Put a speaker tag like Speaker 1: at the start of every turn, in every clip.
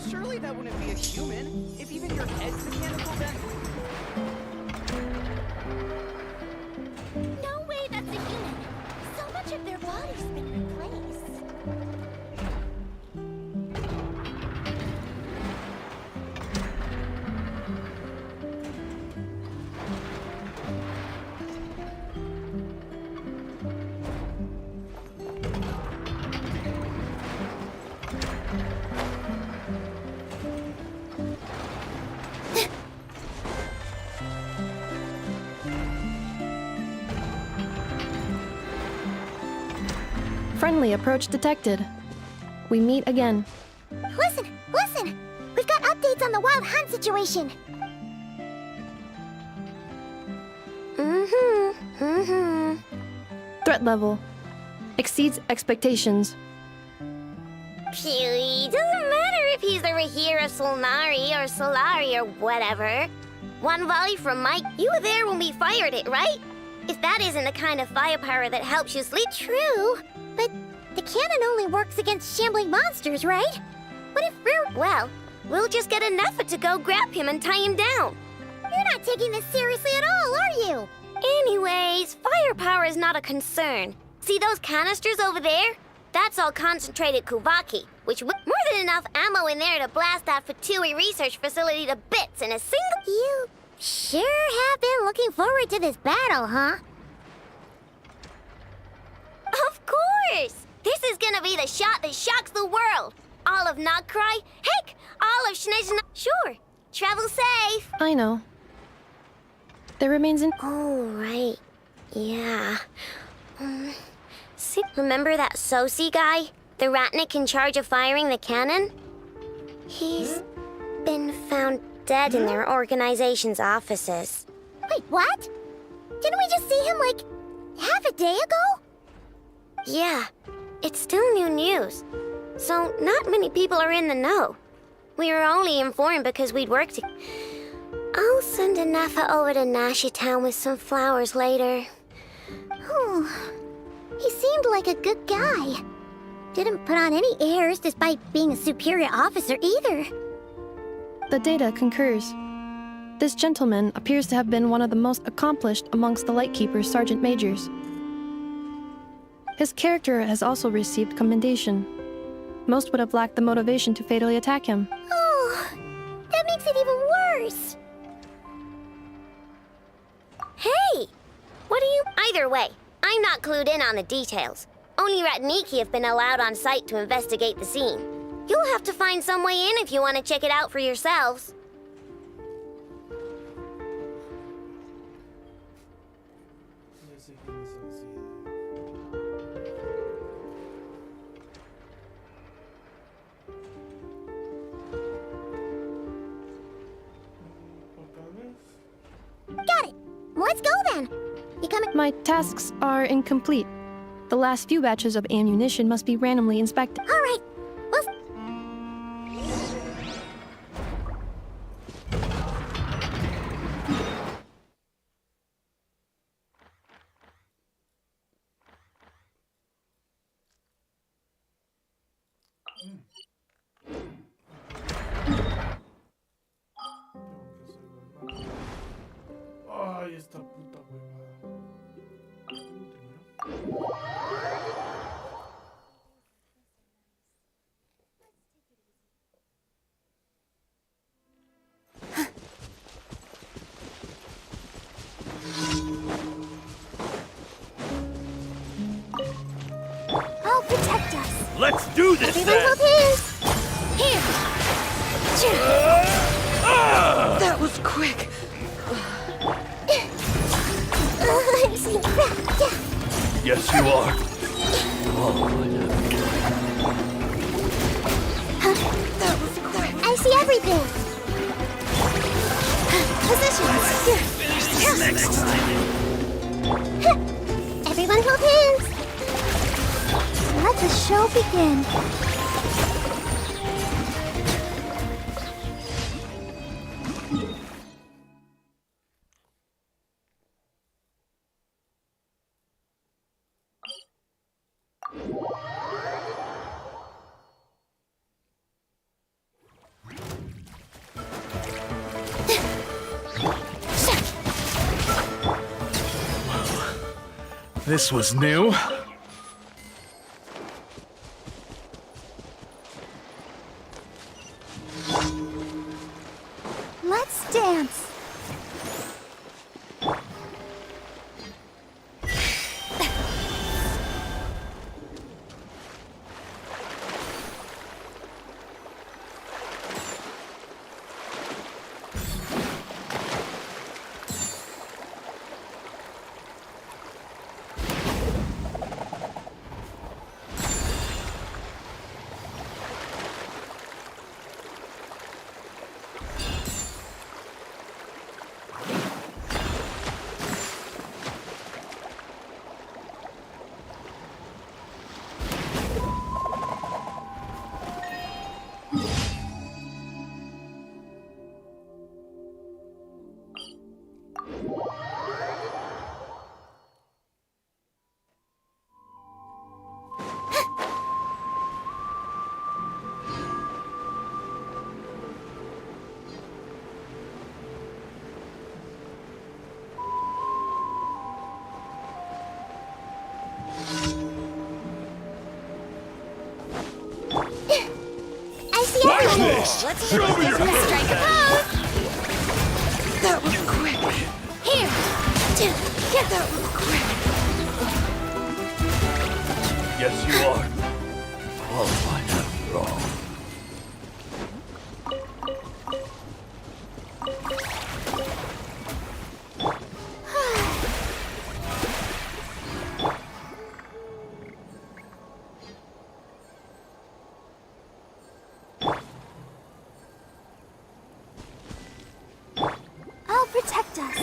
Speaker 1: Surely that wouldn't be a human. If even your head's mechanical, then...
Speaker 2: No way that's a human! So much of their body's been replaced.
Speaker 3: Friendly approach detected. We meet again.
Speaker 2: Listen! Listen! We've got updates on the wild hunt situation!
Speaker 3: Threat level exceeds expectations.
Speaker 2: Phew, doesn't matter if he's the Rahira Solnari or Solari or whatever. One volley from Mike, you were there when we fired it, right? If that isn't the kind of firepower that helps you sleep... True, but the cannon only works against shambling monsters, right? What if we're... Well, we'll just get an effort to go grab him and tie him down. You're not taking this seriously at all, are you? Anyways, firepower is not a concern. See those canisters over there? That's all concentrated Kuvaki, which more than enough ammo in there to blast that Fatui research facility to bits in a single... You sure have been looking forward to this battle, huh? Of course! This is gonna be the shot that shocks the world! All of Nagcry, heck, all of Shnezhna... Sure, travel safe!
Speaker 3: I know. There remains an...
Speaker 2: Oh, right. Yeah. See, remember that Sosi guy? The Ratnik in charge of firing the cannon? He's been found dead in their organization's offices. Wait, what? Didn't we just see him, like, half a day ago? Yeah, it's still new news. So, not many people are in the know. We were only informed because we'd worked together. I'll send a Nafa over to Nashi Town with some flowers later. Oh, he seemed like a good guy. Didn't put on any airs despite being a superior officer either.
Speaker 3: The data concurs. This gentleman appears to have been one of the most accomplished amongst the Lightkeeper's sergeant majors. His character has also received commendation. Most would have lacked the motivation to fatally attack him.
Speaker 2: Oh, that makes it even worse. Hey! What do you... Either way, I'm not clued in on the details. Only Ratniki have been allowed on site to investigate the scene. You'll have to find some way in if you want to check it out for yourselves. Got it! Let's go then! You coming?
Speaker 3: My tasks are incomplete. The last few batches of ammunition must be randomly inspected.
Speaker 2: All right. Well...
Speaker 4: Ay, esta puta huevada.
Speaker 2: I'll protect us.
Speaker 5: Let's do this
Speaker 2: Everyone
Speaker 5: then!
Speaker 2: hold hands. Here.
Speaker 6: That was quick.
Speaker 2: I'm seeing crap.
Speaker 5: Yes, you are. Oh,
Speaker 6: That was quick.
Speaker 2: I see everything. Positions.
Speaker 5: next time.
Speaker 2: Everyone hold hands. Let the show begin.
Speaker 7: This was new.
Speaker 2: Let's dance. I see everyone.
Speaker 6: Let's strike a pose. That was quick.
Speaker 2: Here.
Speaker 6: That was quick.
Speaker 5: Yes, you are. Qualified after all.
Speaker 2: I'll protect us.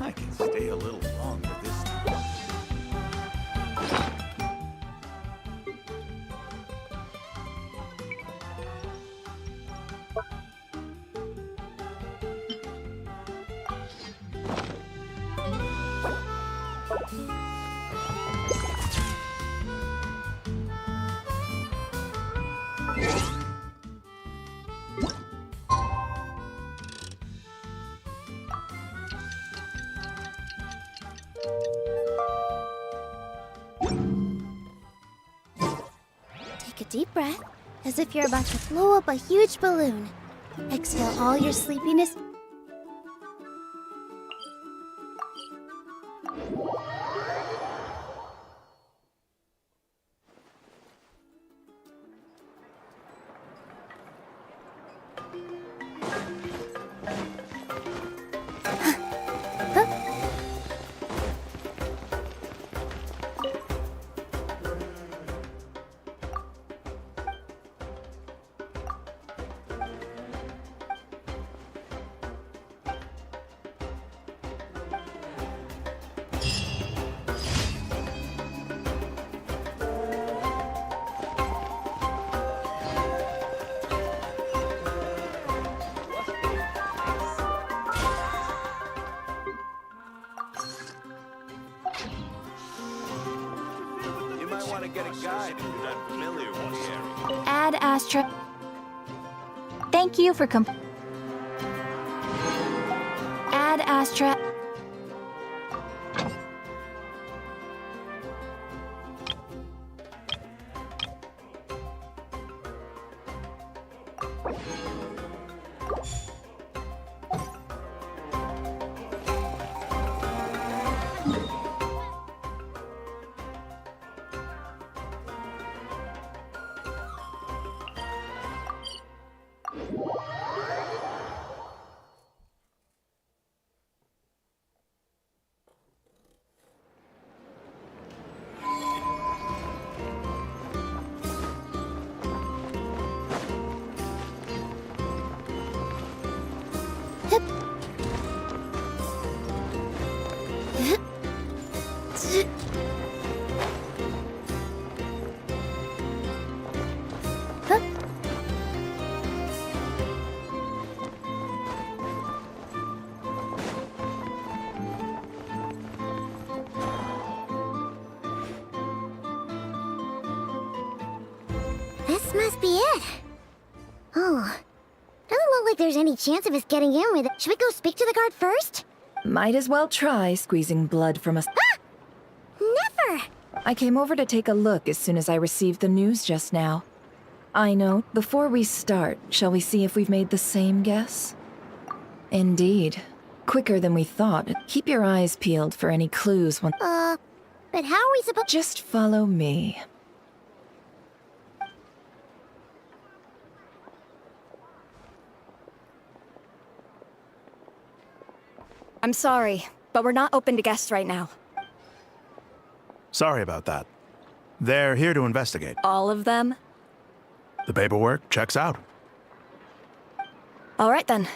Speaker 7: I can stay a little longer this time.
Speaker 2: Take a deep breath, as if you're about to blow up a huge balloon. Exhale all your sleepiness.
Speaker 6: Astra. Thank you for Add Astra.
Speaker 2: This must be it. Oh, doesn't look like there's any chance of us getting in with it. Should we go speak to the guard first?
Speaker 8: Might as well try squeezing blood from us.
Speaker 2: Ah! Never!
Speaker 8: I came over to take a look as soon as I received the news just now. I know. Before we start, shall we see if we've made the same guess? Indeed. Quicker than we thought. Keep your eyes peeled for any clues when—
Speaker 2: but how are we supposed—
Speaker 8: Just follow me.
Speaker 6: I'm sorry, but we're not open to guests right now.
Speaker 7: Sorry about that. They're here to investigate.
Speaker 6: All of them?
Speaker 7: The paperwork checks out.
Speaker 6: All right then.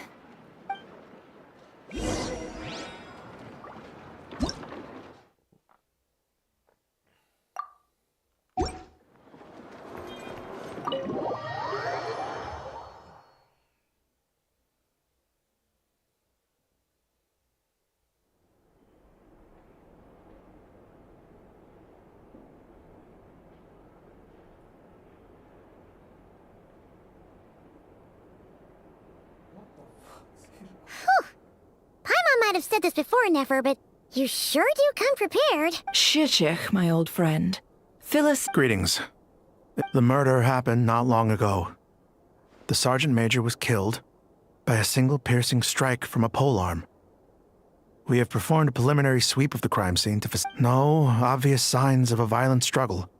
Speaker 2: Paimon might have said this before, Nefer, but you sure do come prepared.
Speaker 8: Shishich, my old friend. Phyllis—
Speaker 7: Greetings. The murder happened not long ago. The sergeant major was killed by a single piercing strike from a polearm. We have performed a preliminary sweep of the crime scene to no obvious signs of a violent struggle.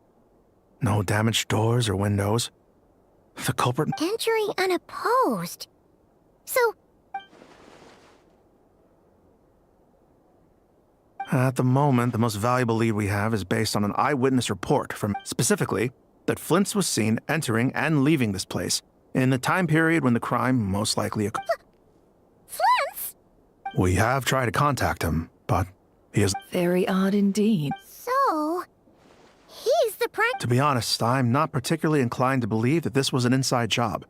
Speaker 7: No damaged doors or windows. The culprit—
Speaker 2: Entering unopposed. So,
Speaker 7: At the moment, the most valuable lead we have is based on an eyewitness report from— specifically, that Flint's was seen entering and leaving this place in the time period when the crime most likely occurred.
Speaker 2: Flint's?
Speaker 7: We have tried to contact him, but he is—
Speaker 8: Very odd indeed.
Speaker 2: So, he's the
Speaker 7: To be honest, I'm not particularly inclined to believe that this was an inside job.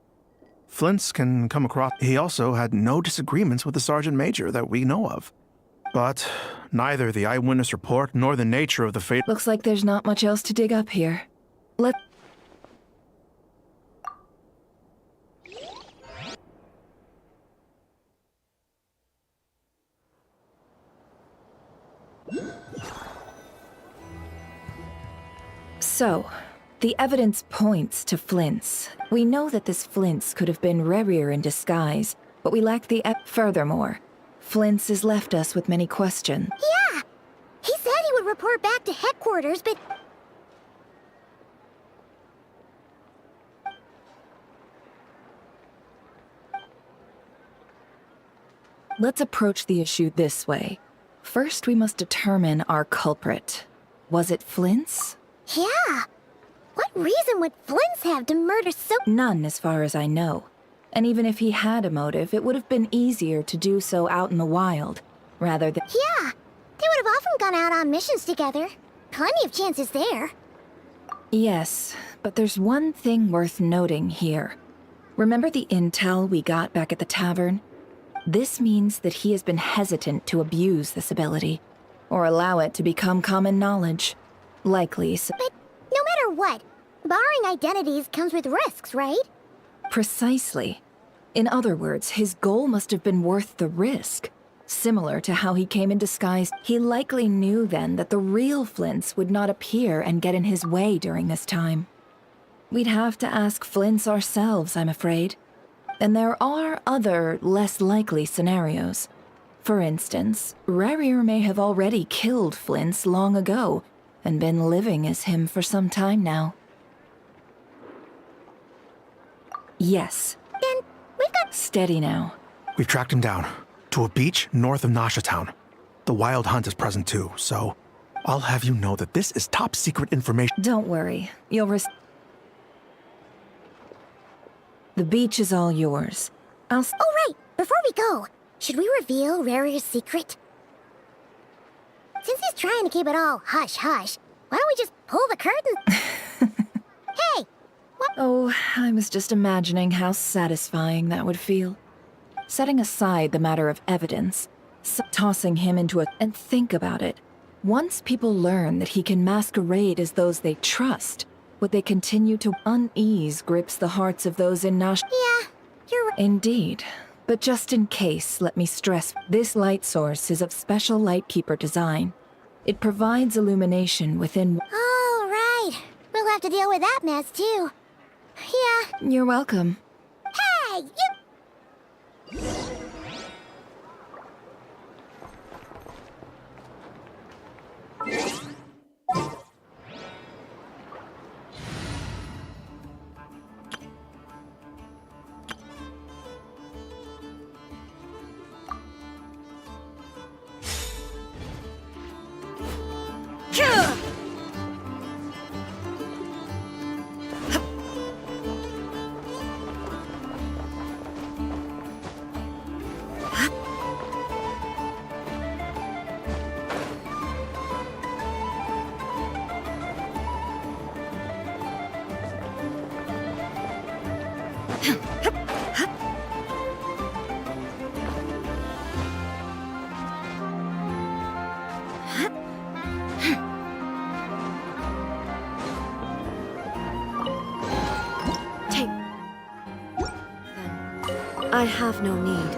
Speaker 7: Flint's can come across— He also had no disagreements with the sergeant major that we know of. But neither the eyewitness report nor the nature of the fate—
Speaker 8: Looks like there's not much else to dig up here. So, the evidence points to Flint's. We know that this Flint's could have been Rerir in disguise, but we lack the Furthermore, Flint's has left us with many questions.
Speaker 2: Yeah! He said he would report back to headquarters, but...
Speaker 8: Let's approach the issue this way. First, we must determine our culprit. Was it Flint's?
Speaker 2: Yeah! What reason would Flint's have to murder so...
Speaker 8: None, as far as I know. And even if he had a motive, it would have been easier to do so out in the wild, rather than—
Speaker 2: Yeah! They would have often gone out on missions together. Plenty of chances there.
Speaker 8: Yes, but there's one thing worth noting here. Remember the intel we got back at the tavern? This means that he has been hesitant to abuse this ability, or allow it to become common knowledge. Likely so—
Speaker 2: But no matter what, Borrowing identities comes with risks, right?
Speaker 8: Precisely. In other words, his goal must have been worth the risk. Similar to how he came in disguise, he likely knew then that the real Flints would not appear and get in his way during this time. We'd have to ask Flints ourselves, I'm afraid. And there are other, less likely scenarios. For instance, Rarier may have already killed Flints long ago and been living as him for some time now. Yes.
Speaker 2: Then we've got...
Speaker 8: Steady now.
Speaker 7: We've tracked him down to a beach north of Nasha Town. The Wild Hunt is present too, so I'll have you know that this is top secret information.
Speaker 8: Don't worry. The beach is all yours.
Speaker 2: Oh, right! Before we go, should we reveal Rarier's secret? Since he's trying to keep it all hush-hush, why don't we just pull the curtain? Hey! What?
Speaker 8: Oh, I was just imagining how satisfying that would feel. Setting aside the matter of evidence, tossing him into a... And think about it. Once people learn that he can masquerade as those they trust, would they continue to... Unease grips the hearts of those in Nash...
Speaker 2: Yeah, you're right.
Speaker 8: Indeed. But just in case, let me stress, this light source is of special Lightkeeper design. It provides illumination within...
Speaker 2: Oh, right. We'll have to deal with that mess, too. Yeah.
Speaker 8: You're welcome.
Speaker 2: Hey, you...
Speaker 6: I have no need.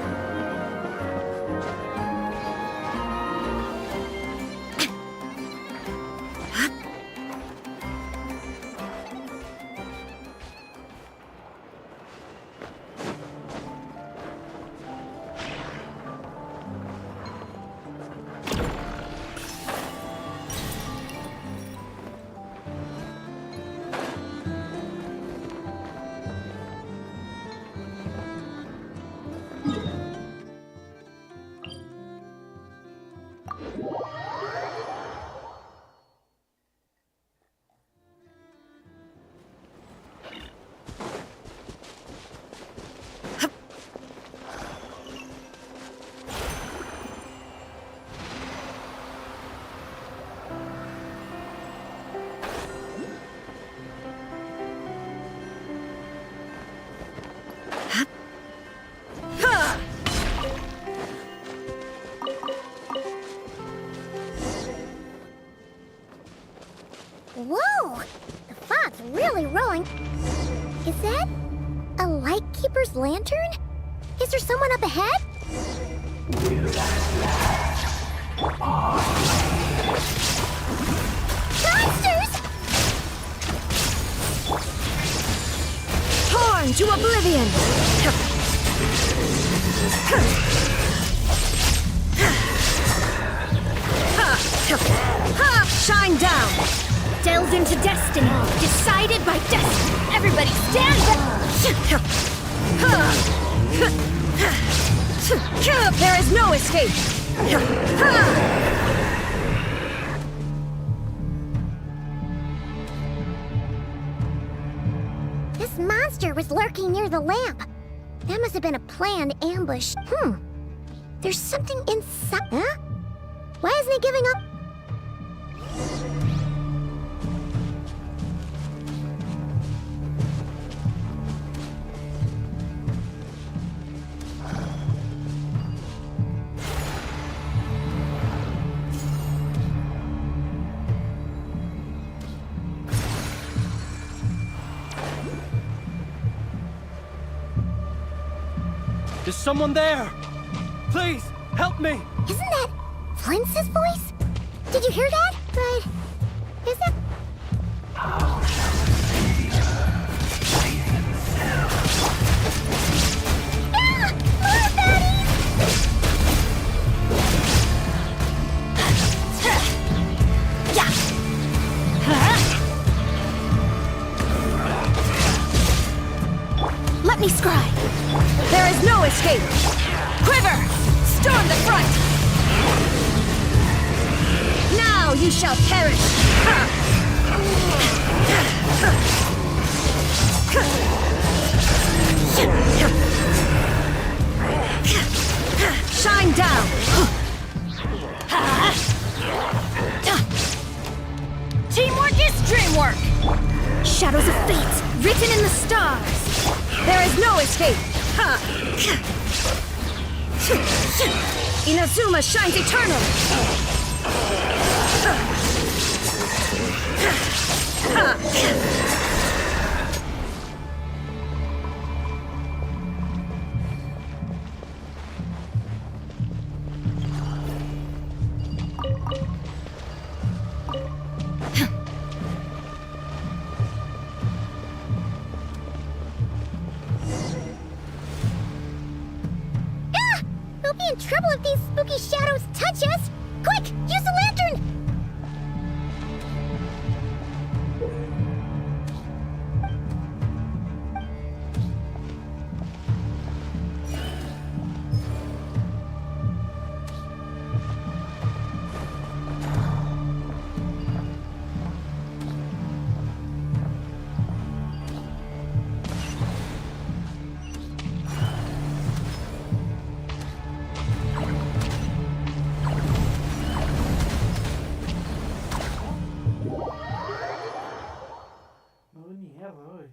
Speaker 2: Whoa! The fog's really rolling. Is that a Lightkeeper's lantern? Is there someone up ahead? Monsters!
Speaker 6: Torn to oblivion! Shine down! Delve into destiny, decided by destiny. Everybody stand up! There is no escape!
Speaker 2: This monster was lurking near the lamp. That must have been a planned ambush. There's something inside. Huh? Why isn't he giving up?
Speaker 9: Is someone there? Please, help me!
Speaker 2: Isn't that Flint's voice? Did you hear that? But is that... Ah! More baddies! Yeah!
Speaker 6: Let me scry. There is no escape. Quiver! Storm the front! Now you shall perish! Shine down! Teamwork is dreamwork! Shadows of fate, written in the stars! There is no escape! Inazuma shines eternal!
Speaker 2: Ah! We'll be in trouble if these spooky shadows touch us! Quick, use the lantern!
Speaker 4: No doy ni mierda hoy.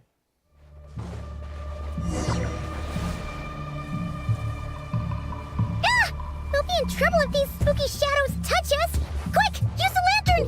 Speaker 2: Ah! We'll be in trouble if these spooky shadows touch us! Quick, use the lantern!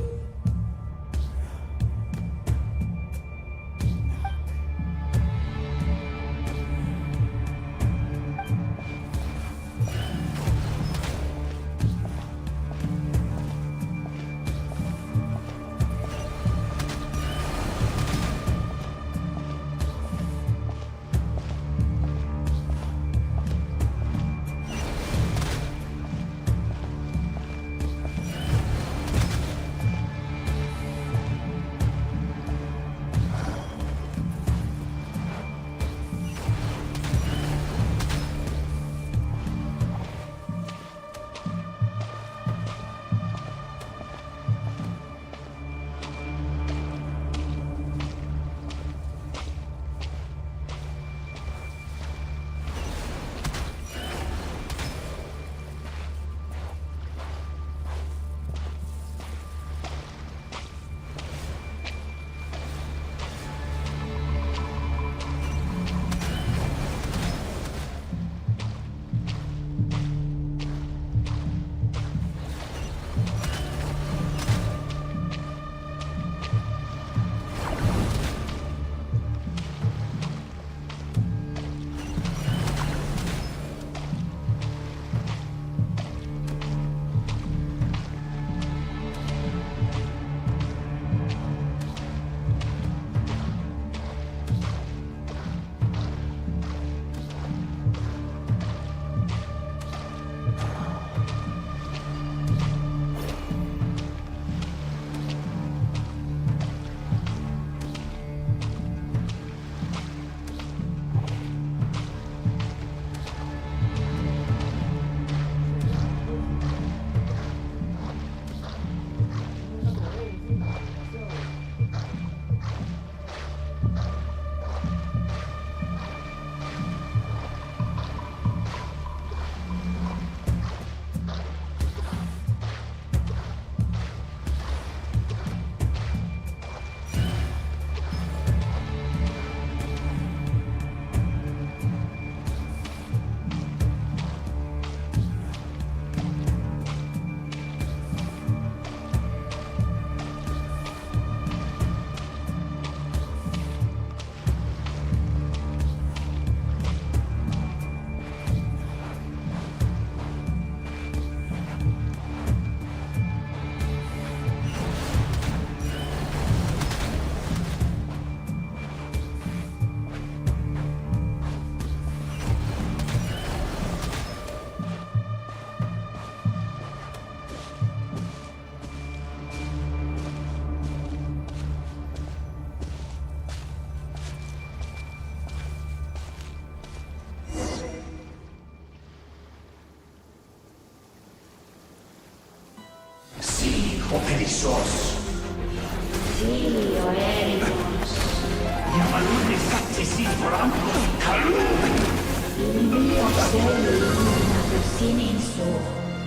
Speaker 5: o perezosos. Yamaluni satsisi poramos kalun.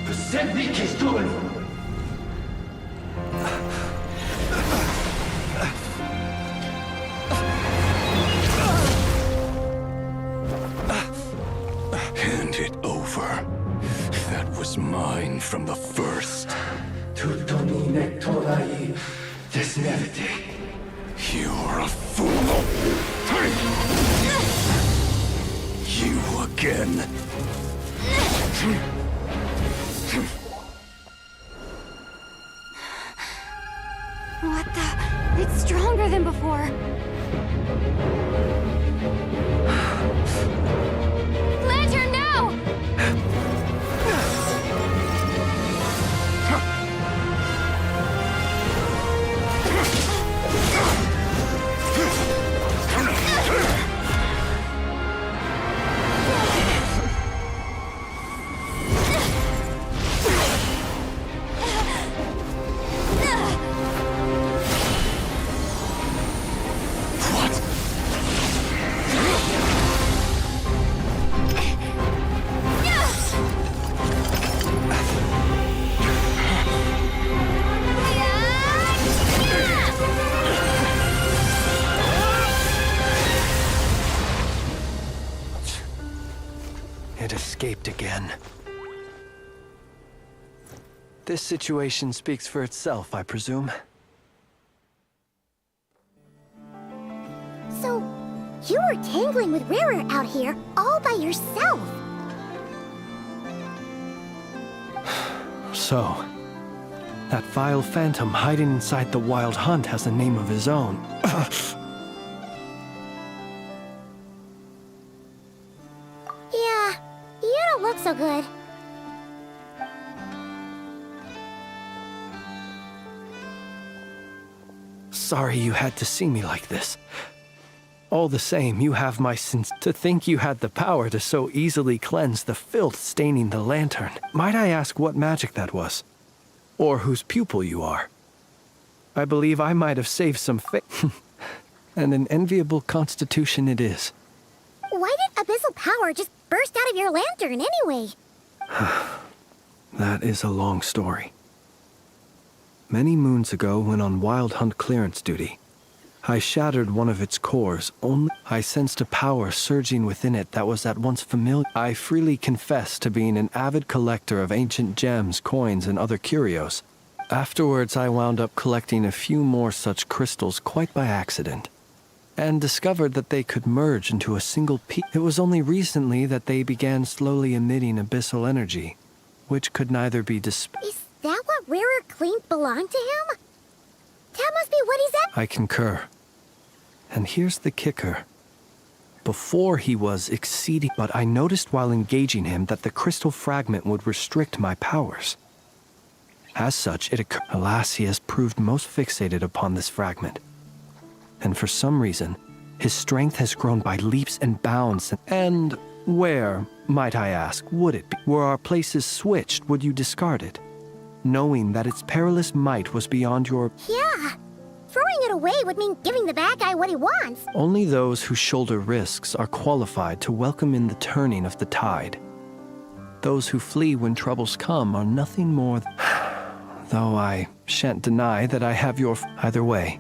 Speaker 5: Besemni kistun. Hand it over. That was mine from the first. Tutoni nektorai desnevite. You're a fool. You again.
Speaker 6: What the? It's stronger than before. Lantern now!
Speaker 9: It escaped again. This situation speaks for itself, I presume.
Speaker 2: So, you were tangling with Rarer out here all by yourself.
Speaker 9: So, that vile phantom hiding inside the Wild Hunt has a name of his own.
Speaker 2: Yeah, you don't look so good.
Speaker 9: Sorry you had to see me like this. All the same, you have my sins. To think you had the power to so easily cleanse the filth staining the lantern. Might I ask what magic that was? Or whose pupil you are? I believe I might have saved some and an enviable constitution it is.
Speaker 2: Why did abyssal power just burst out of your lantern anyway?
Speaker 9: That is a long story. Many moons ago, when on Wild Hunt clearance duty, I shattered one of its cores. Only I sensed a power surging within it that was at once familiar. I freely confess to being an avid collector of ancient gems, coins, and other curios. Afterwards, I wound up collecting a few more such crystals quite by accident, and discovered that they could merge into a single piece. It was only recently that they began slowly emitting abyssal energy, which could neither be dispelled.
Speaker 2: Is that what Rarer claimed belonged to him? That must be what he's at.
Speaker 9: I concur. And here's the kicker. Before he was exceeding, but I noticed while engaging him that the crystal fragment would restrict my powers. As such, it occurred. Alas, he has proved most fixated upon this fragment. And for some reason, his strength has grown by leaps and bounds. And where, might I ask, would it be? Were our places switched, would you discard it? Knowing that its perilous might was beyond your...
Speaker 2: Yeah. Throwing it away would mean giving the bad guy what he wants.
Speaker 9: Only those who shoulder risks are qualified to welcome in the turning of the tide. Those who flee when troubles come are nothing more though I shan't deny that I have your... Either way,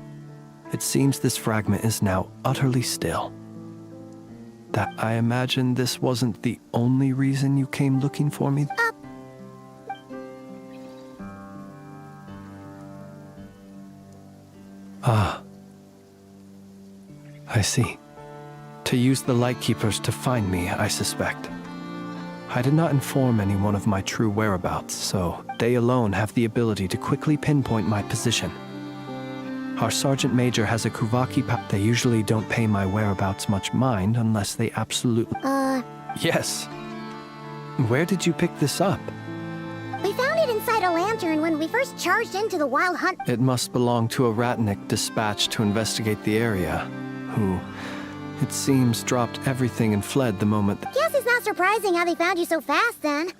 Speaker 9: it seems this fragment is now utterly still. That I imagine this wasn't the only reason you came looking for me? Ah. I see. To use the Lightkeepers to find me, I suspect. I did not inform anyone of my true whereabouts, so they alone have the ability to quickly pinpoint my position. Our Sergeant Major has a Kuvaki They usually don't pay my whereabouts much mind unless they absolutely... Yes. Where did you pick this up?
Speaker 2: We found it inside a lantern when we first charged into the Wild Hunt.
Speaker 9: It must belong to a Ratnik dispatched to investigate the area, who, it seems, dropped everything and fled the moment...
Speaker 2: Guess it's not surprising how they found you so fast, then.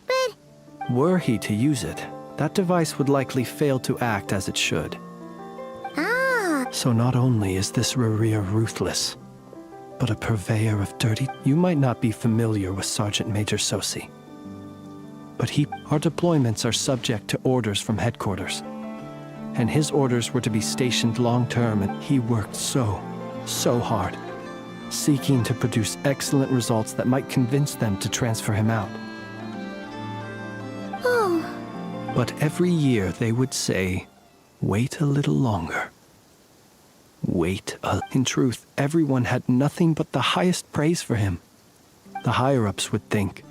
Speaker 2: But...
Speaker 9: Were he to use it, that device would likely fail to act as it should.
Speaker 2: Ah,
Speaker 9: So not only is this Rerir ruthless, but a purveyor of dirty... You might not be familiar with Sergeant Major Sosi, but our deployments are subject to orders from headquarters. And his orders were to be stationed long-term, and he worked so hard, seeking to produce excellent results that might convince them to transfer him out.
Speaker 2: oh,
Speaker 9: But every year they would say, wait a little longer. In truth, everyone had nothing but the highest praise for him. The higher-ups would think,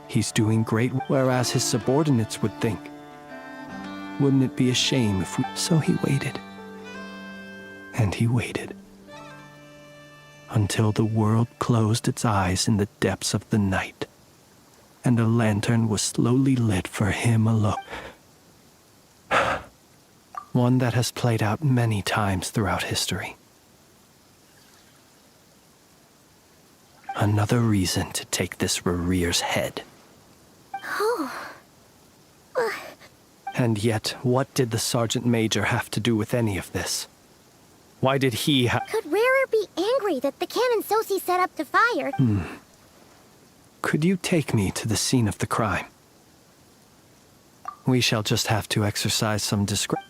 Speaker 9: he's doing great, whereas his subordinates would think, wouldn't it be a shame if we... So he waited. And he waited. Until the world closed its eyes in the depths of the night, and a lantern was slowly lit for him alone. One that has played out many times throughout history. Another reason to take this Rerir's head.
Speaker 2: oh.
Speaker 9: And yet, what did the Sergeant Major have to do with any of this? Why did he
Speaker 2: Could Rarer be angry that the cannon Sosi set up to fire?
Speaker 9: Could you take me to the scene of the crime? We shall just have to exercise some discretion.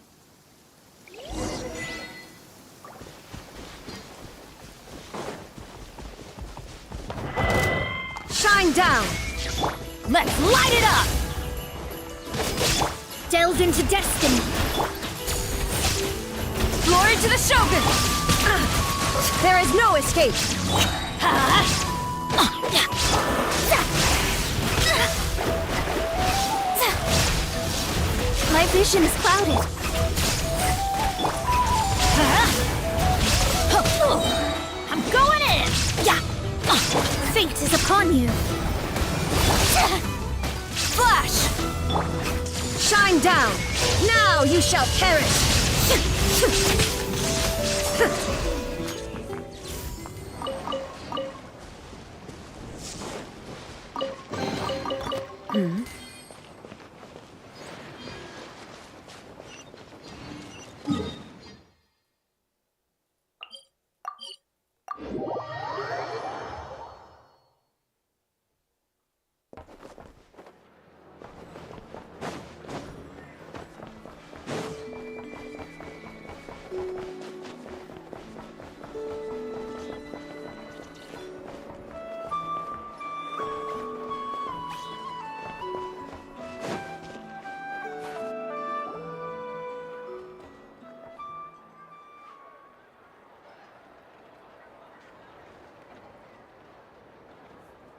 Speaker 6: Shine down! Let's light it up! Delve into destiny! Glory to the Shogun! There is no escape! My vision is clouded. I'm going in! Fate is upon you. Flash! Shine down! Now you shall perish!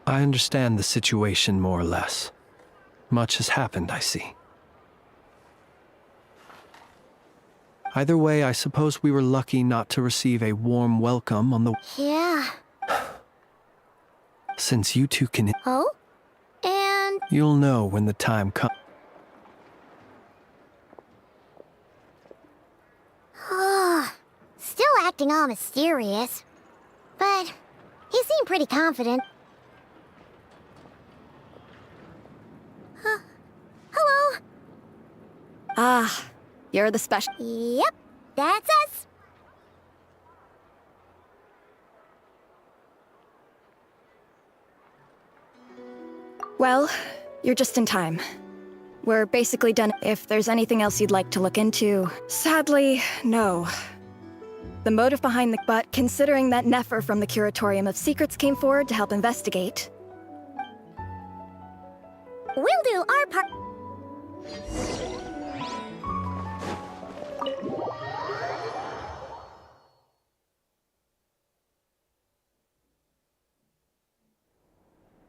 Speaker 9: I understand the situation more or less. Much has happened, I see. Either way, I suppose we were lucky not to receive a warm welcome on the...
Speaker 2: Yeah.
Speaker 9: Since you two can...
Speaker 2: Oh? And...
Speaker 9: You'll know when the time comes.
Speaker 2: Still acting all mysterious. But he seemed pretty confident. Hello?
Speaker 6: Ah, you're the special...
Speaker 2: Yep, that's us.
Speaker 6: Well, you're just in time. We're basically done. If there's anything else you'd like to look into... Sadly, no. The motive behind the... But considering that Nefer from the Curatorium of Secrets came forward to help investigate...
Speaker 2: We'll do our part.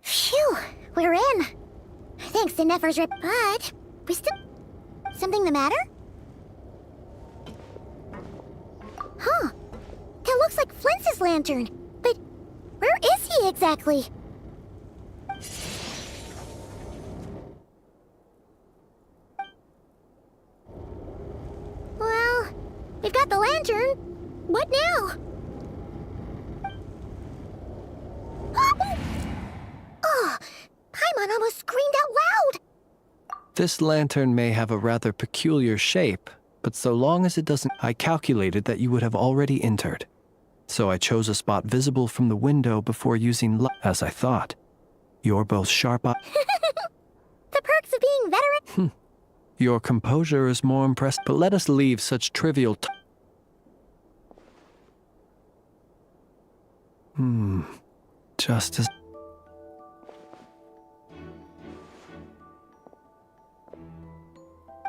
Speaker 2: Phew, we're in. Thanks to Nefer's rip, but we still... Something the matter? Huh. That looks like Flintz's lantern. But where is he exactly? Well, we've got the lantern. What now? Oh, Paimon almost screamed out loud.
Speaker 9: This lantern may have a rather peculiar shape, but so long as it doesn't, I calculated that you would have already entered. So I chose a spot visible from the window before using as I thought. You're both sharp eyed.
Speaker 2: The perks of being veteran.
Speaker 9: Your composure is more impressive, but let us leave such trivial just as...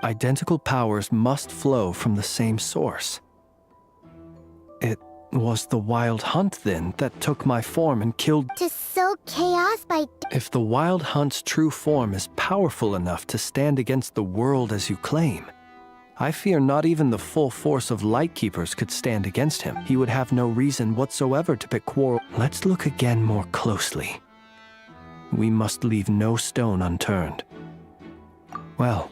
Speaker 9: Identical powers must flow from the same source. It was the Wild Hunt, then, that took my form and killed...
Speaker 2: To sow chaos by...
Speaker 9: If the Wild Hunt's true form is powerful enough to stand against the world as you claim, I fear not even the full force of Lightkeepers could stand against him. He would have no reason whatsoever to pick quarrel. Let's look again more closely. We must leave no stone unturned. Well,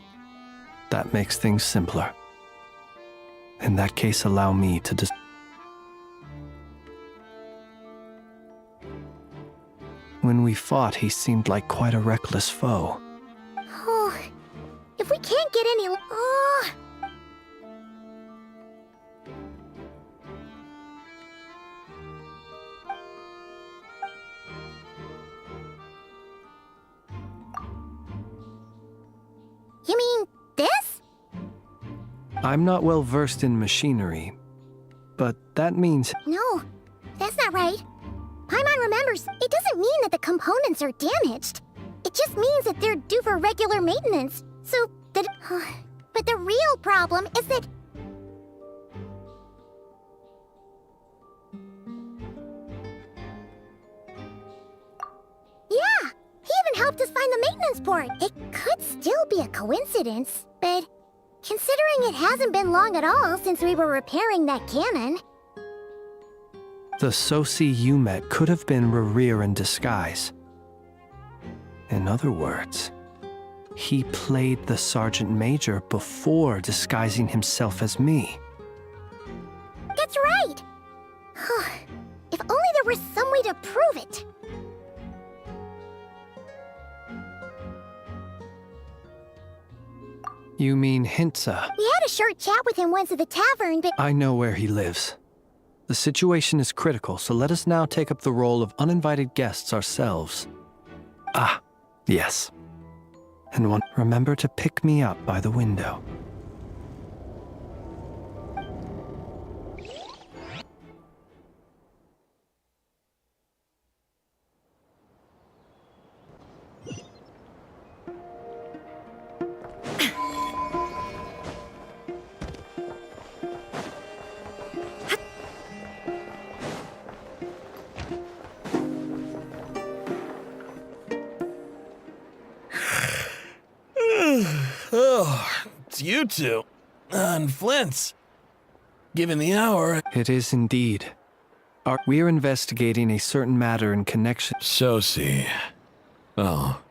Speaker 9: that makes things simpler. In that case, allow me to When we fought, he seemed like quite a reckless foe.
Speaker 2: Oh, if we can't get any... Oh... You mean this?
Speaker 9: I'm not well versed in machinery, but that means...
Speaker 2: No, that's not right. Paimon remembers, it doesn't mean that the components are damaged. It just means that they're due for regular maintenance. So that... But the real problem is that... Yeah, he even helped us find the maintenance port. It could still be a coincidence, but considering it hasn't been long at all since we were repairing that cannon...
Speaker 9: The Sosi you met could have been Rerir in disguise. In other words, he played the Sergeant Major before disguising himself as me.
Speaker 2: That's right! If only there were some way to prove it!
Speaker 9: You mean Hintsa?
Speaker 2: We had a short chat with him once at the tavern, but...
Speaker 9: I know where he lives. The situation is critical, so let us now take up the role of uninvited guests ourselves. Ah, yes. And remember to pick me up by the window.
Speaker 5: Oh, it's you two. And Flint's. Given the hour...
Speaker 9: It is indeed. We're investigating a certain matter in connection...
Speaker 5: Sosi. Oh.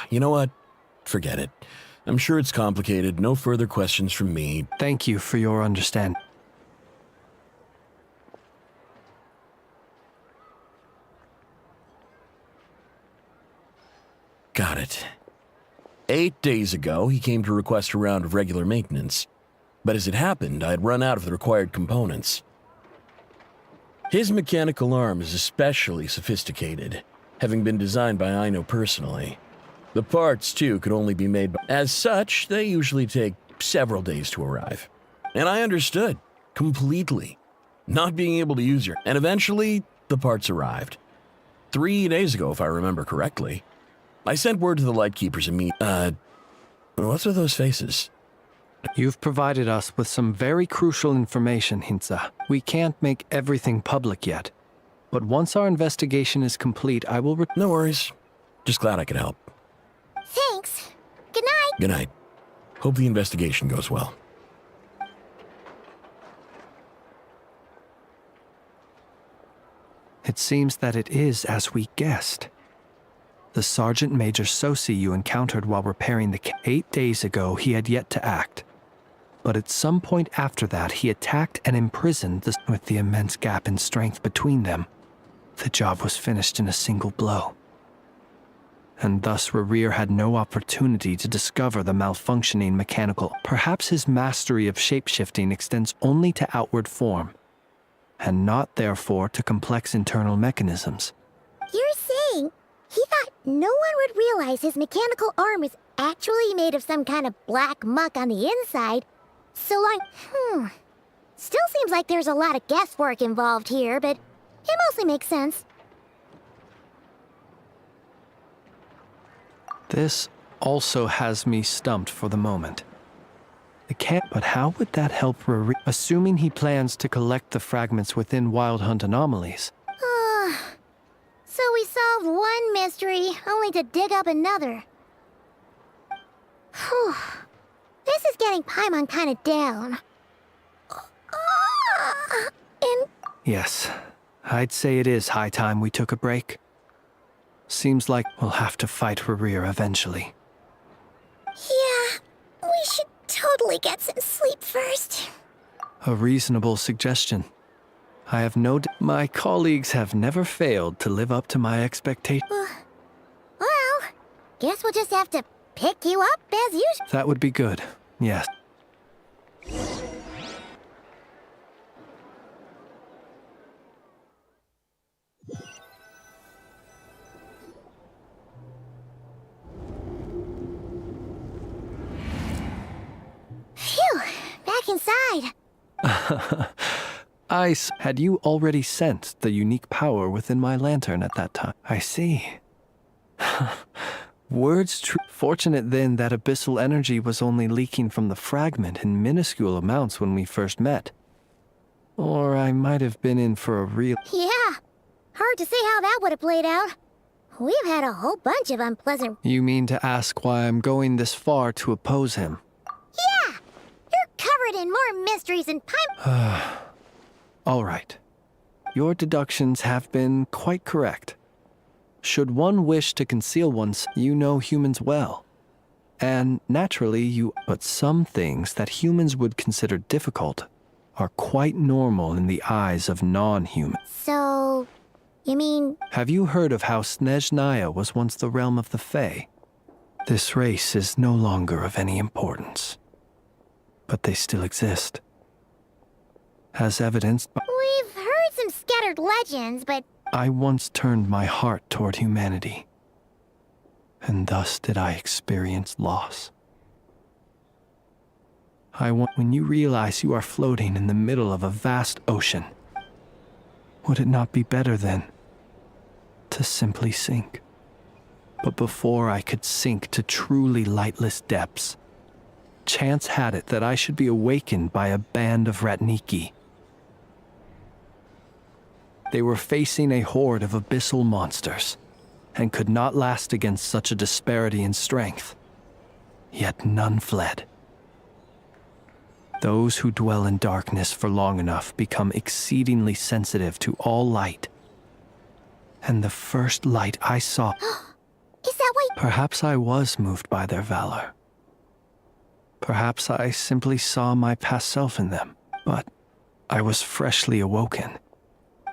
Speaker 5: You know what? Forget it. I'm sure it's complicated. No further questions from me.
Speaker 9: Thank you for your understanding.
Speaker 5: Got it. 8 days ago, he came to request a round of regular maintenance. But as it happened, I had run out of the required components. His mechanical arm is especially sophisticated, having been designed by Aino personally. The parts, too, could only be made by... As such, they usually take several days to arrive. And I understood, completely. Not being able to use your... And eventually, the parts arrived. 3 days ago, if I remember correctly. I sent word to the Lightkeepers and what's with those faces?
Speaker 9: You've provided us with some very crucial information, Hintsa. We can't make everything public yet. But once our investigation is complete, I will...
Speaker 5: No worries. Just glad I could help.
Speaker 2: Thanks. Good night.
Speaker 5: Good night. Hope the investigation goes well.
Speaker 9: It seems that it is as we guessed. The Sergeant Major Sosi you encountered while repairing the 8 days ago, he had yet to act. But at some point after that, he attacked and imprisoned with the immense gap in strength between them. The job was finished in a single blow. and thus Rerir had no opportunity to discover the malfunctioning mechanical. Perhaps his mastery of shapeshifting extends only to outward form, and not therefore to complex internal mechanisms.
Speaker 2: You're saying he thought no one would realize his mechanical arm was actually made of some kind of black muck on the inside? So long. Still seems like there's a lot of guesswork involved here, but it mostly makes sense.
Speaker 9: This also has me stumped for the moment. It can't, but how would that help Rerir? Assuming he plans to collect the fragments within Wild Hunt anomalies.
Speaker 2: So we solved one mystery, only to dig up another. Whew. This is getting Paimon kind of down. And
Speaker 9: Yes, I'd say it is high time we took a break. Seems like we'll have to fight Rerir eventually.
Speaker 2: yeah, we should totally get some sleep first.
Speaker 9: A reasonable suggestion. I have my colleagues have never failed to live up to my expectations.
Speaker 2: Well, guess we'll just have to pick you up as usual.
Speaker 9: That would be good, yes.
Speaker 2: Phew, back inside.
Speaker 9: Had you already sensed the unique power within my lantern at that time? I see. Words true. Fortunate then that abyssal energy was only leaking from the fragment in minuscule amounts when we first met. Or I might have been in for a real...
Speaker 2: Yeah, hard to say how that would have played out. We've had a whole bunch of unpleasant...
Speaker 9: You mean to ask why I'm going this far to oppose him?
Speaker 2: Yeah! You're covered in more mysteries and
Speaker 9: All right. Your deductions have been quite correct. Should one wish to conceal one's, you know humans well. And naturally but some things that humans would consider difficult are quite normal in the eyes of non-humans.
Speaker 2: So, you mean...
Speaker 9: Have you heard of how Snezhnaya was once the realm of the Fae? This race is no longer of any importance. But they still exist. As evidenced by...
Speaker 2: We've heard some scattered legends, but...
Speaker 9: I once turned my heart toward humanity, and thus did I experience loss. When you realize you are floating in the middle of a vast ocean, would it not be better then to simply sink? But before I could sink to truly lightless depths, chance had it that I should be awakened by a band of Ratniki. They were facing a horde of abyssal monsters, and could not last against such a disparity in strength. Yet none fled. Those who dwell in darkness for long enough become exceedingly sensitive to all light. And the first light I saw...
Speaker 2: Is that why...
Speaker 9: Perhaps I was moved by their valor. Perhaps I simply saw my past self in them, but I was freshly awoken.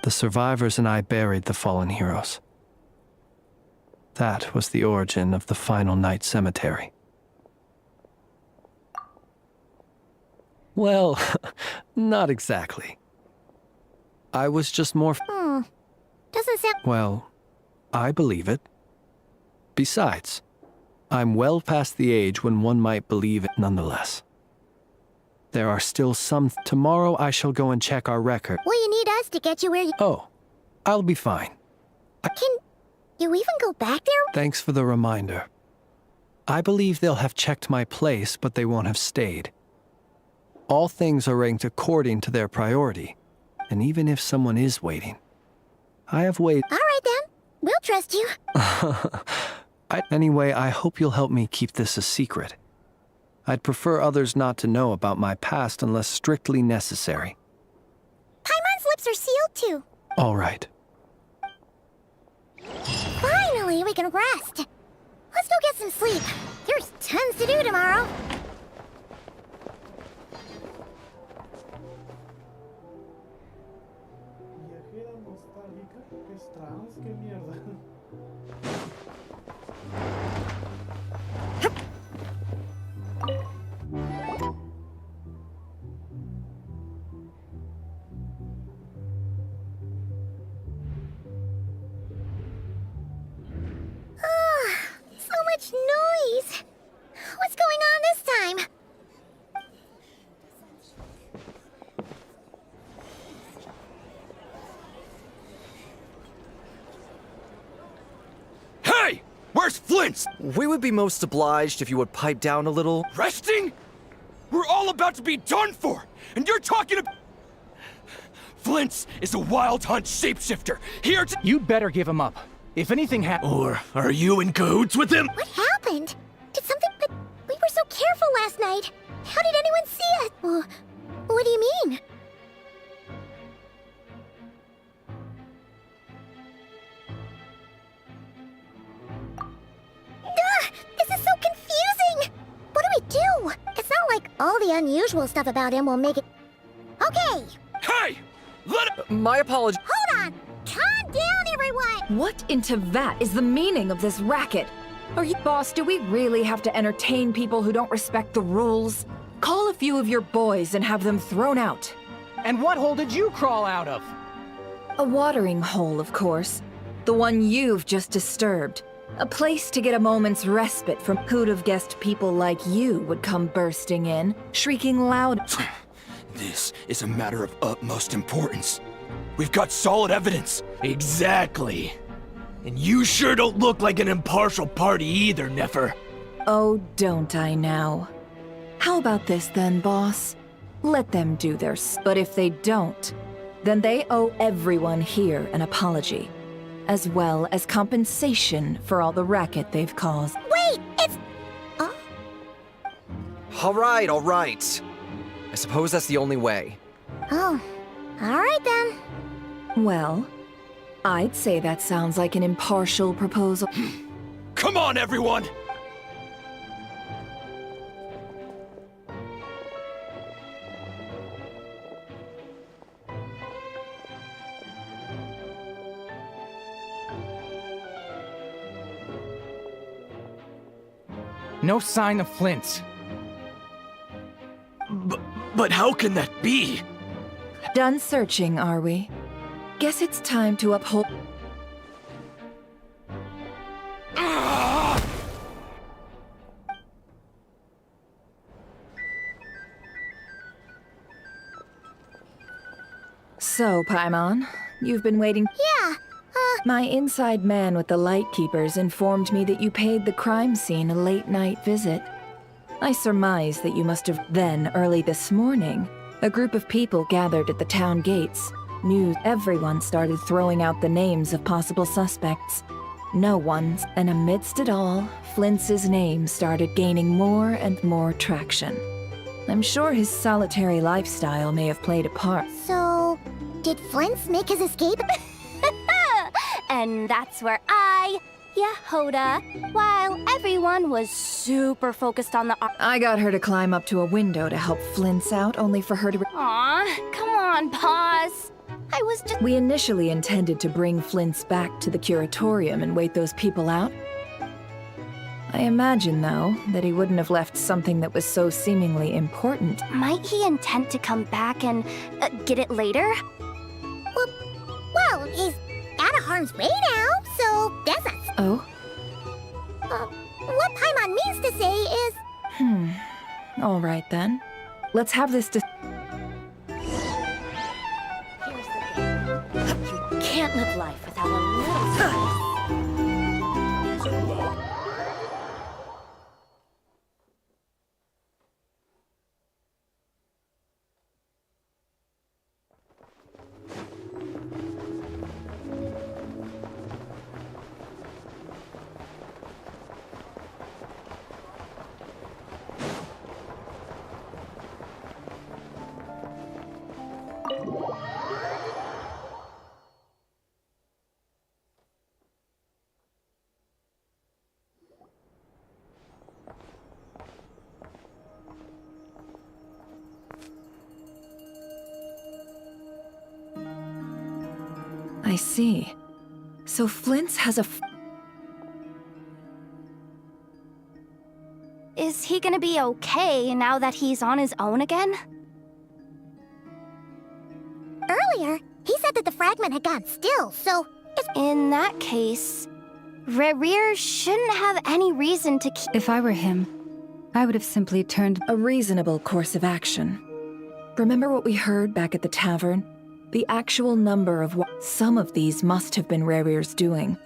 Speaker 9: The survivors and I buried the fallen heroes. That was the origin of the final night cemetery. Well, not exactly. I was just more...
Speaker 2: Doesn't sound...
Speaker 9: Well, I believe it. Besides, I'm well past the age when one might believe it nonetheless. There are still some... Tomorrow I shall go and check our record.
Speaker 2: Will you need us to get you where you...
Speaker 9: Oh, I'll be fine.
Speaker 2: Can you even go back there?
Speaker 9: Thanks for the reminder. I believe they'll have checked my place, but they won't have stayed. All things are ranked according to their priority, and even if someone is waiting, I have waited.
Speaker 2: All right then, we'll trust you.
Speaker 9: Anyway, I hope you'll help me keep this a secret. I'd prefer others not to know about my past unless strictly necessary.
Speaker 2: Paimon's lips are sealed too.
Speaker 9: All right.
Speaker 2: Finally, we can rest. Let's go get some sleep. There's tons to do tomorrow.
Speaker 4: Viajera nostálgica, qué strange, qué mierda.
Speaker 2: So much noise. What's going on this time?
Speaker 10: Hey! Where's Flint's?
Speaker 11: We would be most obliged if you would pipe down a little.
Speaker 10: Resting? We're all about to be done for, and you're talking about... Flint's is a wild hunt shapeshifter, here to...
Speaker 1: You'd better give him up. If anything happens...
Speaker 10: Or are you in cahoots with him?
Speaker 2: What happened? Did something... But we were so careful last night. How did anyone see it? What do you mean? This is so confusing! What do we do? It's not like all the unusual stuff about him will make it... Okay!
Speaker 10: Hey! Let it...
Speaker 11: My apology.
Speaker 2: Hold on! Calm down, everyone!
Speaker 8: What into that is the meaning of this racket? Are you... Boss, do we really have to entertain people who don't respect the rules? Call a few of your boys and have them thrown out.
Speaker 1: And what hole did you crawl out of?
Speaker 8: A watering hole, of course. The one you've just disturbed. A place to get a moment's respite from who'd have guessed people like you would come bursting in, shrieking loud.
Speaker 10: This is a matter of utmost importance. We've got solid evidence. Exactly. And you sure don't look like an impartial party either, Nefer.
Speaker 8: Oh, don't I now? How about this then, boss? Let them do their but if they don't, then they owe everyone here an apology, as well as compensation for all the racket they've caused.
Speaker 2: Wait, it's... Oh?
Speaker 11: All right, all right. I suppose that's the only way.
Speaker 2: Oh. Alright then.
Speaker 8: Well, I'd say that sounds like an impartial proposal.
Speaker 10: Come on, everyone!
Speaker 1: No sign of Flint's.
Speaker 10: But how can that be?
Speaker 8: Done searching, are we? Guess it's time to uphold... So, Paimon, you've been waiting...
Speaker 2: Yeah,
Speaker 8: My inside man with the Lightkeepers informed me that you paid the crime scene a late-night visit. I surmise that you must have... Then, early this morning, a group of people gathered at the town gates. Everyone started throwing out the names of possible suspects. No one's, and amidst it all, Flintz's name started gaining more and more traction. I'm sure his solitary lifestyle may have played a part.
Speaker 2: so... Did Flint's make his escape?
Speaker 12: And that's where Yehoda, while everyone was super focused on the
Speaker 8: I got her to climb up to a window to help Flint's out, only for her to...
Speaker 12: Aw, come on, pause. I was just...
Speaker 8: We initially intended to bring Flint's back to the curatorium and wait those people out. I imagine, though, that he wouldn't have left something that was so seemingly important.
Speaker 12: Might he intend to come back and get it later?
Speaker 2: Well, he's out of harm's way now, so that's us.
Speaker 8: Oh?
Speaker 2: What Paimon means to say is...
Speaker 8: All right, then. Let's have this
Speaker 12: Here's the thing. You can't live life without a little space.
Speaker 8: I see. So Flint's has a...
Speaker 13: Is he gonna be okay now that he's on his own again?
Speaker 2: Earlier, he said that the fragment had gone still, so...
Speaker 13: In that case, Rerir shouldn't have any reason to keep...
Speaker 14: If I were him, I would have simply turned...
Speaker 8: A reasonable course of action. Remember what we heard back at the tavern? The actual number of some of these must have been Rerir's doing.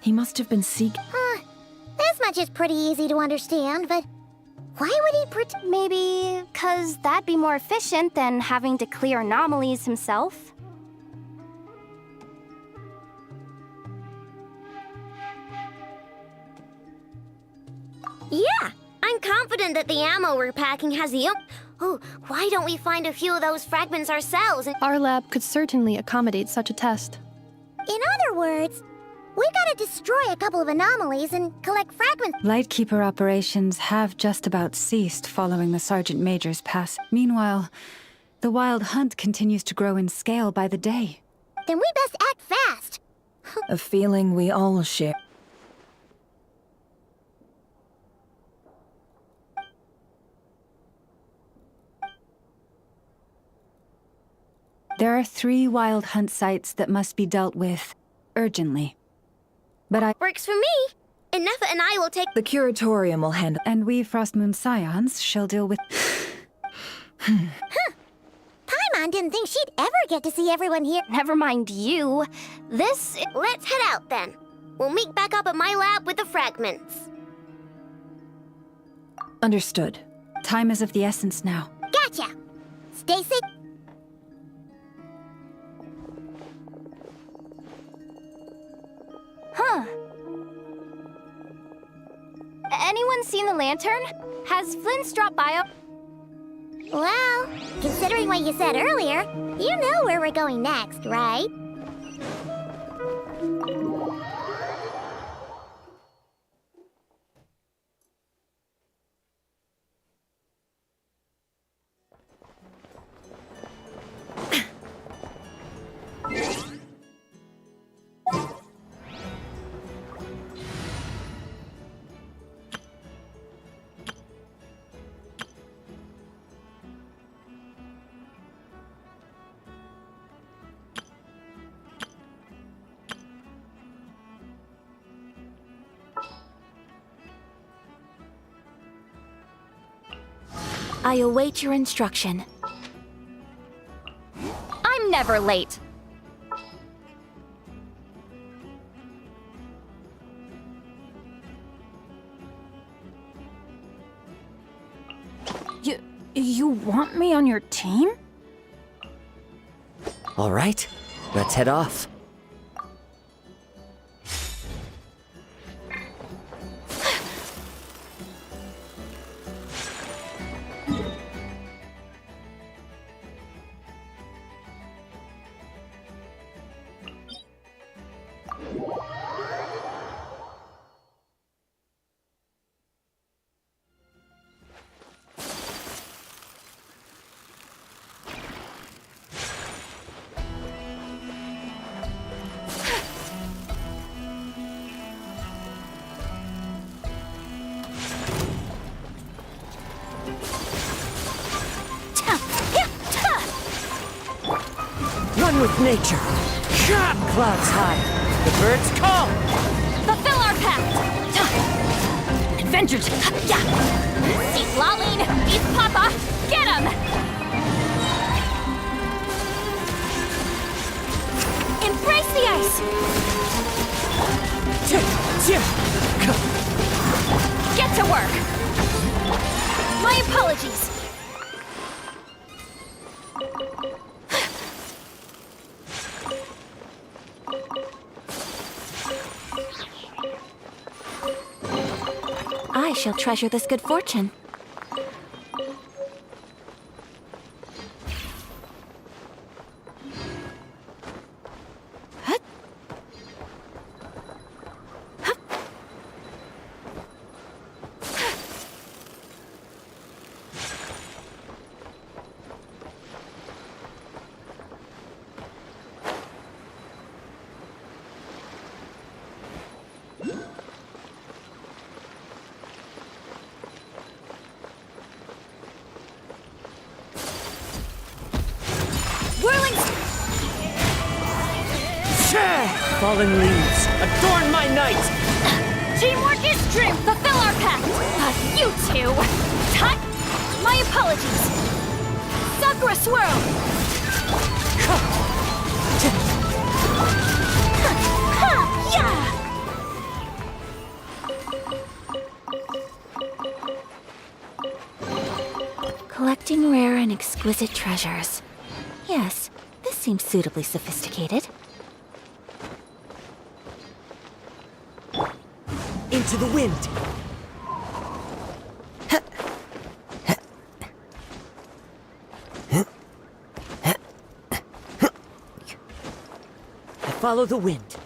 Speaker 8: He must have been
Speaker 2: This much is pretty easy to understand, but... Why would he
Speaker 13: Maybe 'cause that'd be more efficient than having to clear anomalies himself?
Speaker 2: Yeah, I'm confident that the ammo we're packing has the... Oh, why don't we find a few of those fragments ourselves and...
Speaker 3: Our lab could certainly accommodate such a test.
Speaker 2: In other words, we gotta destroy a couple of anomalies and collect fragments.
Speaker 14: Lightkeeper operations have just about ceased following the Sergeant Major's pass. Meanwhile, the Wild Hunt continues to grow in scale by the day.
Speaker 2: Then we best act fast.
Speaker 8: a feeling we all share.
Speaker 14: There are 3 Wild Hunt sites that must be dealt with urgently. But
Speaker 2: Works for me. And Neffa and I will take...
Speaker 8: The Curatorium will handle...
Speaker 14: And we Frostmoon Scions shall deal with...
Speaker 2: Paimon didn't think she'd ever get to see everyone here.
Speaker 13: Never mind you. Let's
Speaker 2: head out then. We'll meet back up at my lab with the fragments.
Speaker 8: Understood.
Speaker 14: Time is of the essence now.
Speaker 2: Gotcha. Stay safe.
Speaker 13: Huh. Anyone seen the lantern? Has Flint's dropped by?
Speaker 2: Well, considering what you said earlier, you know where we're going next, right?
Speaker 12: I await your instruction.
Speaker 13: I'm never late. You want me on your team?
Speaker 11: All right, let's head off. One with nature. Clouds high. The birds call.
Speaker 13: Fulfill our pact!
Speaker 12: Adventures!
Speaker 13: See Laline! East Papa! Get him! Embrace the ice! Get to work! My apologies!
Speaker 12: I shall treasure this good fortune.
Speaker 11: fallen leaves, adorn my night!
Speaker 12: Teamwork is strength. Fulfill our pact. You two. Tut. My apologies. Sakura swirl. Yeah.
Speaker 13: Collecting rare and exquisite treasures. Yes, this seems suitably sophisticated.
Speaker 11: Into the wind! I follow the wind.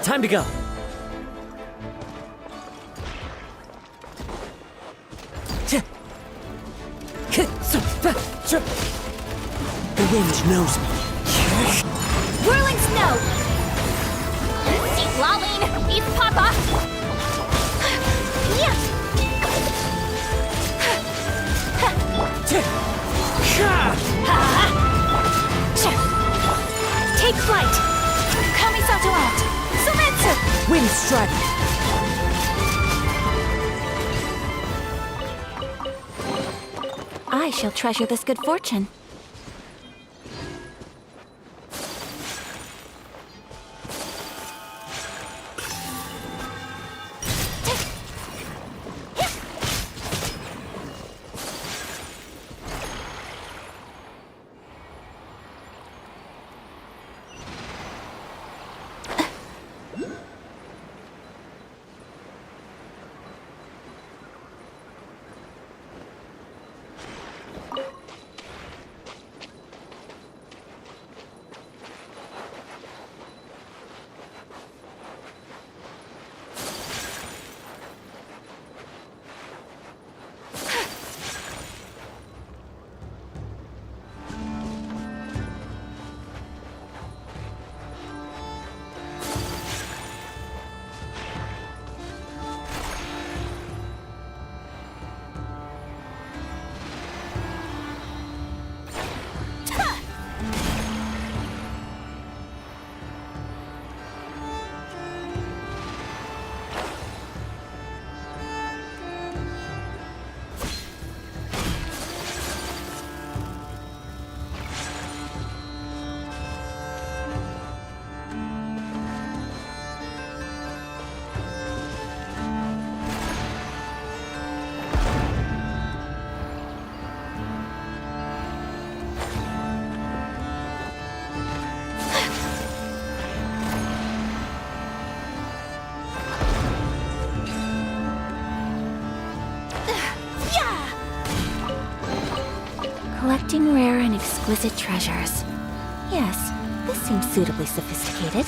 Speaker 11: Time to go. The wind knows me.
Speaker 12: Whirling snow. See Lolling. Eat Papa. Yeah.
Speaker 13: Take flight. Kamisato out. Sumetsu.
Speaker 11: Wind strike.
Speaker 13: I shall treasure this good fortune. Collecting rare and exquisite treasures. Yes, this seems suitably sophisticated.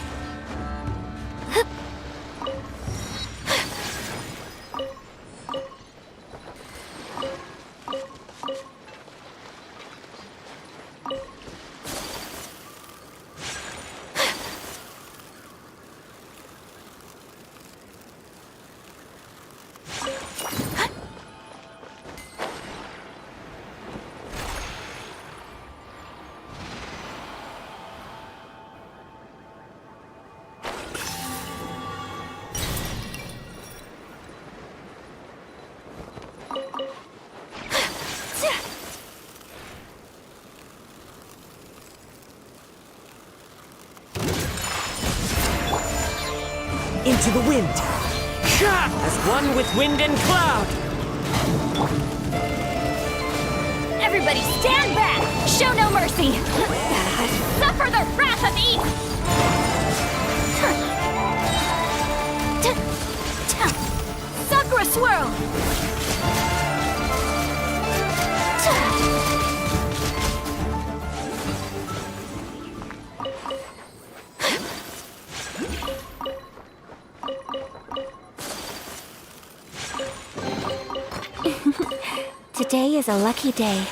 Speaker 11: Into the wind. As one with wind and cloud.
Speaker 12: Everybody stand back. Show no mercy. Suffer the wrath of Eve. Sakura swirl.
Speaker 13: Today is a lucky day.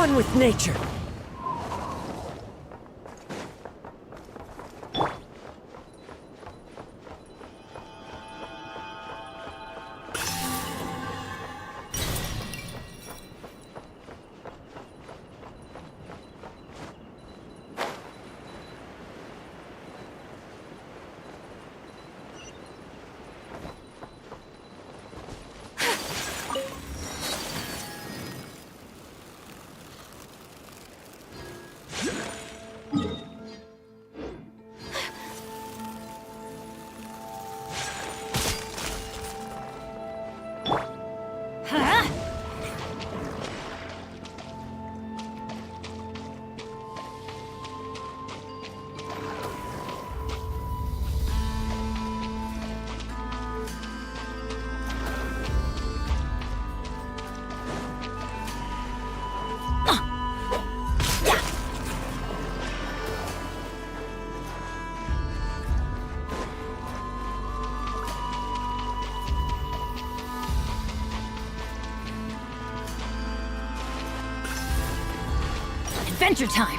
Speaker 11: One with nature.
Speaker 12: Adventure time!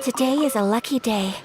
Speaker 13: Today is a lucky day.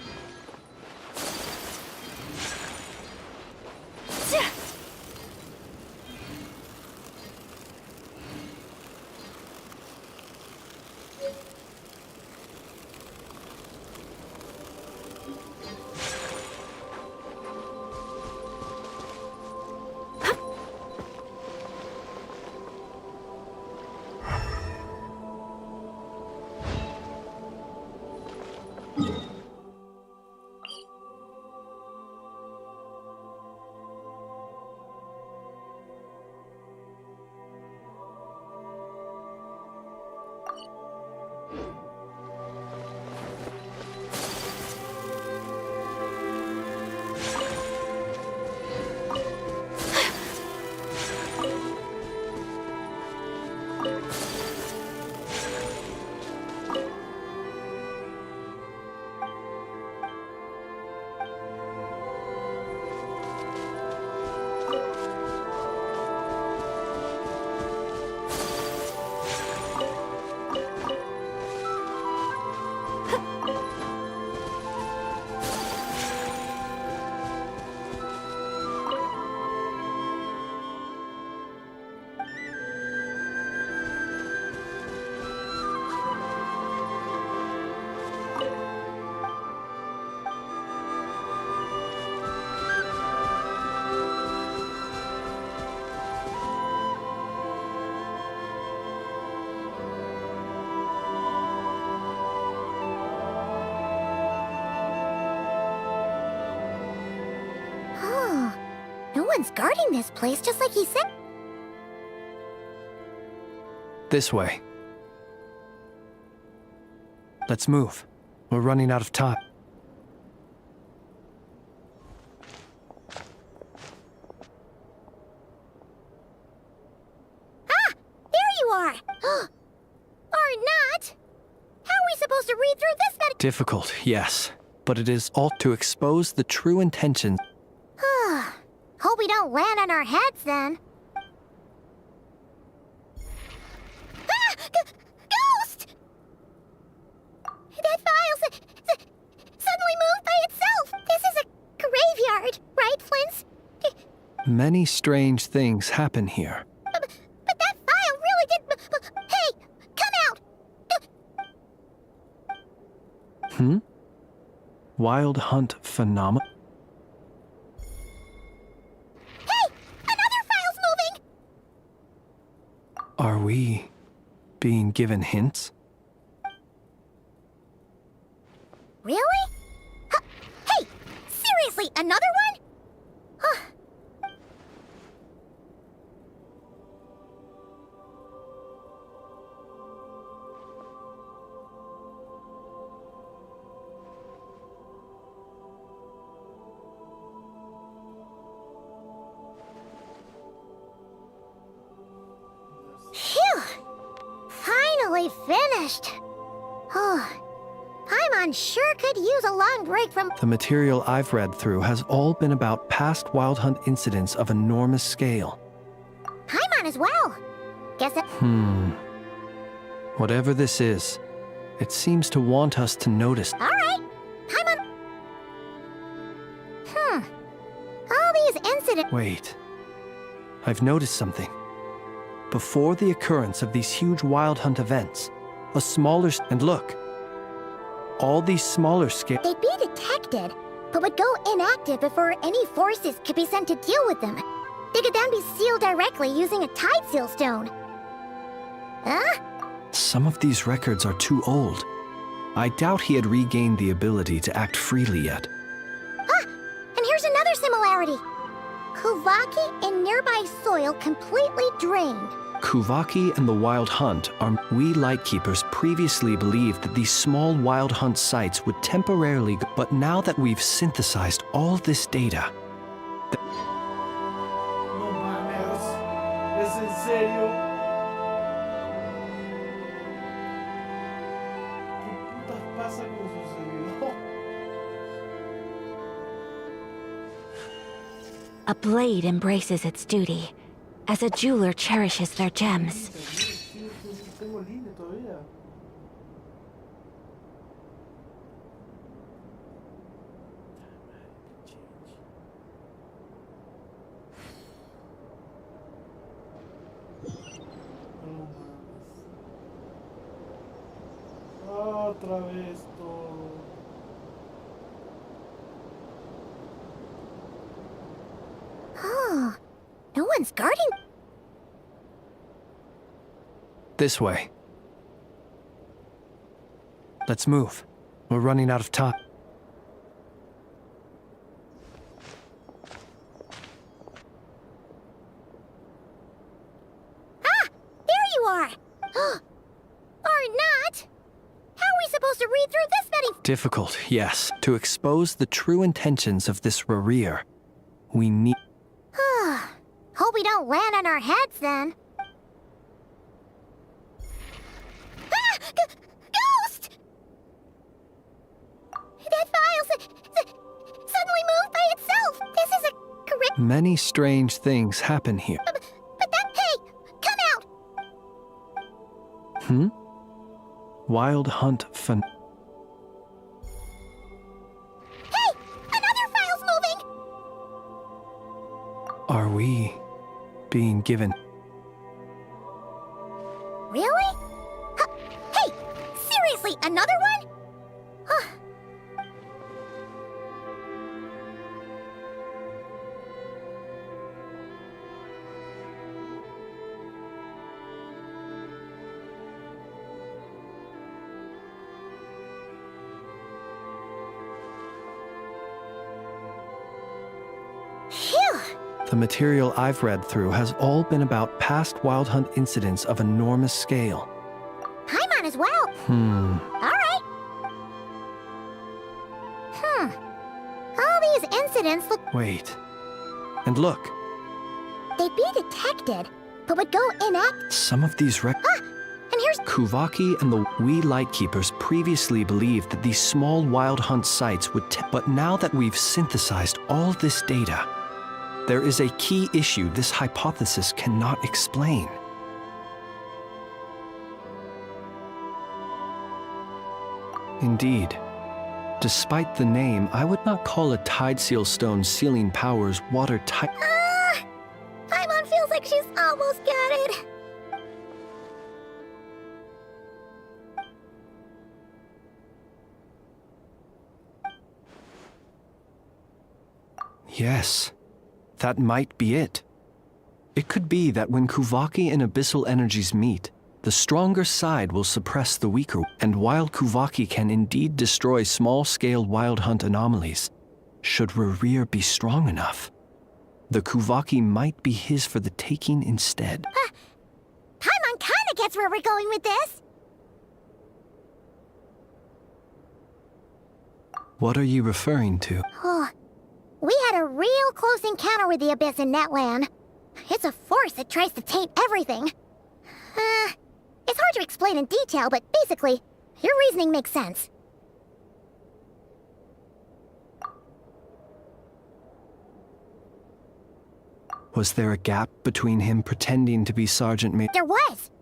Speaker 2: No one's guarding this place, just like he said.
Speaker 9: This way. Let's move. We're running out of time.
Speaker 2: Ah! There you are! Or not! How are we supposed to read through this
Speaker 9: Difficult, yes. But it is all to expose the true intentions.
Speaker 2: Hope we don't land on our heads then. Ah! Ghost! That file suddenly moved by itself. This is a graveyard, right, Flint's?
Speaker 9: Many strange things happen here.
Speaker 2: But that file really did. Hey, come out!
Speaker 9: Wild hunt phenomena? Are we being given hints?
Speaker 2: Really? Hey, seriously, another one? finished. Oh, Paimon sure could use a long break from...
Speaker 9: The material I've read through has all been about past Wild Hunt incidents of enormous scale.
Speaker 2: Paimon as well. Guess that...
Speaker 9: Whatever this is, it seems to want us to notice.
Speaker 2: All right, Paimon... All these incidents...
Speaker 9: Wait. I've noticed something. Before the occurrence of these huge Wild Hunt events, a smaller... And look. All these smaller scale...
Speaker 2: They'd be detected, but would go inactive before any forces could be sent to deal with them. They could then be sealed directly using a tide seal stone. Huh?
Speaker 9: Some of these records are too old. I doubt he had regained the ability to act freely yet.
Speaker 2: Ah! And here's another similarity. Kuvaki in nearby soil completely drained.
Speaker 9: Kuvaki and the Wild Hunt are... We Lightkeepers previously believed that these small Wild Hunt sites would temporarily... But now that we've synthesized all this data...
Speaker 4: No mames. ¿Es en serio? ¿Qué putas pasa con su servidor?
Speaker 13: A blade embraces its duty, as a jeweler cherishes their gems.
Speaker 4: Tengo el línea todavía. No mames. Otra vez todo.
Speaker 2: Oh, no one's guarding...
Speaker 9: This way. Let's move. We're running out of time.
Speaker 2: Ah! There you are! Or not! How are we supposed to read through this many...
Speaker 9: Difficult, yes. To expose the true intentions of this Rarir, we need...
Speaker 2: Hope we don't land on our heads then. Ah! Ghost! That file suddenly moved by itself. This is a correct...
Speaker 9: Many strange things happen here.
Speaker 2: But that... Hey! Come out!
Speaker 9: Wild Hunt fun...
Speaker 2: Hey! Another file's moving!
Speaker 9: Are we being given...
Speaker 2: Really? Hey! Seriously, another one? Huh. Phew!
Speaker 9: The material I've read through has all been about past Wild Hunt incidents of enormous scale.
Speaker 2: Paimon as well. All right. All these incidents look...
Speaker 9: Wait. And look.
Speaker 2: They'd be detected, but would go inactive.
Speaker 9: Some of these
Speaker 2: And here's...
Speaker 9: Kuvaki and the We Lightkeepers previously believed that these small Wild Hunt sites would... But now that we've synthesized all this data, there is a key issue this hypothesis cannot explain. Indeed. Despite the name, I would not call a tide seal stone sealing powers watertight.
Speaker 2: Paimon feels like she's almost got it.
Speaker 9: Yes, that might be it. It could be that when Kuvaki and Abyssal energies meet, the stronger side will suppress the weaker, and while Kuvaki can indeed destroy small-scale Wild Hunt anomalies, should Rarir be strong enough, the Kuvaki might be his for the taking instead.
Speaker 2: Paimon kinda gets where we're going with this.
Speaker 9: What are you referring to?
Speaker 2: Oh, we had a real close encounter with the Abyss in Netland. It's a force that tries to taint everything. It's hard to explain. explain in detail, but basically, your reasoning makes sense.
Speaker 9: Was there a gap between him pretending to be Sergeant Major?
Speaker 2: There was.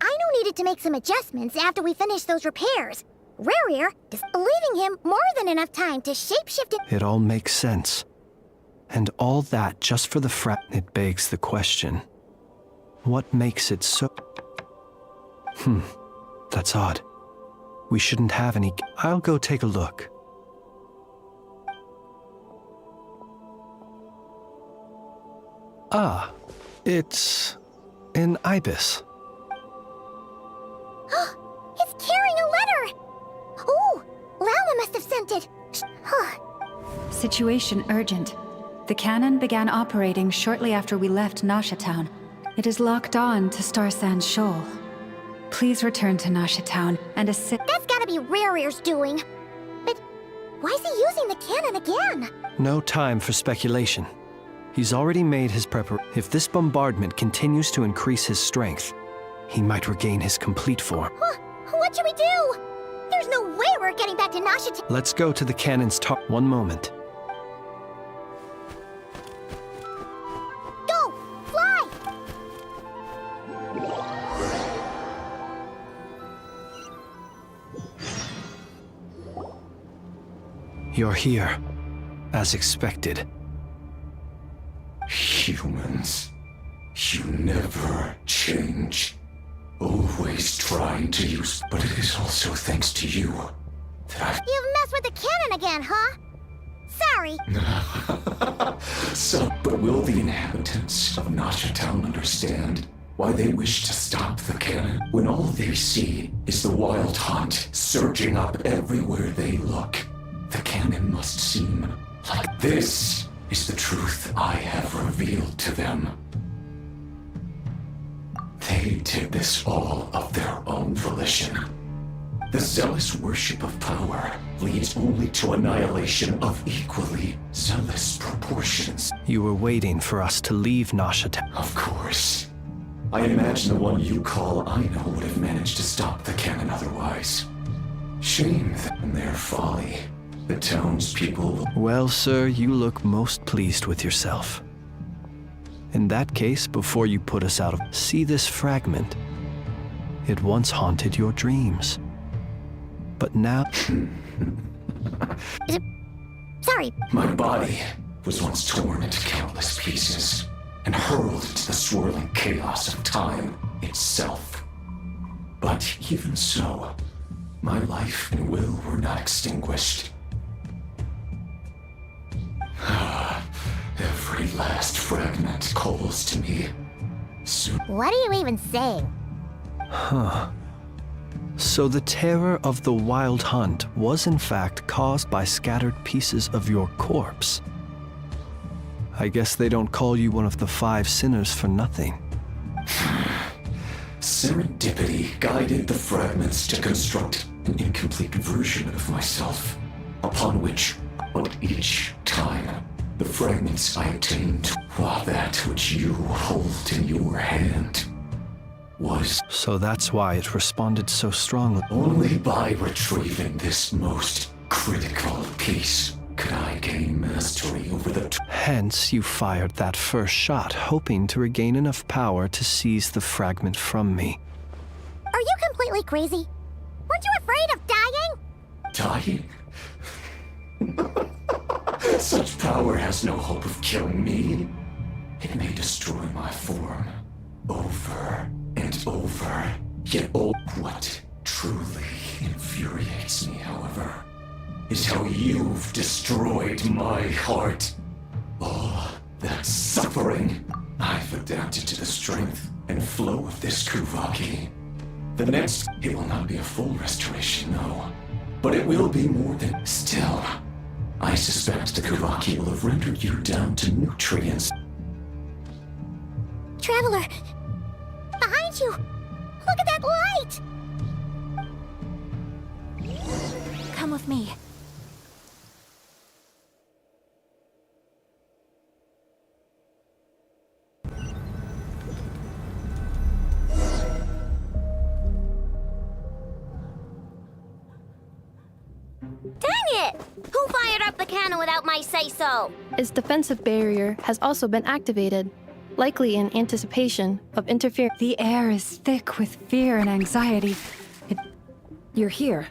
Speaker 2: Aino needed to make some adjustments after we finished those repairs. Rarier is leaving him more than enough time to shapeshift it.
Speaker 9: It all makes sense. And all that just for the It begs the question. What makes it so... That's odd. We shouldn't have any... I'll go take a look. Ah, it's... an ibis.
Speaker 2: It's carrying a letter! Ooh, Lama must have sent it.
Speaker 14: Situation urgent. The cannon began operating shortly after we left Nasha Town. It is locked on to Star Sand Shoal. Please return to Nasha Town and assist.
Speaker 2: That's gotta be Rarier's doing. But why is he using the cannon again?
Speaker 9: No time for speculation. He's already made his preparation. If this bombardment continues to increase his strength, he might regain his complete form.
Speaker 2: What should we do? There's no way we're getting back to Nasha Town.
Speaker 9: Let's go to the cannon's top. One moment.
Speaker 2: Go! Fly!
Speaker 9: You're here, as expected.
Speaker 15: Humans, you never change. Always trying to use, but it is also thanks to you that I've...
Speaker 2: You've messed with the cannon again, huh? Sorry.
Speaker 15: But will the inhabitants of Nasha Town understand why they wish to stop the cannon when all they see is the wild hunt surging up everywhere they look? The cannon must seem like this is the truth I have revealed to them. They did this all of their own volition. The zealous worship of power leads only to annihilation of equally zealous proportions.
Speaker 9: You were waiting for us to leave Nasha Town.
Speaker 15: Of course. I imagine the one you call Aino would have managed to stop the cannon otherwise. Shame that in their folly, the townspeople...
Speaker 9: Well, sir, you look most pleased with yourself. In that case, before you put us out of... See this fragment? It once haunted your dreams. But now...
Speaker 2: Sorry.
Speaker 15: My body was once torn into countless pieces and hurled into the swirling chaos of time itself. But even so, my life and will were not extinguished. Every last fragment calls to me. Soon.
Speaker 2: What are you even saying?
Speaker 9: Huh. So the terror of the wild hunt was in fact caused by scattered pieces of your corpse. I guess they don't call you one of the 5 sinners for nothing.
Speaker 15: Serendipity guided the fragments to construct an incomplete version of myself, upon which, but each time, the fragments I attained, while that which you hold in your hand was...
Speaker 9: So that's why it responded so strongly.
Speaker 15: Only by retrieving this most critical piece could I gain mastery over the...
Speaker 9: Hence, you fired that first shot, hoping to regain enough power to seize the fragment from me.
Speaker 2: Are you completely crazy? Weren't you afraid of dying?
Speaker 15: Dying? Such power has no hope of killing me. It may destroy my form over and over. Yet what truly infuriates me, however, is how you've destroyed my heart. All that suffering I've adapted to the strength and flow of this Kuvaki. The next, it will not be a full restoration, no. But it will be more than... Still, I suspect the Kuvaki will have rendered you down to nutrients.
Speaker 2: Traveler! Behind you! Look at that light!
Speaker 13: Come with me.
Speaker 2: Dang it! Who fired up the cannon without my say-so?
Speaker 3: Its defensive barrier has also been activated, likely in anticipation of interference.
Speaker 14: The air is thick with fear and anxiety.
Speaker 8: You're here.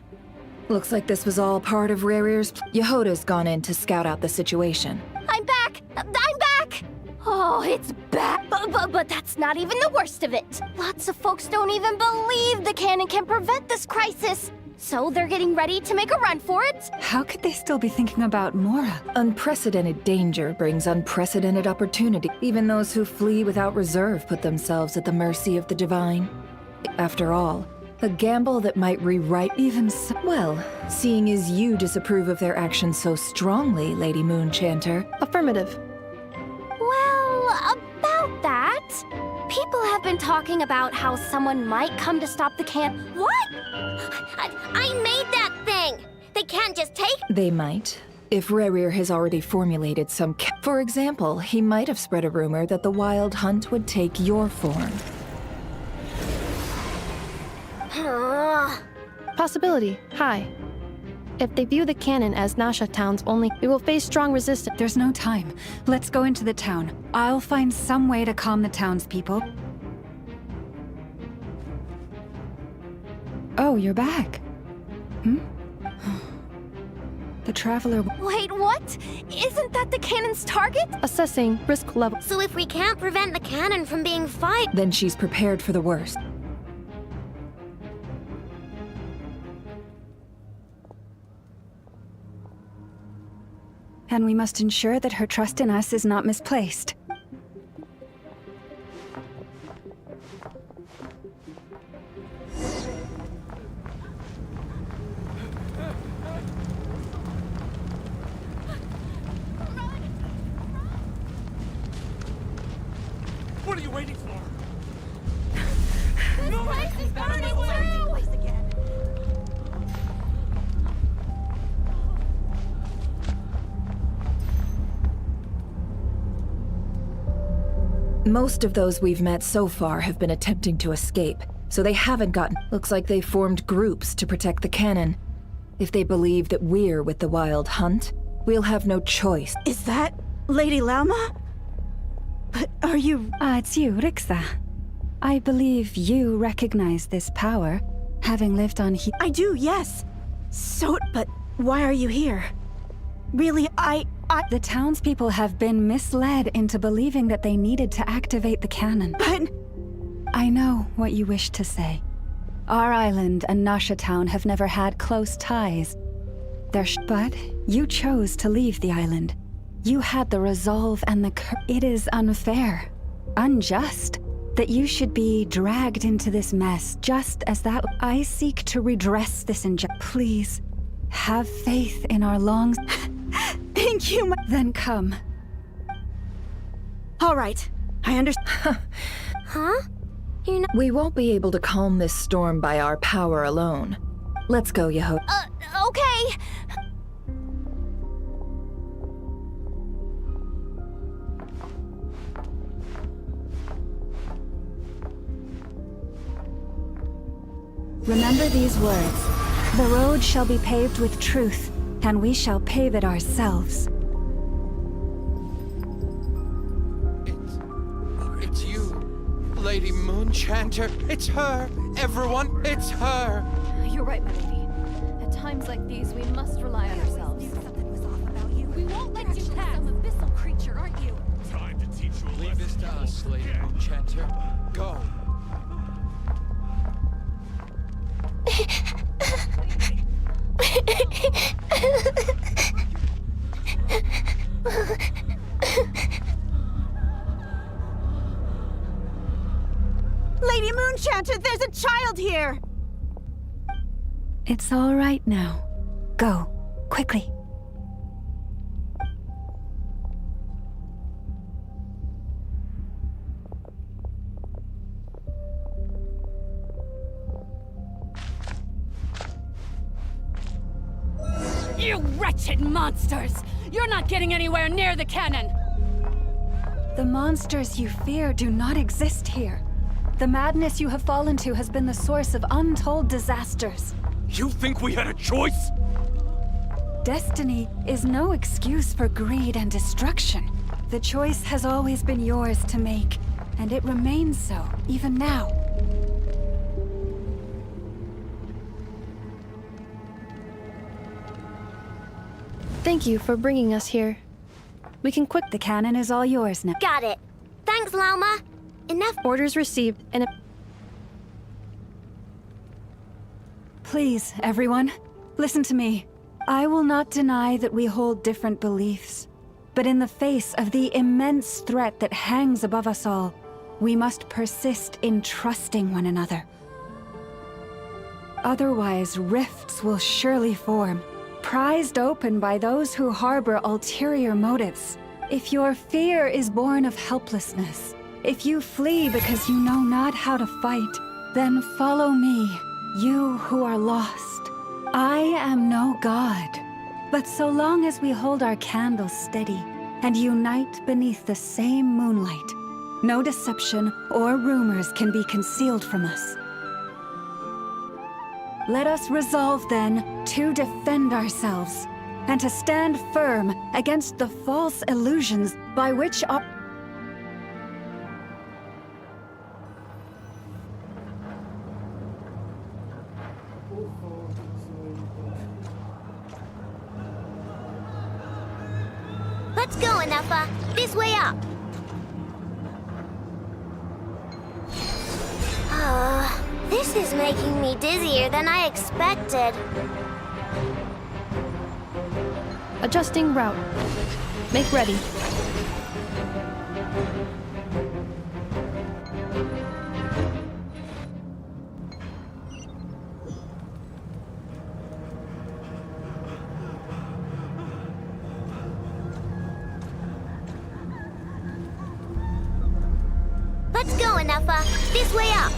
Speaker 8: Looks like this was all part of Rarir's Yehoda's gone in to scout out the situation.
Speaker 12: I'm back! I'm back! Oh, it's bad. But that's not even the worst of it. Lots of folks don't even believe the cannon can prevent this crisis. So they're getting ready to make a run for it.
Speaker 14: How could they still be thinking about Mora?
Speaker 8: Unprecedented danger brings unprecedented opportunity. Even those who flee without reserve put themselves at the mercy of the divine. After all, a gamble that might rewrite even so. Well, seeing as you disapprove of their actions so strongly, Lady Moonchanter.
Speaker 3: Affirmative.
Speaker 12: Well, about that, people have been talking about how someone might come to stop the What?
Speaker 2: I made that thing! They can't just take—
Speaker 8: They might. If Rarir has already formulated some For example, he might have spread a rumor that the Wild Hunt would take your form.
Speaker 3: Possibility, high. If they view the cannon as Nasha Town's only, we will face strong resistance.
Speaker 14: There's no time. Let's go into the town. I'll find some way to calm the townspeople. Oh, you're back. The Traveler...
Speaker 12: Wait, what? Isn't that the cannon's target?
Speaker 3: Assessing risk level.
Speaker 2: So if we can't prevent the cannon from being fired...
Speaker 8: Then she's prepared for the worst.
Speaker 14: And we must ensure that her trust in us is not misplaced.
Speaker 10: What are you waiting for?
Speaker 12: This place is burning through! Again.
Speaker 8: Most of those we've met so far have been attempting to escape, so they haven't gotten... Looks like they formed groups to protect the cannon. If they believe that we're with the Wild Hunt, we'll have no choice.
Speaker 16: Is that Lady Lauma? But are you...
Speaker 14: It's you, Rixa. I believe you recognize this power, having lived on here.
Speaker 16: I do, yes. So, but why are you here? Really,
Speaker 14: The townspeople have been misled into believing that they needed to activate the cannon.
Speaker 16: But...
Speaker 14: I know what you wish to say. Our island and Nasha Town have never had close ties. But you chose to leave the island. You had the resolve and the It is unfair, unjust, that you should be dragged into this mess just as that. I seek to redress this injustice. Please, have faith in our long...
Speaker 16: Thank you,
Speaker 14: Then come.
Speaker 16: All right, I understand.
Speaker 2: Huh?
Speaker 8: We won't be able to calm this storm by our power alone. Let's go, Yeho.
Speaker 12: Okay.
Speaker 14: Remember these words. The road shall be paved with truth, and we shall pave it ourselves.
Speaker 10: It's you, Lady Moonchanter. It's her. Everyone, it's her.
Speaker 12: You're right, my lady. At times like these, we must rely on ourselves.
Speaker 16: Something was off about you.
Speaker 12: We won't let you pass. Some abyssal creature, aren't you?
Speaker 15: Time to teach you a
Speaker 10: Leave this to us, Lady Moonchanter. Go.
Speaker 16: Lady Moonchanter, there's a child here!
Speaker 14: It's all right now. Go, quickly.
Speaker 12: You wretched monsters! You're not getting anywhere near the cannon!
Speaker 14: The monsters you fear do not exist here. The madness you have fallen to has been the source of untold disasters.
Speaker 10: You think we had a choice?
Speaker 14: Destiny is no excuse for greed and destruction. The choice has always been yours to make, and it remains so, even now.
Speaker 3: Thank you for bringing us here. We can quit.
Speaker 14: The cannon is all yours now.
Speaker 2: Got it. Thanks, Lama. Enough.
Speaker 3: Orders received and...
Speaker 14: Please, everyone, listen to me. I will not deny that we hold different beliefs. But in the face of the immense threat that hangs above us all, we must persist in trusting one another. Otherwise, rifts will surely form, prized open by those who harbor ulterior motives. If your fear is born of helplessness, if you flee because you know not how to fight, then follow me, you who are lost. I am no god, but so long as we hold our candles steady and unite beneath the same moonlight, no deception or rumors can be concealed from us. Let us resolve, then, to defend ourselves, and to stand firm against the false illusions by which our...
Speaker 2: Let's go, Anafa. This way up. This is making me dizzier than I expected.
Speaker 3: Adjusting route. Make ready.
Speaker 2: Let's go, Anafa. This way up.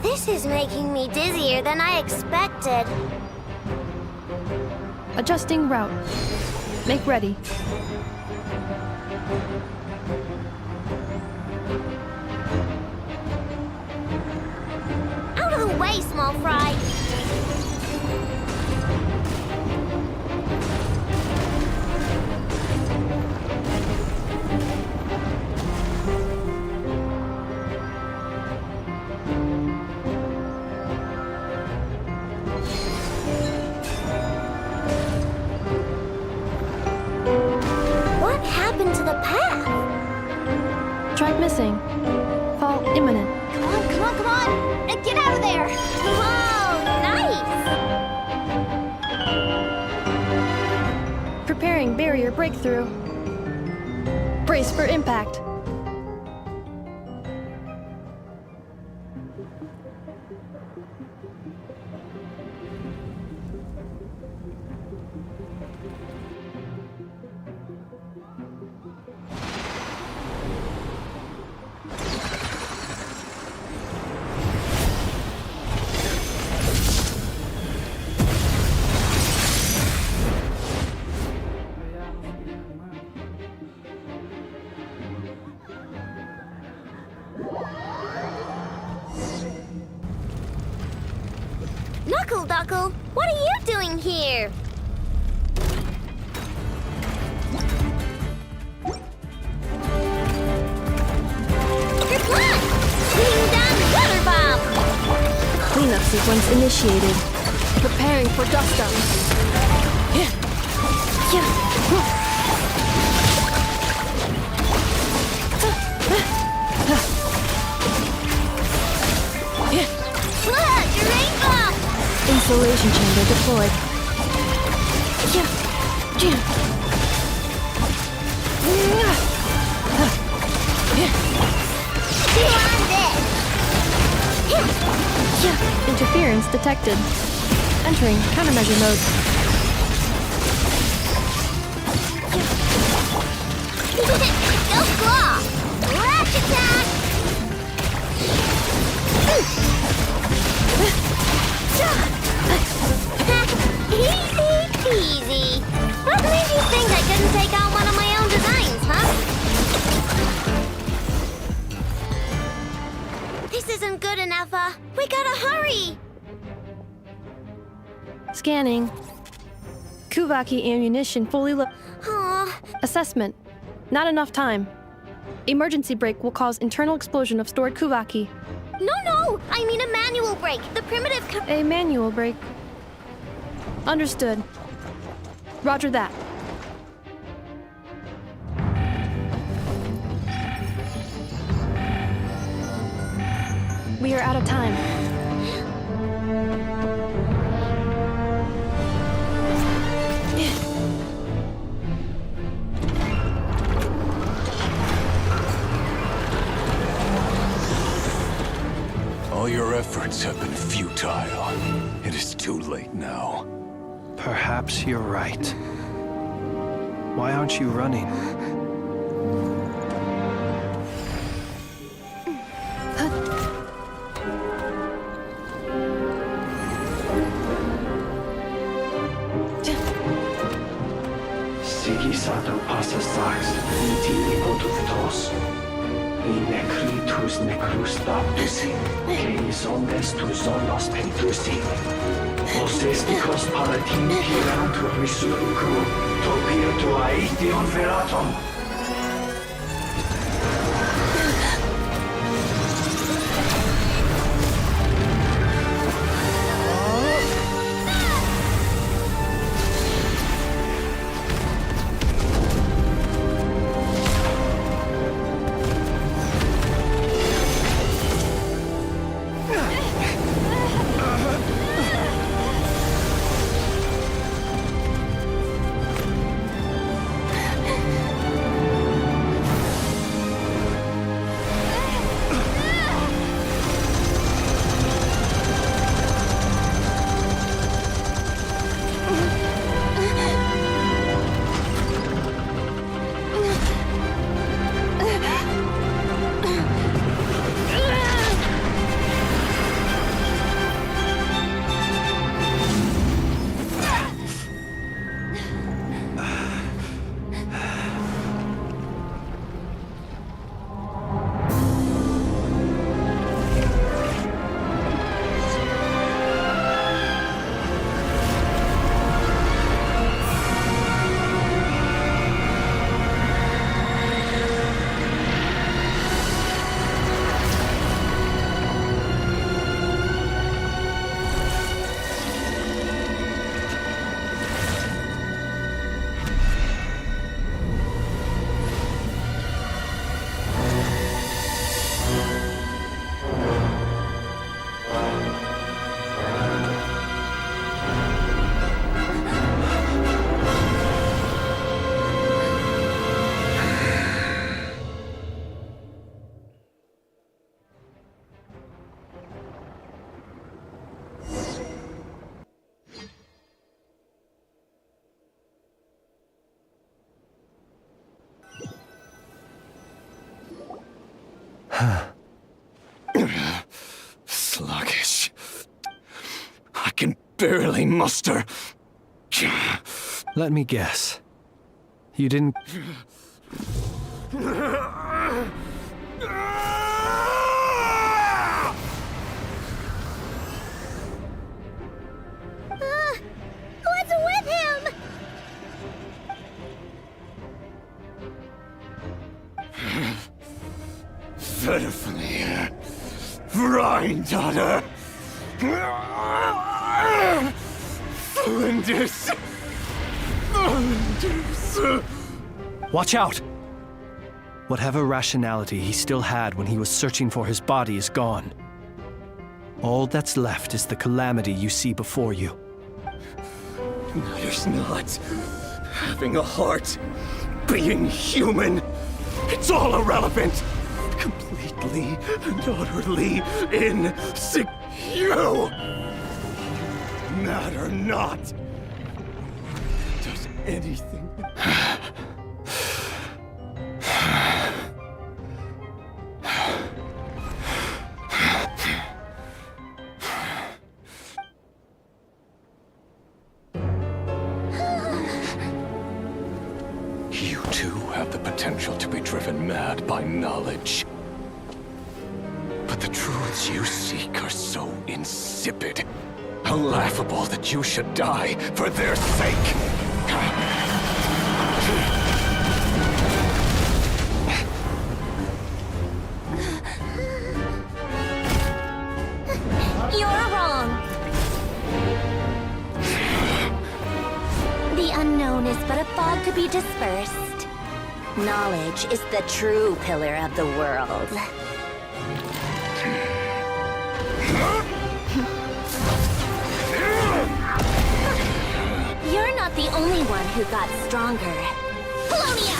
Speaker 2: This is making me dizzier than I expected.
Speaker 3: Adjusting route. Make ready.
Speaker 2: Out of the way, small fry.
Speaker 3: Track missing. Fall imminent.
Speaker 12: Come on, come on, come on! Get out of there!
Speaker 2: Whoa, nice!
Speaker 3: Preparing barrier breakthrough. Brace for impact.
Speaker 2: Knuckle, what are you doing here? Your plan! Bring down the water bomb!
Speaker 3: Cleanup sequence initiated. Preparing for dust up. Insulation chamber deployed. Interference detected. Entering countermeasure mode.
Speaker 2: Go claw! Rash attack! Easy peasy. What made you think I couldn't take out one of my own designs, huh? This isn't good enough, We gotta hurry!
Speaker 3: Scanning. Kuvaki ammunition fully loaded. Assessment. Not enough time. Emergency brake will cause internal explosion of stored Kuvaki.
Speaker 2: No, I mean a manual brake. The primitive
Speaker 3: A manual brake. Understood. Roger that. We are out of time.
Speaker 15: All your efforts have been futile. It is too late now.
Speaker 9: Perhaps you're right. Why aren't you running?
Speaker 17: Sigisato passa sax, iti ipotuftos. Necritus necrus baptisi, que ondes tu zonos pentusi. Osesticos palatin pirantur resurrucru, topia tua ition veratum.
Speaker 15: Sluggish. I can barely muster.
Speaker 9: Let me guess. You didn't...
Speaker 2: What's with him?
Speaker 15: Verfnir. Rheindaughter. Flinders. Flinders.
Speaker 9: Watch out! Whatever rationality he still had when he was searching for his body is gone. All that's left is the calamity you see before you.
Speaker 15: Matters not. Having a heart. Being human. It's all irrelevant. Completely and utterly insecure. Matter not. Does anything... You too have the potential to be driven mad by knowledge. But the truths you seek are so insipid, how laughable that you should die for their sake.
Speaker 12: You're wrong. The unknown is but a fog to be dispersed. Knowledge is the true pillar of the world. You're not the only one who got stronger. Polonia!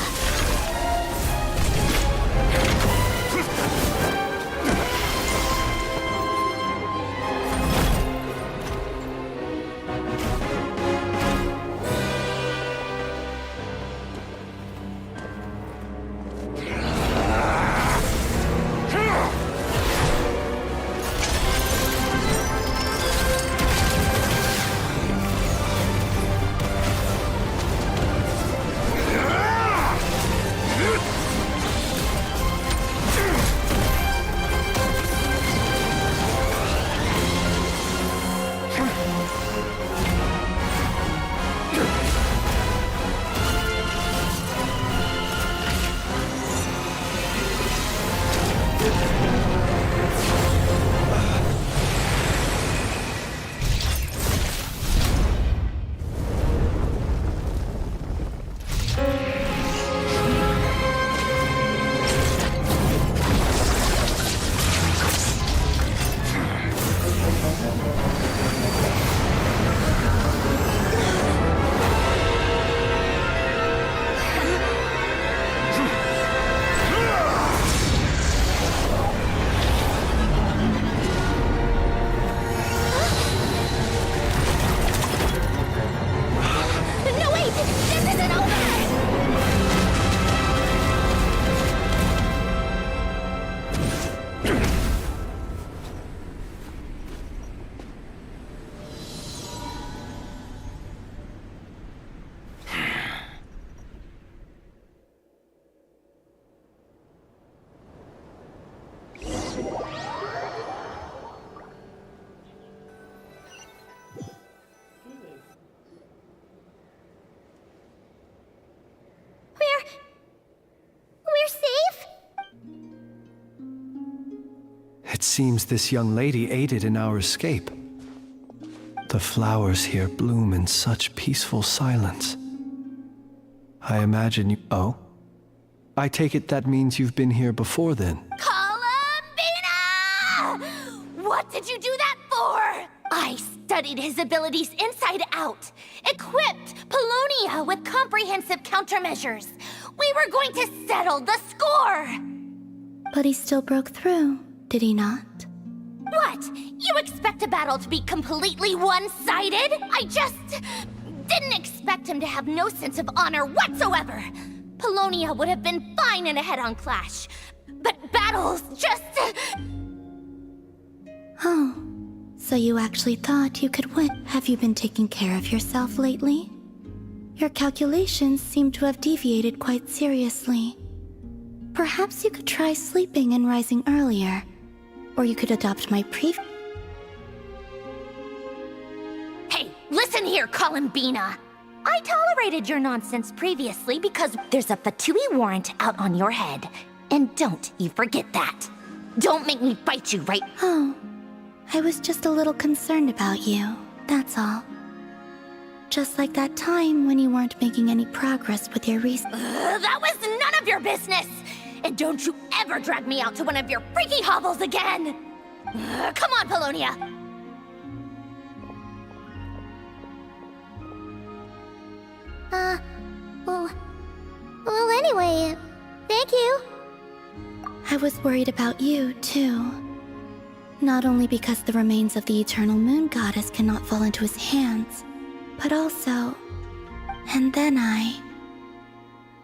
Speaker 9: It seems this young lady aided in our escape. The flowers here bloom in such peaceful silence. I imagine you... Oh? I take it that means you've been here before then.
Speaker 12: Columbina! What did you do that for? I studied his abilities inside out, equipped Polonia with comprehensive countermeasures. We were going to settle the score!
Speaker 13: But he still broke through, did he not?
Speaker 12: What? You expect a battle to be completely one-sided? I just didn't expect him to have no sense of honor whatsoever. Polonia would have been fine in a head-on clash, but battles just...
Speaker 13: Oh, so you actually thought you could win. Have you been taking care of yourself lately? Your calculations seem to have deviated quite seriously. Perhaps you could try sleeping and rising earlier. Or you could adopt my
Speaker 12: Hey, listen here, Columbina! I tolerated your nonsense previously because there's a Fatui warrant out on your head. And don't you forget that. Don't make me fight you, right?
Speaker 13: Oh, I was just a little concerned about you, that's all. Just like that time when you weren't making any progress with your research.
Speaker 12: That was none of your business! And don't you ever drag me out to one of your freaky hovels again! Come on, Polonia!
Speaker 2: Well, anyway, thank you.
Speaker 13: I was worried about you, too. Not only because the remains of the Eternal Moon Goddess cannot fall into his hands, but also... And then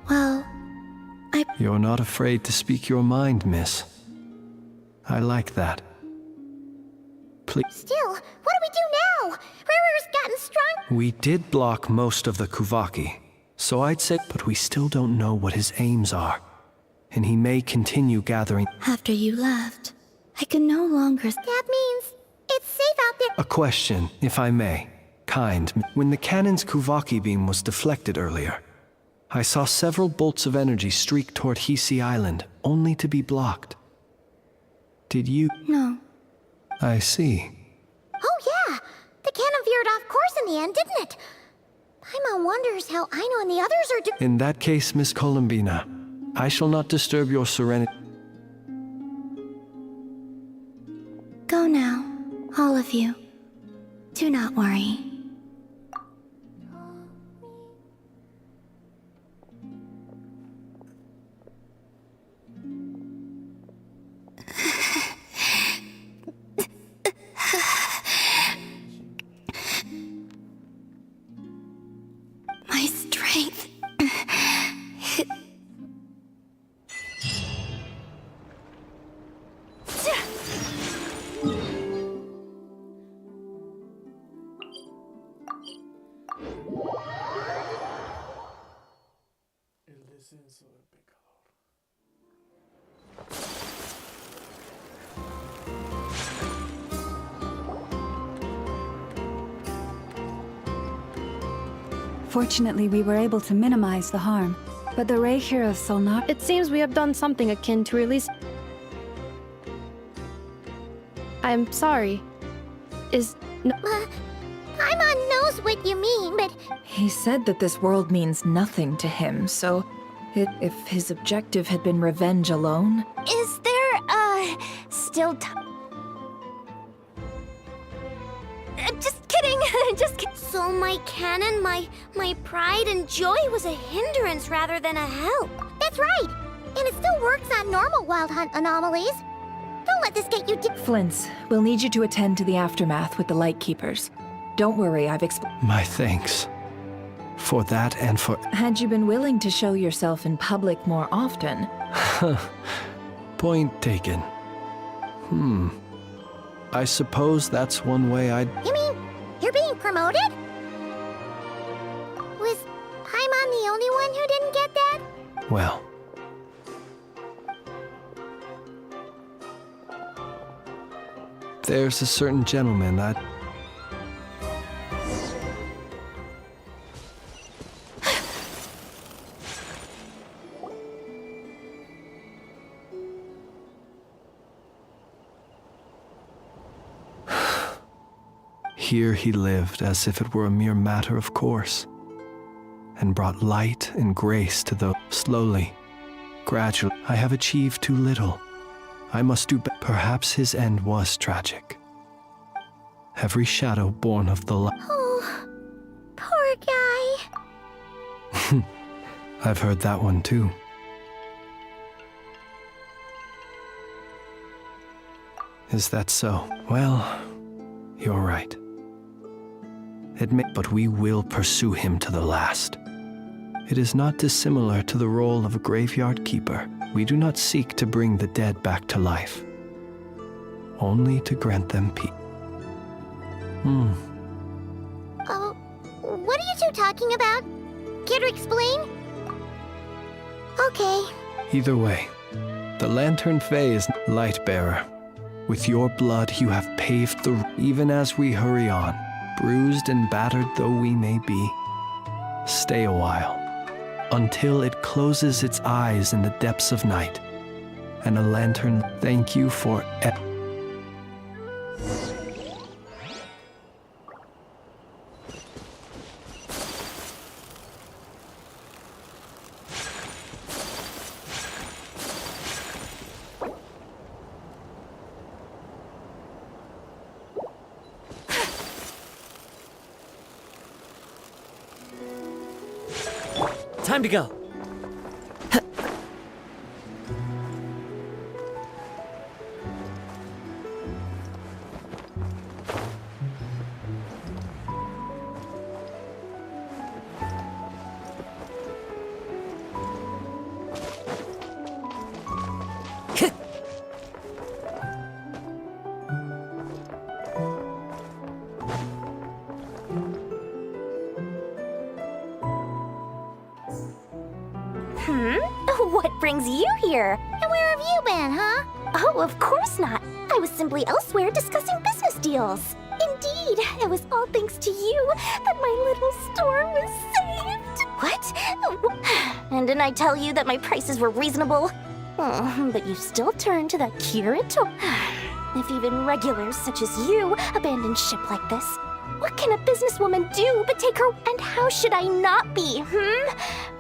Speaker 13: well,
Speaker 9: You're not afraid to speak your mind, miss. I like that. Please.
Speaker 2: Still, what do we do now? Riri's gotten strong.
Speaker 9: We did block most of the Kuvaki, so I'd say, but we still don't know what his aims are. And he may continue gathering.
Speaker 13: After you left, I can no longer...
Speaker 2: That means it's safe out there.
Speaker 9: A question, if I may. kind. When the cannon's Kuvaki beam was deflected earlier, I saw several bolts of energy streak toward Hisi Island, only to be blocked. Did you?
Speaker 13: No.
Speaker 9: I see.
Speaker 2: Oh, yeah. The cannon veered off course in the end, didn't it? Paimon wonders how Aino and the others are doing.
Speaker 9: In that case, Miss Columbina, I shall not disturb your serenity.
Speaker 13: Go now, all of you. Do not worry. My strength.
Speaker 4: El descenso del pecador.
Speaker 14: Fortunately, we were able to minimize the harm. But the Reihir of Solnar...
Speaker 3: It seems we have done something akin to release... I am sorry. Is... No...
Speaker 2: Paimon knows what you mean, but...
Speaker 8: He said that this world means nothing to him, so... If his objective had been revenge alone...
Speaker 12: Is there, still time? Just kidding, just kidding.
Speaker 2: So my cannon, my pride and joy was a hindrance rather than a help. That's right. And it still works on normal wild hunt anomalies. Don't let this get you
Speaker 8: Flint's, we'll need you to attend to the aftermath with the Lightkeepers. Don't worry, I've explained.
Speaker 9: My thanks. For that and for...
Speaker 8: Had you been willing to show yourself in public more often...
Speaker 9: Point taken. I suppose that's one way I'd...
Speaker 2: You mean you're being promoted? Was Paimon the only one who didn't get that?
Speaker 9: Well... There's a certain gentleman that... Here he lived as if it were a mere matter of course, and brought light and grace to those. Slowly, gradually, I have achieved too little. I must do better. Perhaps his end was tragic. Every shadow born of the light.
Speaker 2: Oh, poor guy.
Speaker 9: I've heard that one too. Is that so? Well, you're right. But we will pursue him to the last. It is not dissimilar to the role of a graveyard keeper. We do not seek to bring the dead back to life, only to grant them peace.
Speaker 2: Oh, what are you two talking about? Care to explain? Okay.
Speaker 9: Either way, the Lantern Fae is Lightbearer. With your blood you have paved the... Even as we hurry on, bruised and battered though we may be, stay a while, until it closes its eyes in the depths of night, and a lantern thank you for...
Speaker 11: Time to go.
Speaker 12: What brings you here?
Speaker 2: And where have you been, huh?
Speaker 12: Oh, of course not. I was simply elsewhere discussing business deals.
Speaker 2: Indeed.
Speaker 12: it was all thanks to you that my little store was saved. What? And didn't I tell you that my prices were reasonable? Oh, but you still turn to that curator. If even regulars such as you abandon ship like this, what can a businesswoman do but take her? And how should I not be,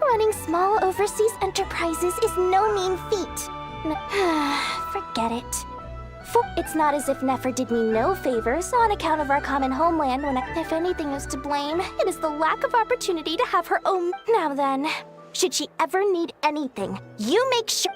Speaker 12: Running small overseas enterprises is no mean feat. Forget it. It's not as if Nefer did me no favors on account of our common homeland if anything is to blame, it is the lack of opportunity to have her own. Now then, should she ever need anything, you make sure.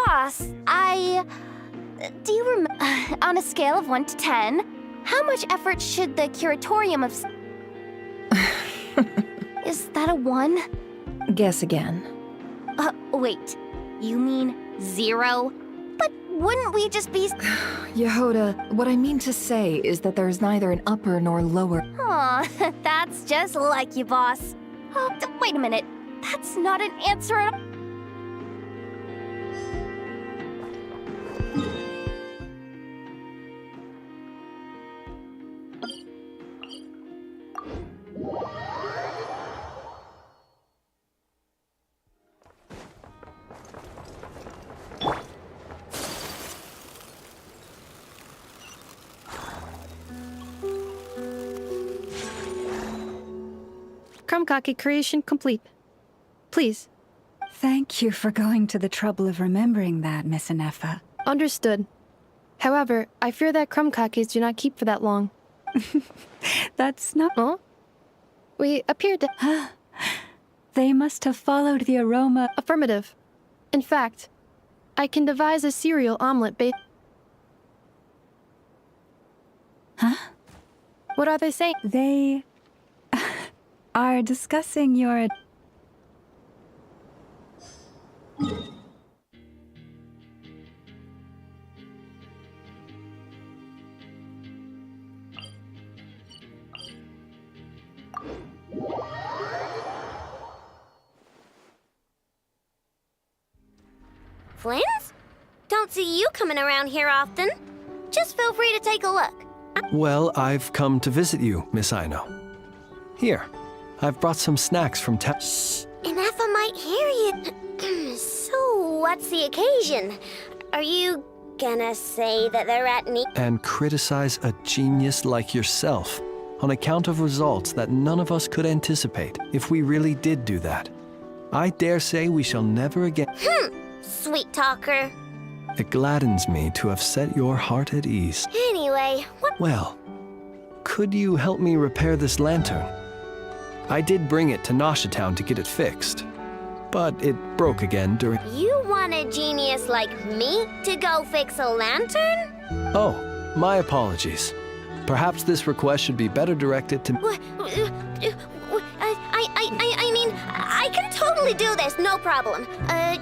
Speaker 12: Boss, do you remember, on a scale of 1 to 10, how much effort should the curatorium of... Is that a 1?
Speaker 8: Guess again.
Speaker 12: Wait, you mean 0? But wouldn't we just be...
Speaker 8: Yehoda, what I mean to say is that there's neither an upper nor lower...
Speaker 12: Aw, that's just like you, boss. Oh, wait a minute. That's not an answer at all.
Speaker 3: Krumkake creation complete. Please.
Speaker 14: Thank you for going to the trouble of remembering that, Miss Anefa.
Speaker 3: Understood. However, I fear that Krumkakes do not keep for that long.
Speaker 14: That's not...
Speaker 3: Huh? We appeared to...
Speaker 14: They must have followed the aroma...
Speaker 3: Affirmative. In fact, I can devise a cereal omelet based...
Speaker 14: Huh?
Speaker 3: What are they saying?
Speaker 14: They... are discussing your...
Speaker 2: Flins? Don't see you coming around here often. Just feel free to take a look.
Speaker 9: Well, I've come to visit you, Miss Aino. Here, I've brought some snacks from town.
Speaker 2: Shh, Anefa might hear you. So, what's the occasion? Are you gonna say that they're at me?
Speaker 9: And criticize a genius like yourself on account of results that none of us could anticipate if we really did do that. I dare say we shall never again.
Speaker 2: Sweet talker.
Speaker 9: It gladdens me to have set your heart at ease.
Speaker 2: Anyway, what?
Speaker 9: Well, could you help me repair this lantern? I did bring it to Nasha Town to get it fixed, but it broke again during...
Speaker 2: You want a genius like me to go fix a lantern?
Speaker 9: Oh, my apologies. Perhaps this request should be better directed to...
Speaker 2: I mean, I can totally do this, no problem.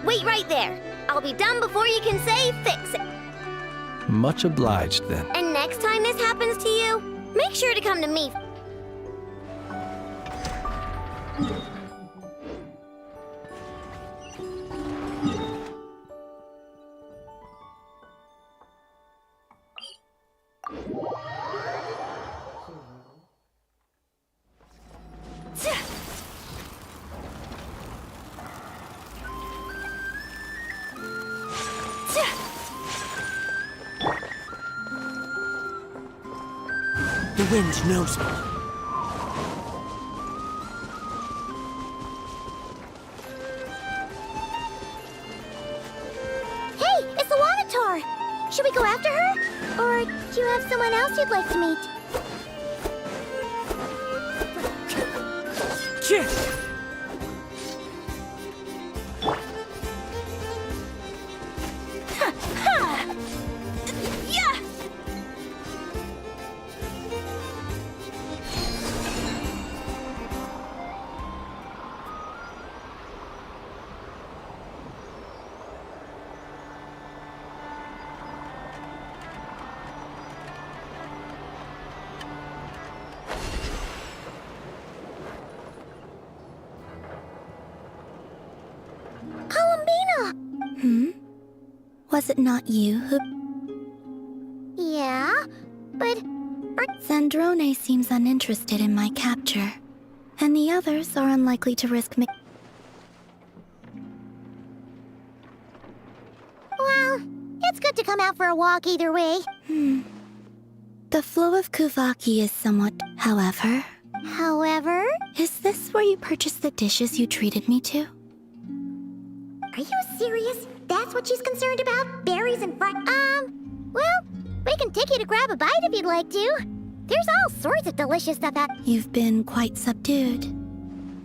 Speaker 2: Wait right there. I'll be done before you can say fix it.
Speaker 9: Much obliged, then.
Speaker 2: And next time this happens to you, make sure to come to me.
Speaker 11: wind knows me.
Speaker 2: Hey, it's the Wanator! Should we go after her? Or do you have someone else you'd like to meet?
Speaker 13: Was it not you who...
Speaker 2: Yeah, but...
Speaker 13: Zandrone seems uninterested in my capture, and the others are unlikely to risk me...
Speaker 2: Well, it's good to come out for a walk either way.
Speaker 13: The flow of Kuvaki is somewhat... However... Is this where you purchased the dishes you treated me to?
Speaker 2: Are you serious? That's what she's concerned about? Berries and well, we can take you to grab a bite if you'd like to. There's all sorts of delicious stuff out...
Speaker 13: You've been quite subdued.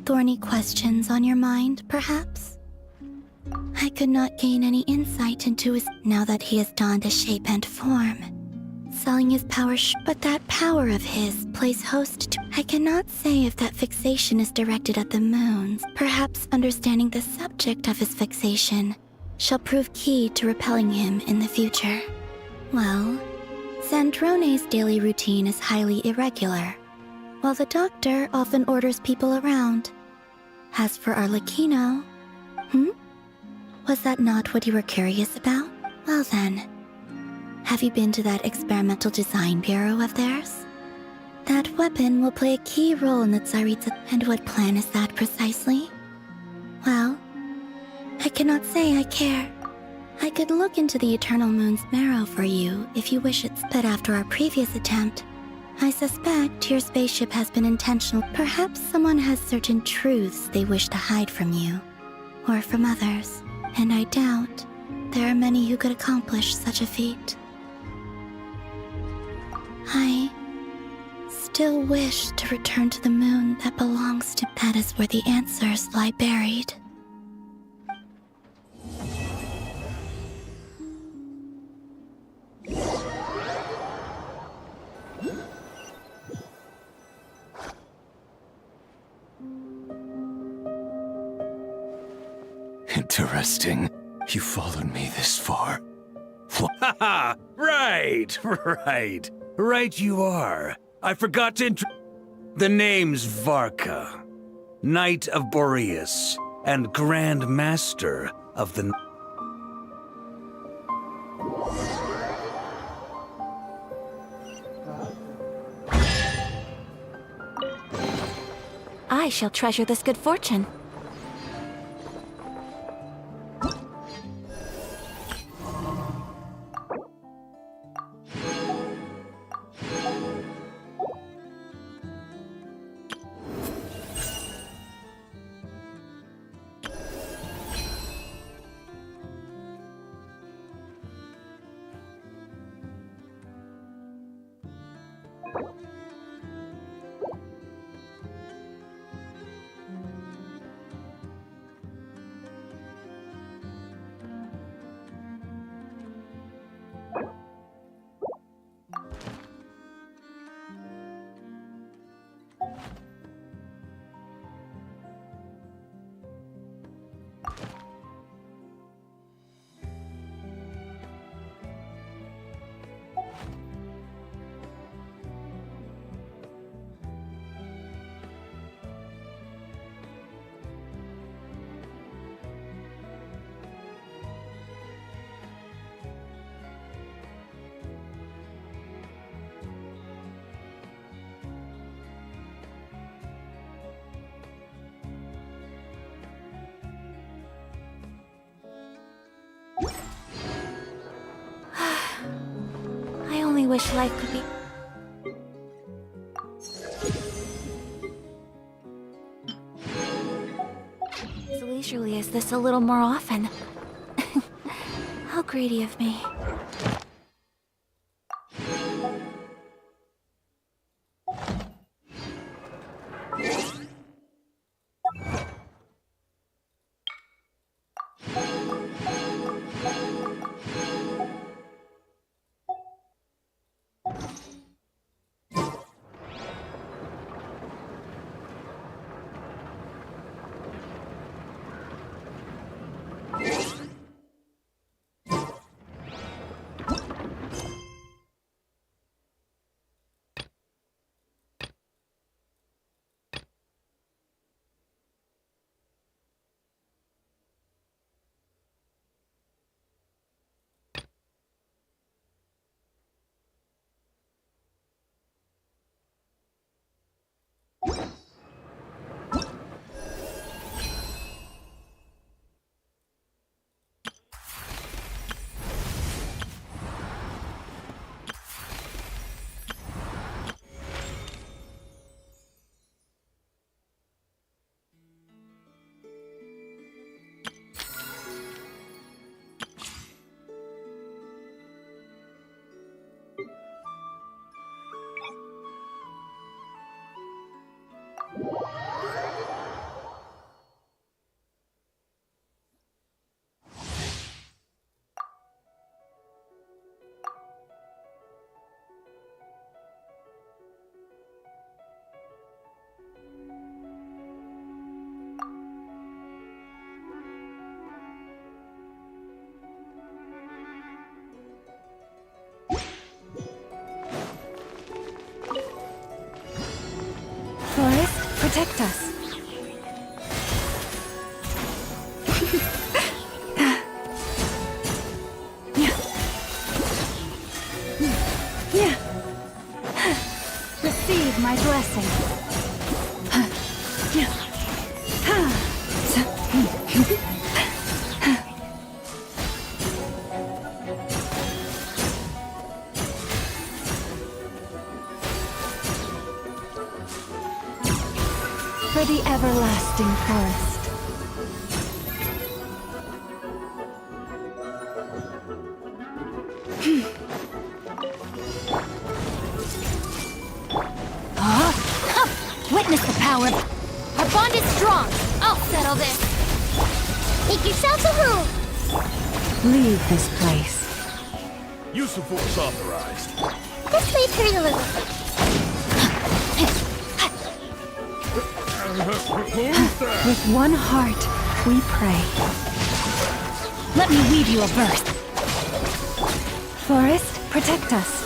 Speaker 13: Thorny questions on your mind, perhaps? I could not gain any insight into his... Now that he has donned a shape and form. Selling his power but that power of his plays host to... I cannot say if that fixation is directed at the moons. Perhaps understanding the subject of his fixation shall prove key to repelling him in the future. Well, Zandrone's daily routine is highly irregular, while the doctor often orders people around. As for Arlecchino... Was that not what you were curious about? Well then, have you been to that experimental design bureau of theirs? That weapon will play a key role in the Tsaritsa. And what plan is that precisely? Well, I cannot say I care. I could look into the Eternal Moon's marrow for you if you wish it, but after our previous attempt, I suspect your spaceship has been intentional. Perhaps someone has certain truths they wish to hide from you, or from others, and I doubt there are many who could accomplish such a feat. I still wish to return to the moon that belongs to... That is where the answers lie buried.
Speaker 10: Interesting. You followed me this far.
Speaker 18: Haha! Right! Right you are. I forgot to The name's Varka, Knight of Boreas, and Grand Master of the...
Speaker 12: I shall treasure this good fortune. I only wish life could be...
Speaker 13: usually is this a little more often. How greedy of me.
Speaker 14: Forest, protect us. Receive my blessing. For the everlasting forest.
Speaker 12: Witness the power. Our bond is strong. I'll settle this.
Speaker 2: Make yourself a room.
Speaker 14: Leave this place.
Speaker 5: Use of force authorized.
Speaker 2: This may hurt a little.
Speaker 14: With one heart, we pray.
Speaker 12: Let me weave you a verse.
Speaker 14: Forest, protect us.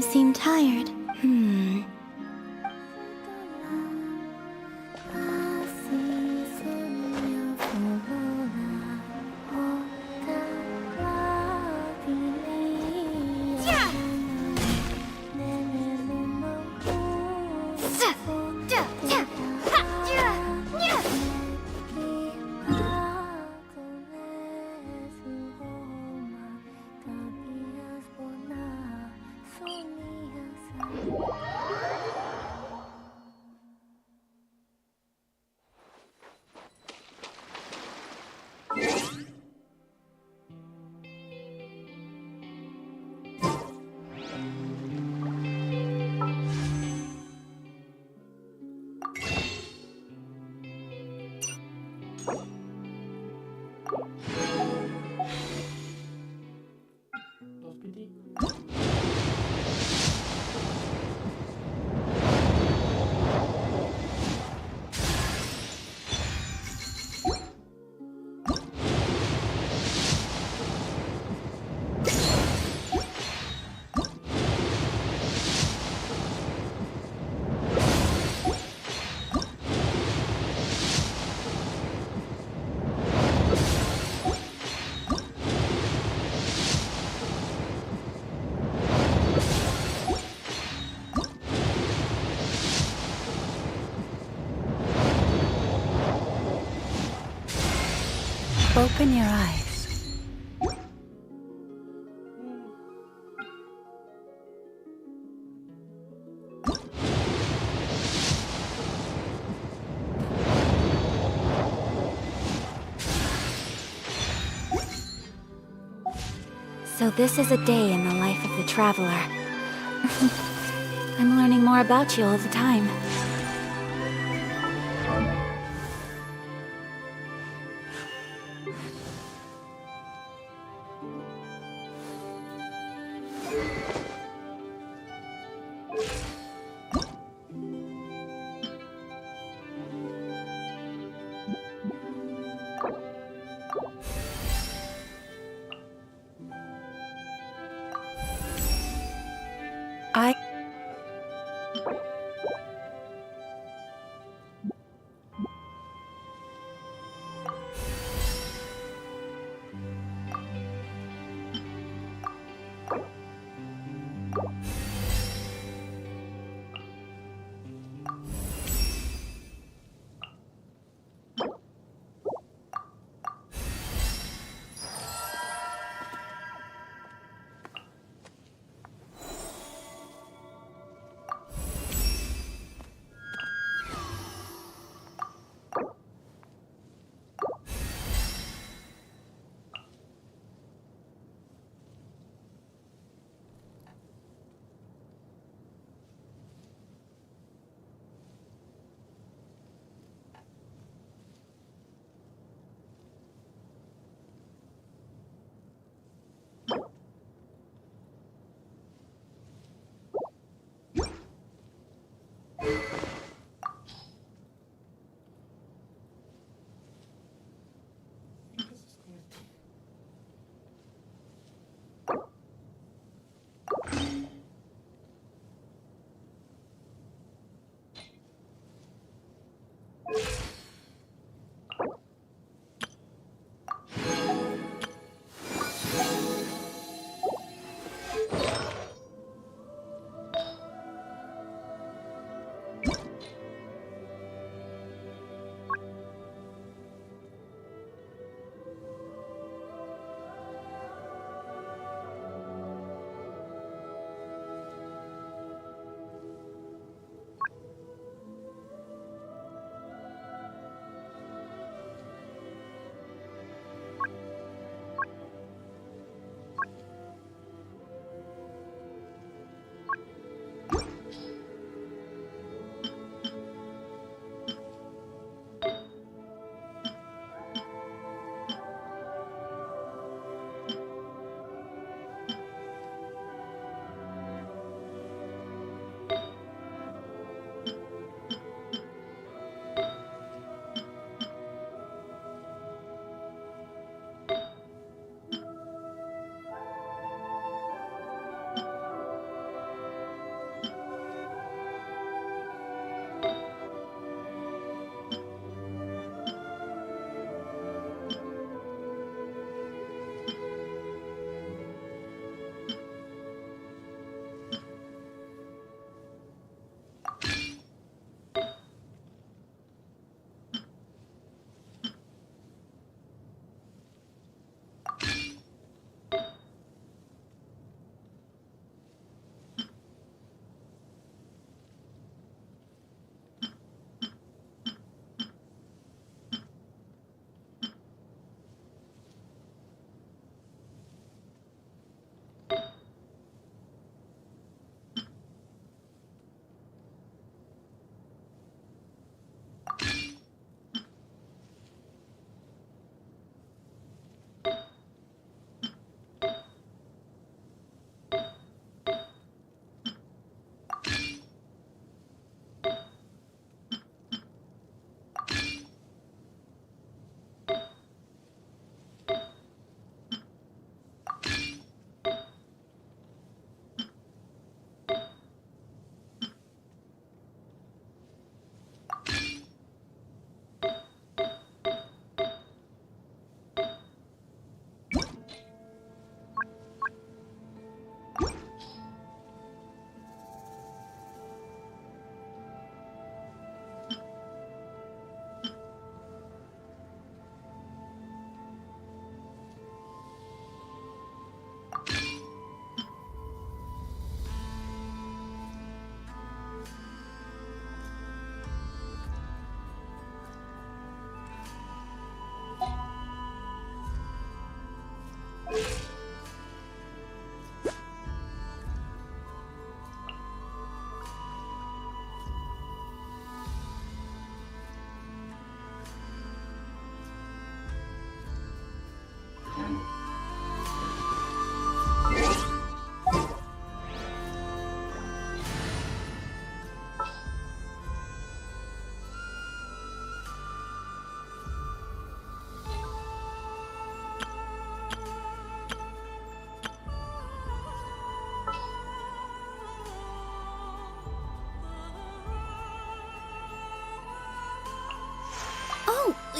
Speaker 13: You seem tired.
Speaker 14: Open your eyes.
Speaker 19: So this is a day in the life of the Traveler. I'm learning more about you all the time.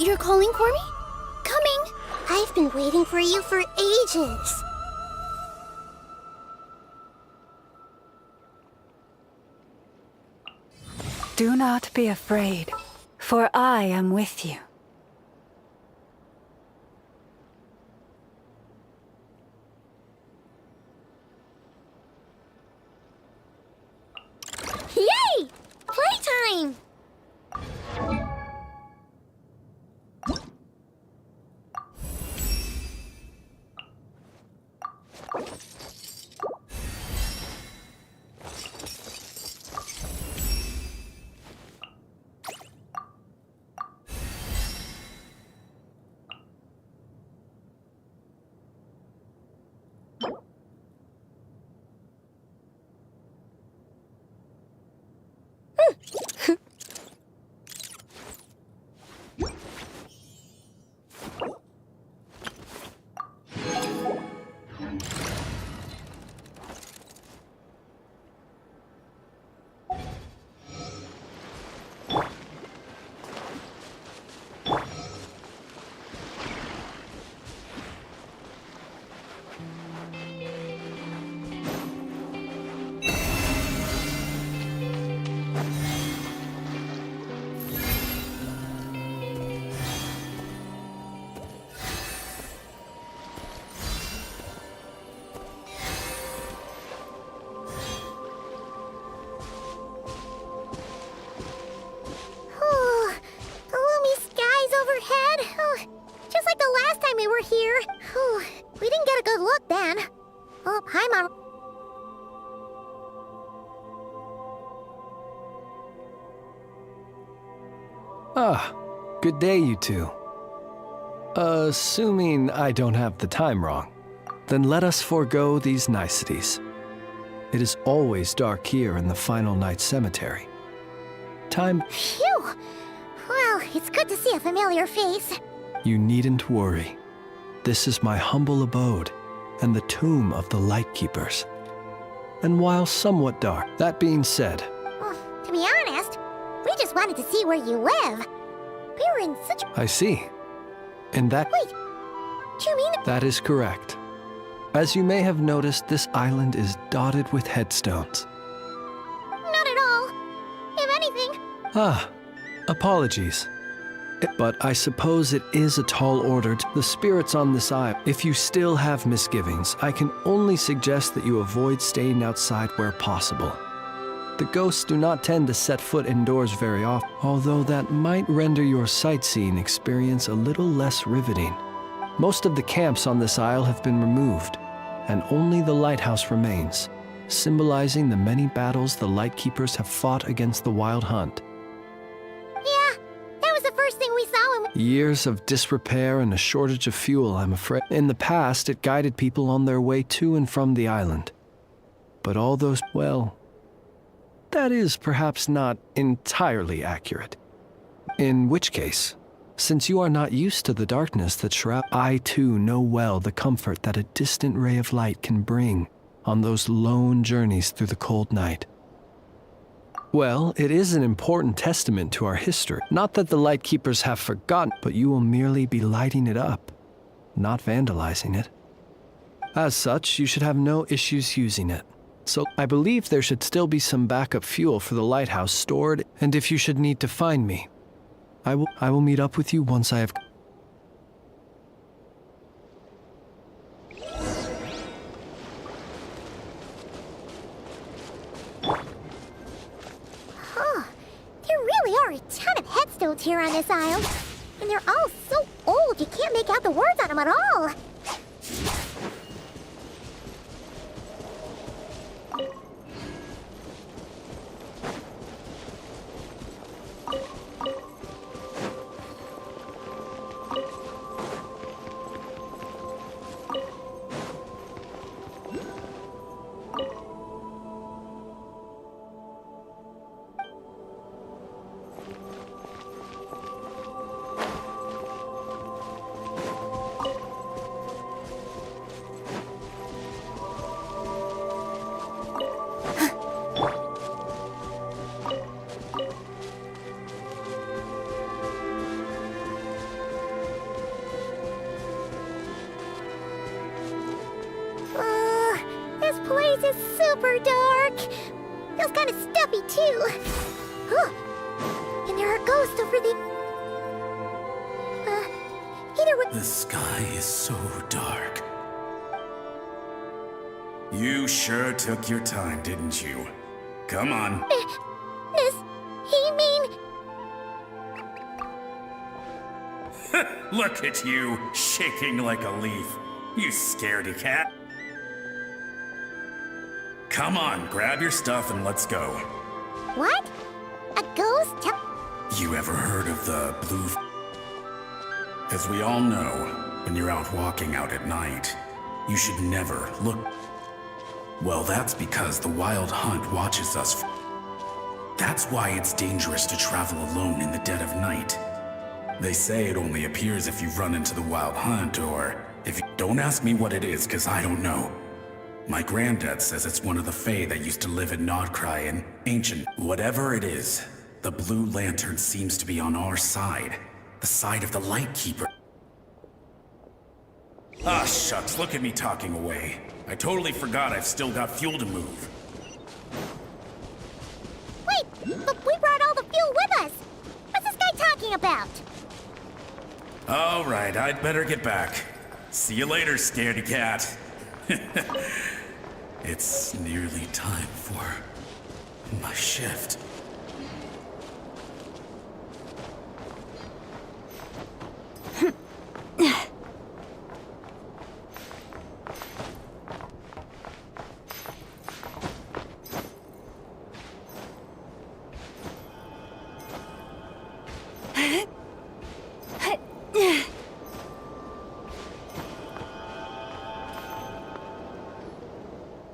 Speaker 2: You're calling for me? Coming! I've been waiting for you for ages.
Speaker 14: Do not be afraid, for I am with you.
Speaker 2: Yay! Playtime! Just like the last time we were here. We didn't get a good look then. Oh, hi, Mom.
Speaker 9: Ah, good day, you two. Assuming I don't have the time wrong, then let us forego these niceties. It is always dark here in the Final Night Cemetery. Time...
Speaker 2: Phew! Well, it's good to see a familiar face.
Speaker 9: You needn't worry. This is my humble abode, and the tomb of the Lightkeepers. And while somewhat dark, that being said...
Speaker 2: Well, to be honest, we just wanted to see where you live. We were in such...
Speaker 9: I see. And that...
Speaker 2: Wait, do you mean...
Speaker 9: That is correct. As you may have noticed, this island is dotted with headstones.
Speaker 2: Not at all. If anything...
Speaker 9: Ah, apologies. But I suppose it is a tall order to the spirits on this isle. If you still have misgivings, I can only suggest that you avoid staying outside where possible. The ghosts do not tend to set foot indoors very often, although that might render your sightseeing experience a little less riveting. Most of the camps on this isle have been removed, and only the lighthouse remains, symbolizing the many battles the Lightkeepers have fought against the Wild Hunt.
Speaker 2: Yeah, that was the first thing we saw when...
Speaker 9: Years of disrepair and a shortage of fuel, I'm afraid. In the past, it guided people on their way to and from the island. But all those, well, that is perhaps not entirely accurate. In which case, since you are not used to the darkness that shrouds, I too know well the comfort that a distant ray of light can bring on those lone journeys through the cold night. Well, it is an important testament to our history. Not that the Lightkeepers have forgotten, but you will merely be lighting it up, not vandalizing it. As such, you should have no issues using it. So, I believe there should still be some backup fuel for the lighthouse stored, and if you should need to find me, I will meet up with you once I have...
Speaker 2: Huh. There really are a ton of headstones here on this isle. And they're all so old you can't make out the words on them at all. kind of stuffy, too. Huh. And there are ghosts over the... either way...
Speaker 15: The sky is so dark. You sure took your time, didn't you? Come on.
Speaker 2: Miss, he mean...
Speaker 15: Look at you, shaking like a leaf. You scaredy cat. Come on, grab your stuff and let's go.
Speaker 2: What? A ghost?
Speaker 15: You ever heard of the blue... As we all know, when you're out walking out at night, you should never look... Well, that's because the Wild Hunt watches us. That's why it's dangerous to travel alone in the dead of night. They say it only appears if you've run into the Wild Hunt, or if you... Don't ask me what it is, because I don't know. My granddad says it's one of the Fae that used to live in Nodcry in ancient... Whatever it is, the Blue Lantern seems to be on our side. The side of the Lightkeeper. Ah, shucks, look at me talking away. I totally forgot I've still got fuel to move.
Speaker 2: Wait, but we brought all the fuel with us. What's this guy talking about?
Speaker 15: All right, I'd better get back. See you later, scaredy cat. It's nearly time for my shift.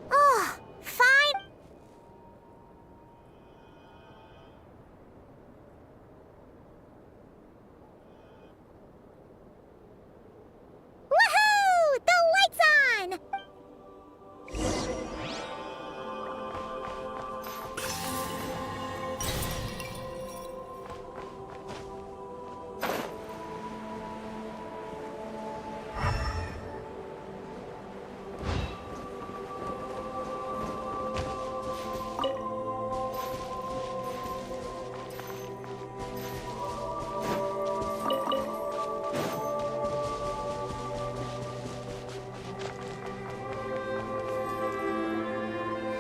Speaker 2: Oh, fine. Woohoo! The light's on!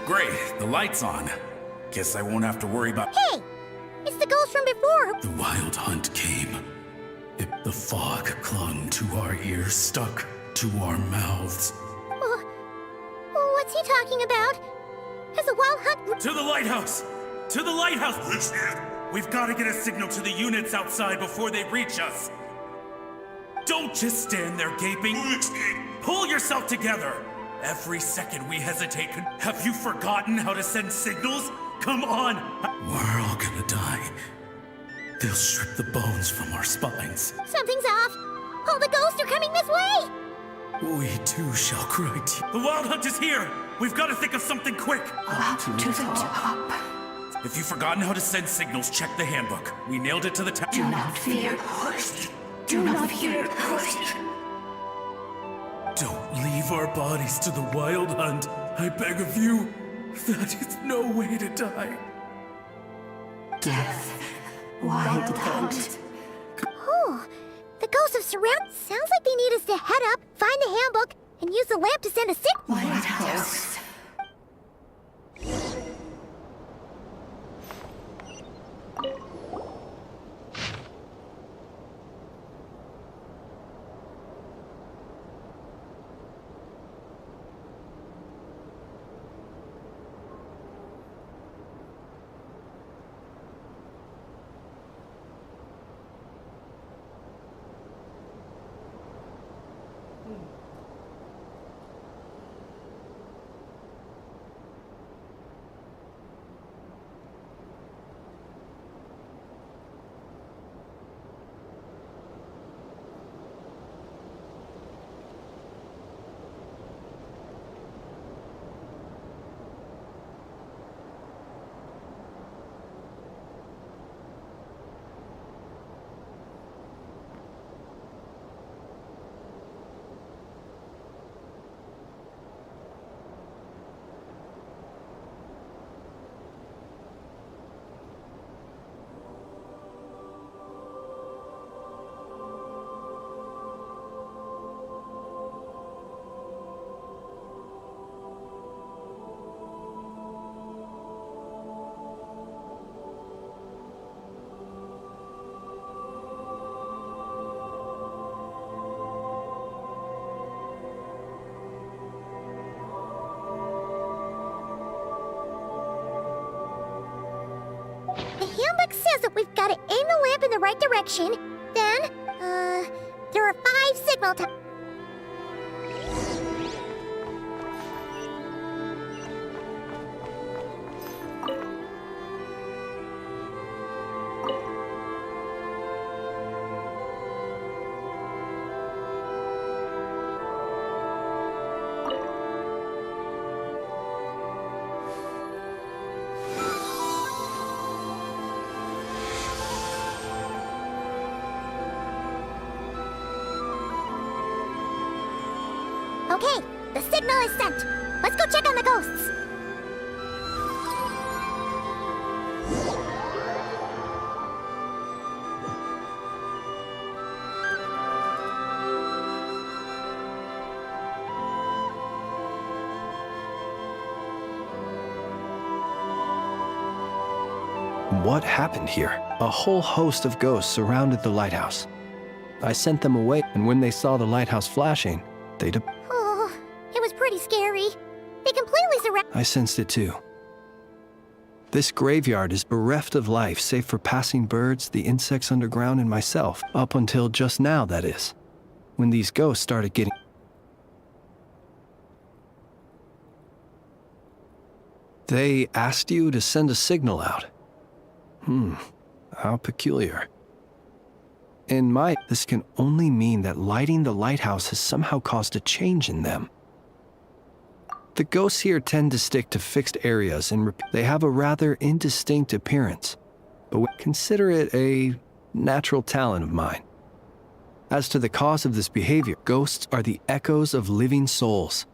Speaker 15: Great, the light's on. Guess I won't have to worry about...
Speaker 2: Hey! It's the ghost from before.
Speaker 15: The Wild Hunt came. The fog clung to our ears, stuck to our mouths.
Speaker 2: What's he talking about? Has a Wild Hunt...
Speaker 15: To the lighthouse! To the lighthouse! We've got to get a signal to the units outside before they reach us. Don't just stand there gaping. Pull yourself together. Every second we hesitate could... Have you forgotten how to send signals? Come on! We're all gonna die. They'll strip the bones from our spines.
Speaker 2: Something's off. All the ghosts are coming this way.
Speaker 15: We too shall cry tears. The Wild Hunt is here! We've got to think of something quick!
Speaker 14: Up to the top.
Speaker 15: If you've forgotten how to send signals, check the handbook. We nailed it to the town.
Speaker 14: Do not fear, ghost. Do not fear, ghost.
Speaker 15: Don't leave our bodies to the Wild Hunt. I beg of you. That is no way to die.
Speaker 14: Death. Wild Hunt.
Speaker 2: Oh, the ghosts have surrounded... Sounds like they need us to head up, find the handbook, and use the lamp to send a signal.
Speaker 14: Lighthouse.
Speaker 2: handbook says that we've got to aim the lamp in the right direction. Then, there are 5 signal times. Okay, the signal is sent. Let's go check on the ghosts.
Speaker 9: What happened here? A whole host of ghosts surrounded the lighthouse. I sent them away, and when they saw the lighthouse flashing, they
Speaker 2: Oh, it was pretty scary. They completely surrounded.
Speaker 9: I sensed it too. This graveyard is bereft of life save for passing birds, the insects underground, and myself. Up until just now, that is. When these ghosts started getting... They asked you to send a signal out. How peculiar. This can only mean that lighting the lighthouse has somehow caused a change in them. The ghosts here tend to stick to fixed areas and they have a rather indistinct appearance, but we consider it a natural talent of mine. As to the cause of this behavior, ghosts are the echoes of living souls,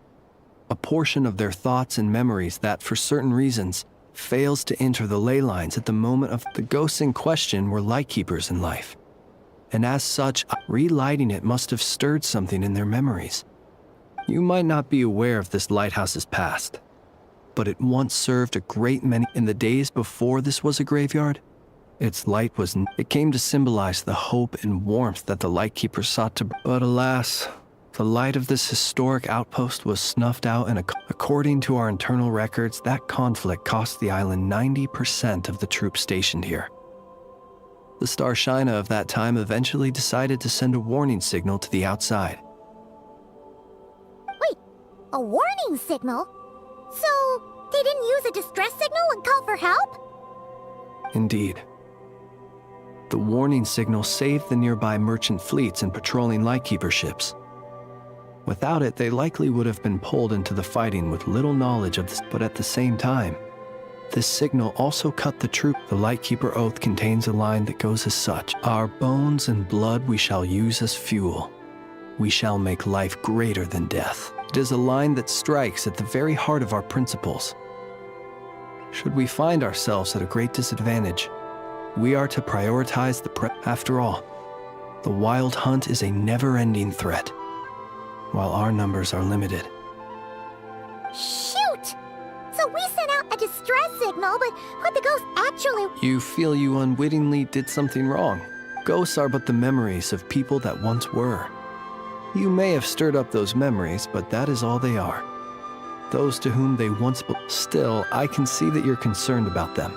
Speaker 9: a portion of their thoughts and memories that, for certain reasons, fails to enter the ley lines at the moment of the ghosts in question were lightkeepers in life. And as such, relighting it must have stirred something in their memories. You might not be aware of this lighthouse's past, but it once served a great many. In the days before this was a graveyard, its light was... It came to symbolize the hope and warmth that the lightkeepers sought to... But alas, the light of this historic outpost was snuffed out, and according to our internal records, that conflict cost the island 90% of the troops stationed here. The Starshina of that time eventually decided to send a warning signal to the outside.
Speaker 2: Wait, a warning signal? So, they didn't use a distress signal and call for help?
Speaker 9: Indeed. The warning signal saved the nearby merchant fleets and patrolling lightkeeper ships. Without it, they likely would have been pulled into the fighting with little knowledge of this, but at the same time, this signal also cut the troop. The Lightkeeper Oath contains a line that goes as such: "Our bones and blood we shall use as fuel. We shall make life greater than death." It is a line that strikes at the very heart of our principles. Should we find ourselves at a great disadvantage, we are to prioritize After all, the wild hunt is a never-ending threat, while our numbers are limited.
Speaker 2: Shoot! So we sent out a distress signal, but what the ghost actually...
Speaker 9: You feel you unwittingly did something wrong. Ghosts are but the memories of people that once were. You may have stirred up those memories, but that is all they are. Those to whom they once... Still, I can see that you're concerned about them.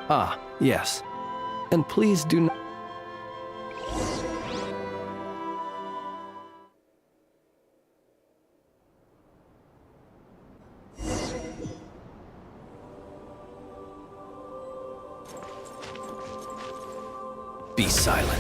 Speaker 9: Ah, yes. And please do not... Be silent.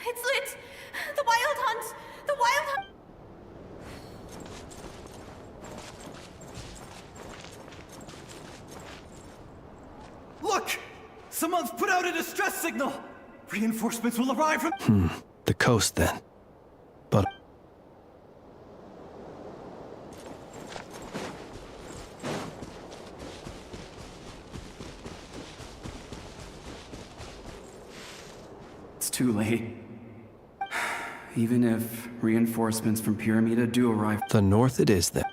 Speaker 20: It's lit! The Wild Hunt! The Wild Hunt!
Speaker 21: Look! Someone's put out a distress signal! Reinforcements will arrive from—
Speaker 9: The coast then. But
Speaker 21: It's too late. Even if reinforcements from Pyramida do arrive—
Speaker 9: the north it is then.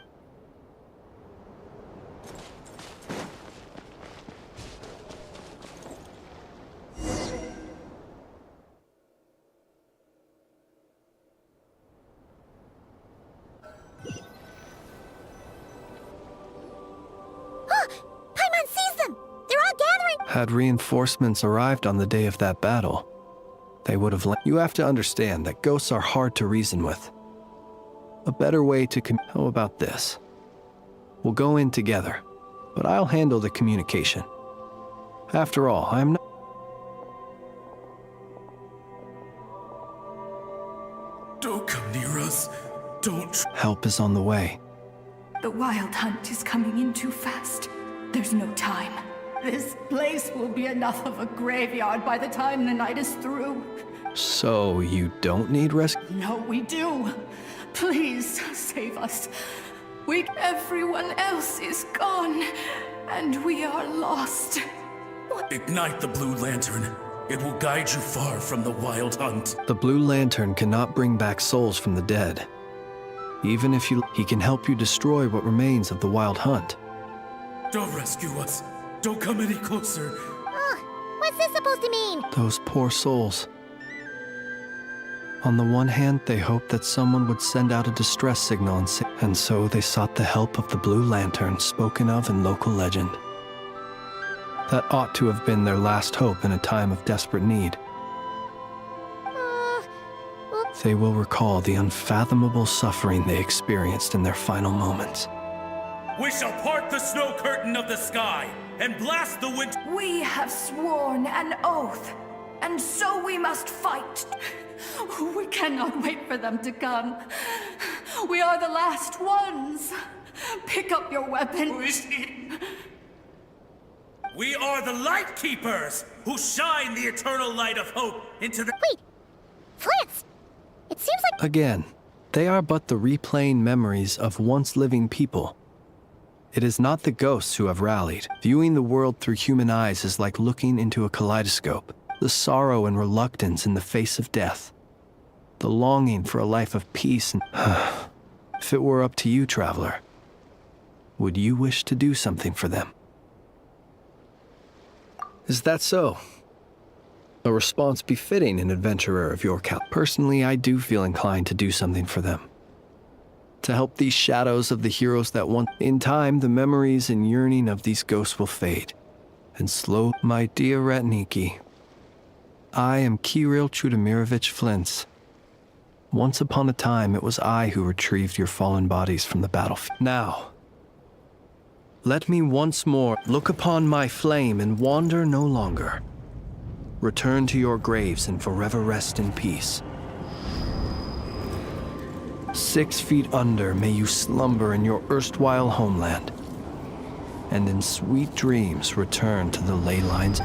Speaker 2: Paimon sees them! They're all gathering!
Speaker 9: Had reinforcements arrived on the day of that battle, they would have You have to understand that ghosts are hard to reason with. A better way to How about this? We'll go in together, but I'll handle the communication. After all, I'm not—
Speaker 15: Don't come near us. Don't.
Speaker 9: Help is on the way.
Speaker 20: The Wild Hunt is coming in too fast. There's no time. This place will be enough of a graveyard by the time the night is through.
Speaker 9: So you don't need rescue?
Speaker 20: No, we do. Please save us. Everyone else is gone, and we are lost.
Speaker 15: Ignite the blue lantern. It will guide you far from the Wild Hunt.
Speaker 9: The blue lantern cannot bring back souls from the dead. Even if he can help you destroy what remains of the Wild Hunt.
Speaker 15: Don't rescue us. Don't come any closer.
Speaker 2: What's this supposed to mean?
Speaker 9: Those poor souls. On the one hand, they hoped that someone would send out a distress signal and so they sought the help of the blue lantern spoken of in local legend. That ought to have been their last hope in a time of desperate need. They will recall the unfathomable suffering they experienced in their final moments.
Speaker 15: We shall part the snow curtain of the sky and blast the wind.
Speaker 20: We have sworn an oath, and so we must fight. We cannot wait for them to come. We are the last ones. Pick up your weapon.
Speaker 15: We are the Light Keepers who shine the eternal light of hope into the—
Speaker 2: Wait! Fritz! It seems like—
Speaker 9: Again, they are but the replaying memories of once living people. It is not the ghosts who have rallied. Viewing the world through human eyes is like looking into a kaleidoscope. The sorrow and reluctance in the face of death. The longing for a life of peace and— If it were up to you, traveler, would you wish to do something for them? Is that so? A response befitting an adventurer of your cal— Personally, I do feel inclined to do something for them. To help these shadows of the heroes that once— In time, the memories and yearning of these ghosts will fade. And slow— My dear Retniki, I am Kirill Chudamirovich Flintz. Once upon a time, it was I who retrieved your fallen bodies from the battlefield. Now, let me once more look upon my flame and wander no longer. Return to your graves and forever rest in peace. 6 feet under may you slumber in your erstwhile homeland, and in sweet dreams return to the ley lines.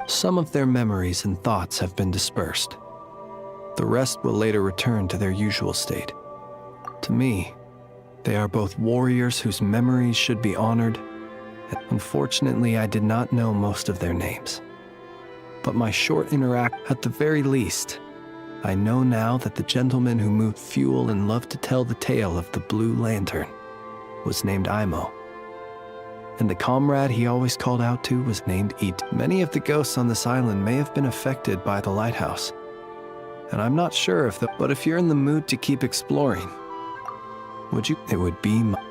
Speaker 9: Some of their memories and thoughts have been dispersed. The rest will later return to their usual state. To me, they are both warriors whose memories should be honored. Unfortunately, I did not know most of their names. But my short interact— At the very least, I know now that the gentleman who moved fuel and loved to tell the tale of the Blue Lantern was named Imo. And the comrade he always called out to was named Eat. Many of the ghosts on this island may have been affected by the lighthouse. And I'm not sure if but if you're in the mood to keep exploring, would you? It would be my—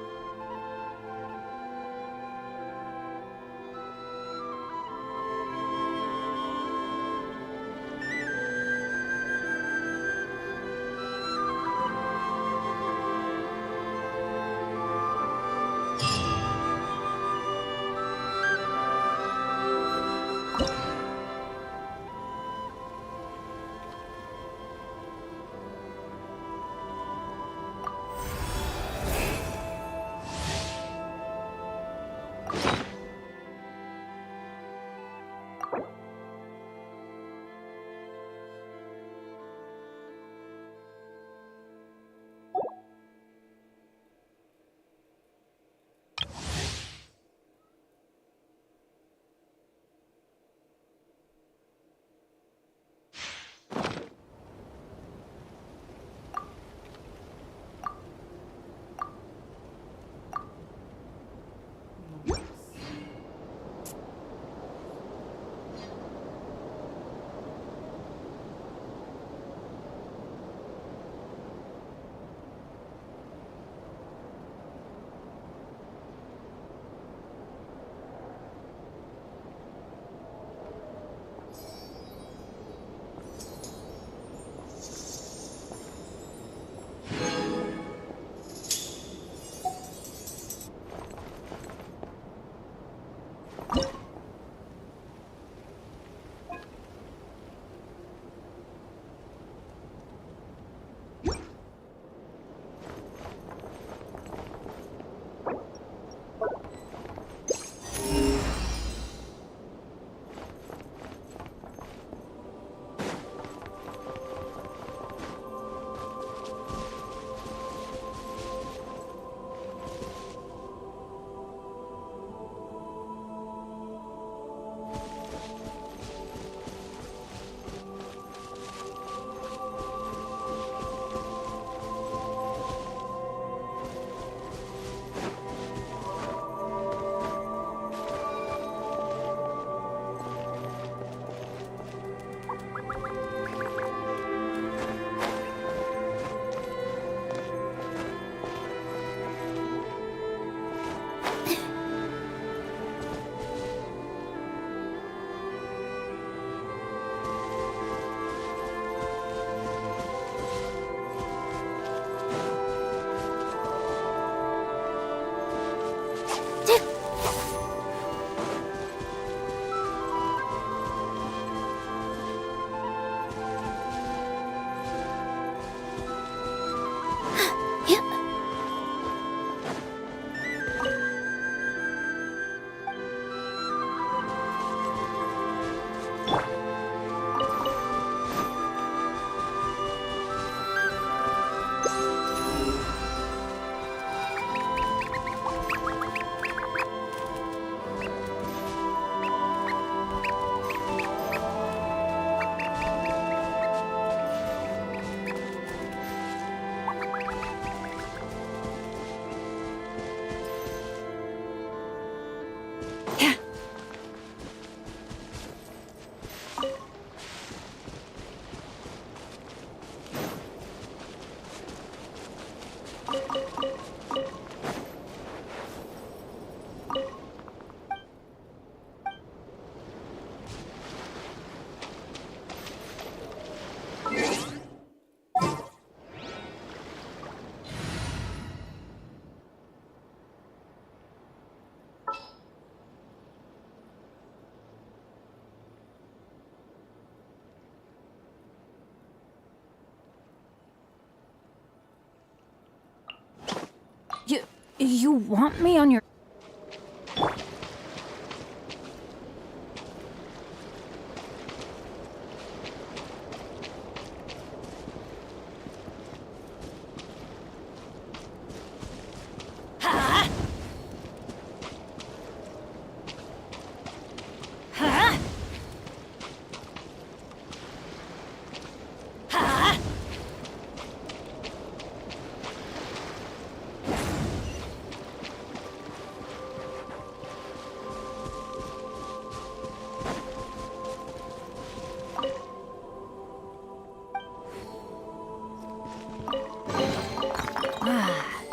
Speaker 7: You want me on your...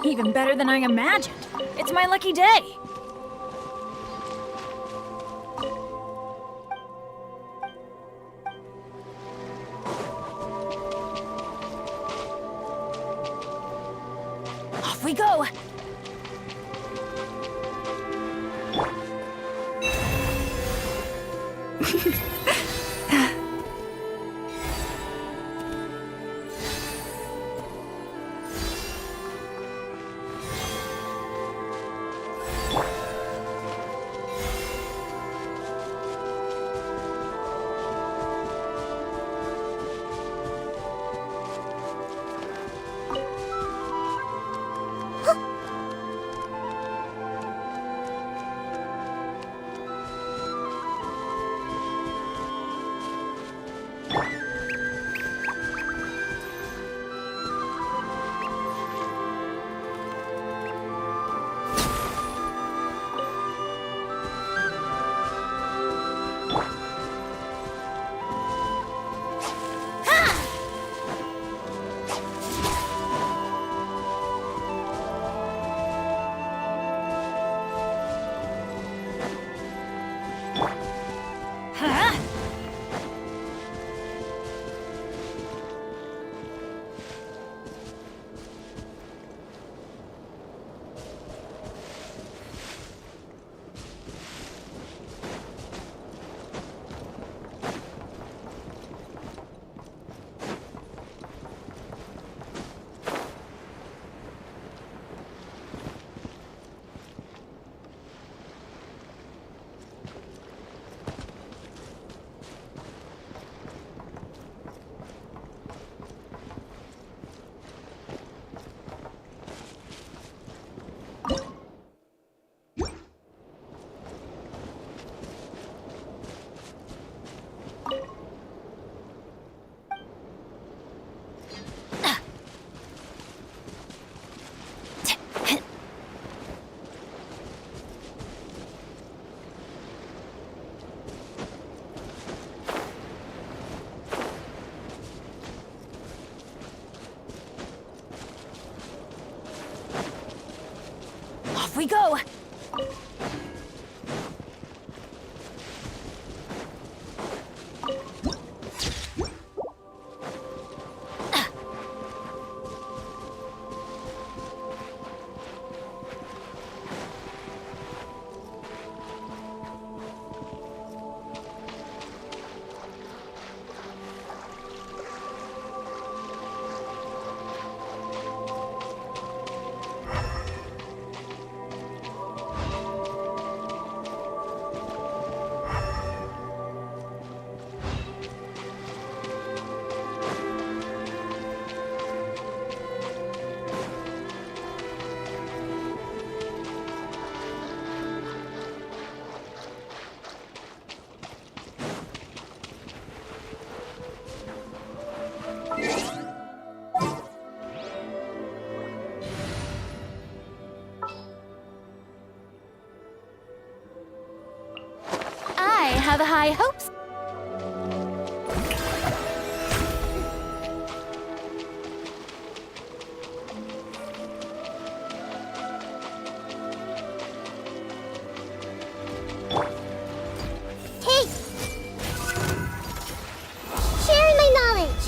Speaker 7: Even better than I imagined. It's my lucky day. Off we go. we go!
Speaker 12: I have high hopes.
Speaker 2: Hey! Sharing my knowledge.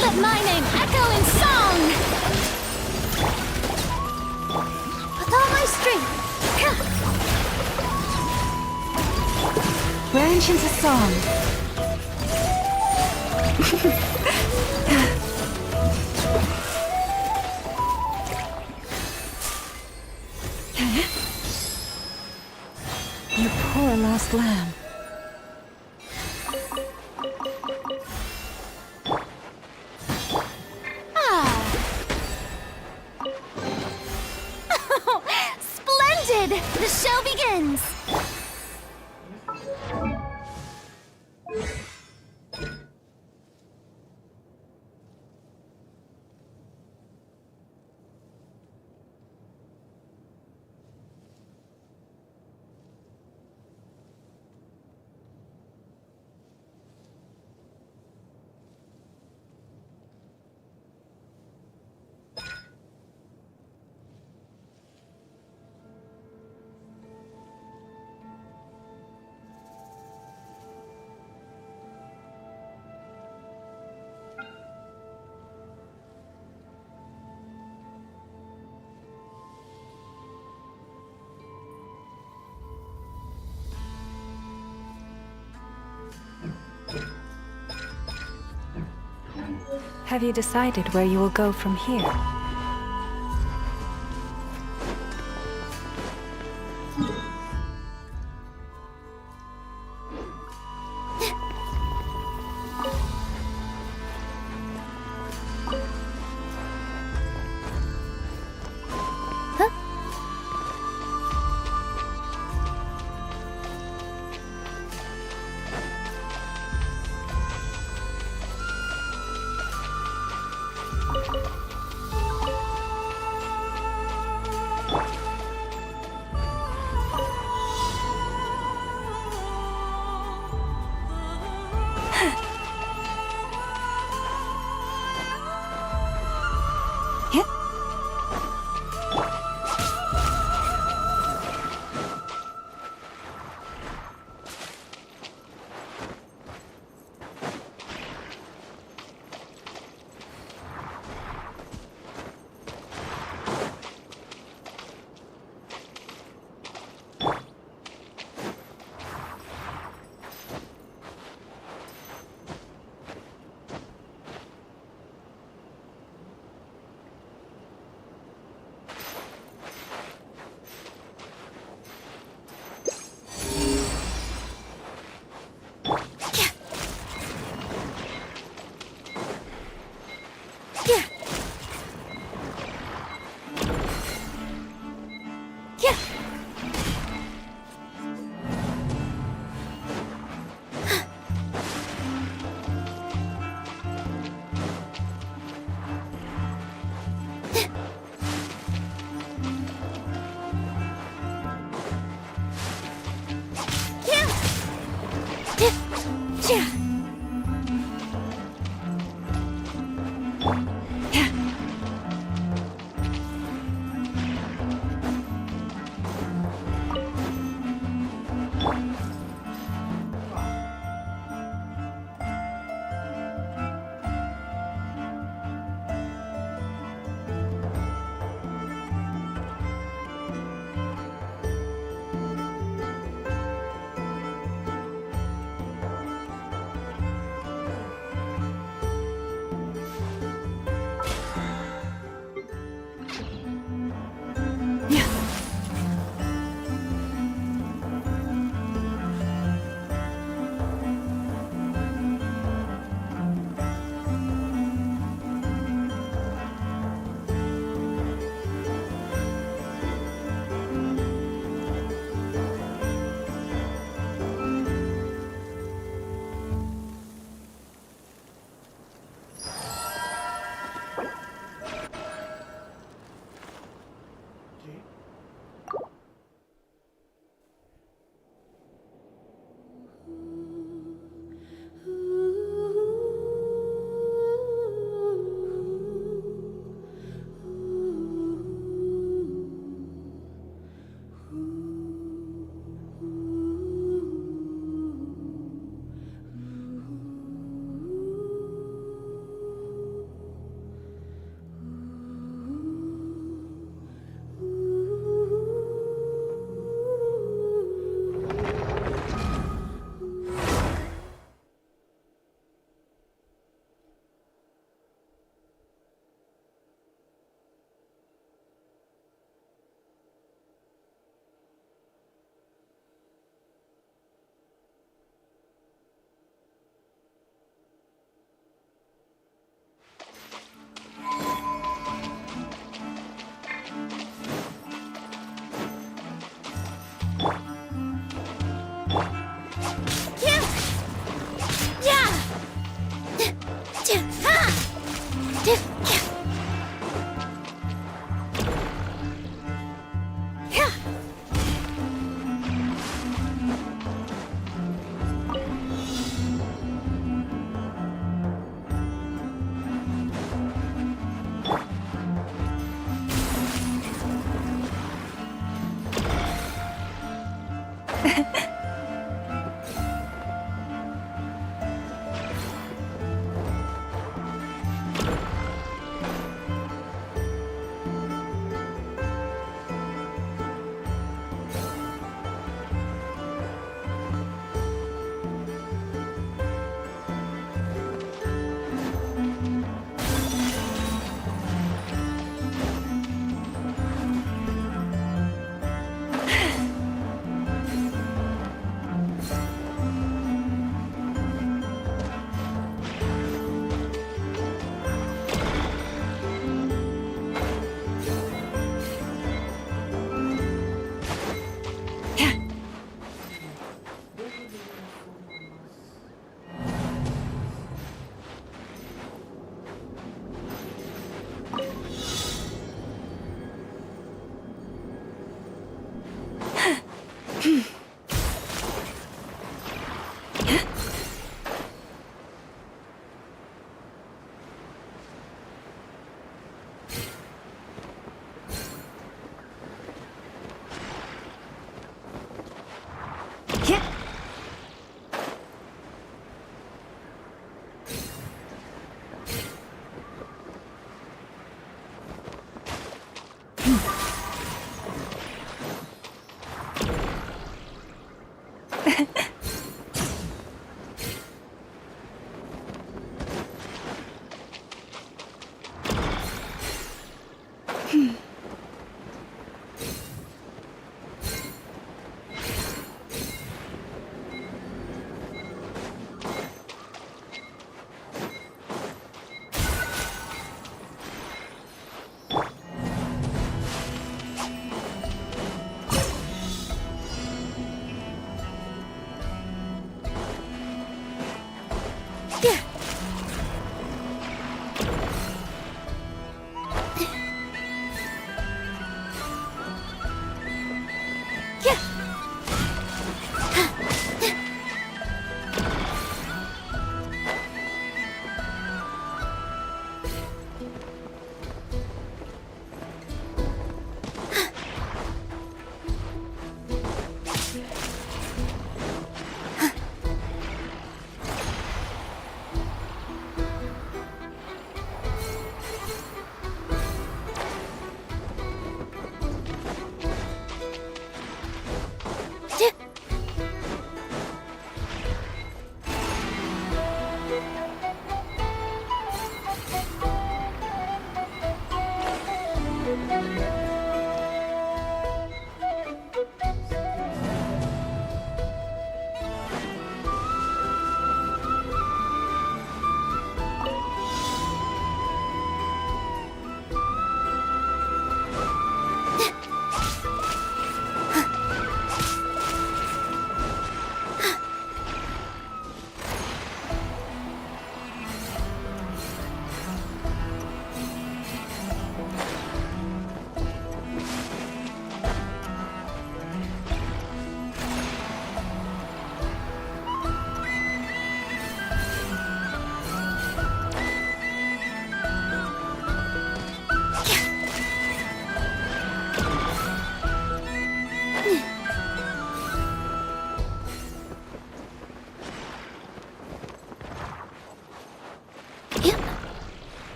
Speaker 12: Let my name echo in song!
Speaker 2: With all my strength.
Speaker 14: Branch into song. You poor lost lamb.
Speaker 12: Splendid! The show begins!
Speaker 14: Have you decided where you will go from here?
Speaker 4: Okay.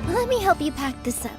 Speaker 12: Let me help you pack this up.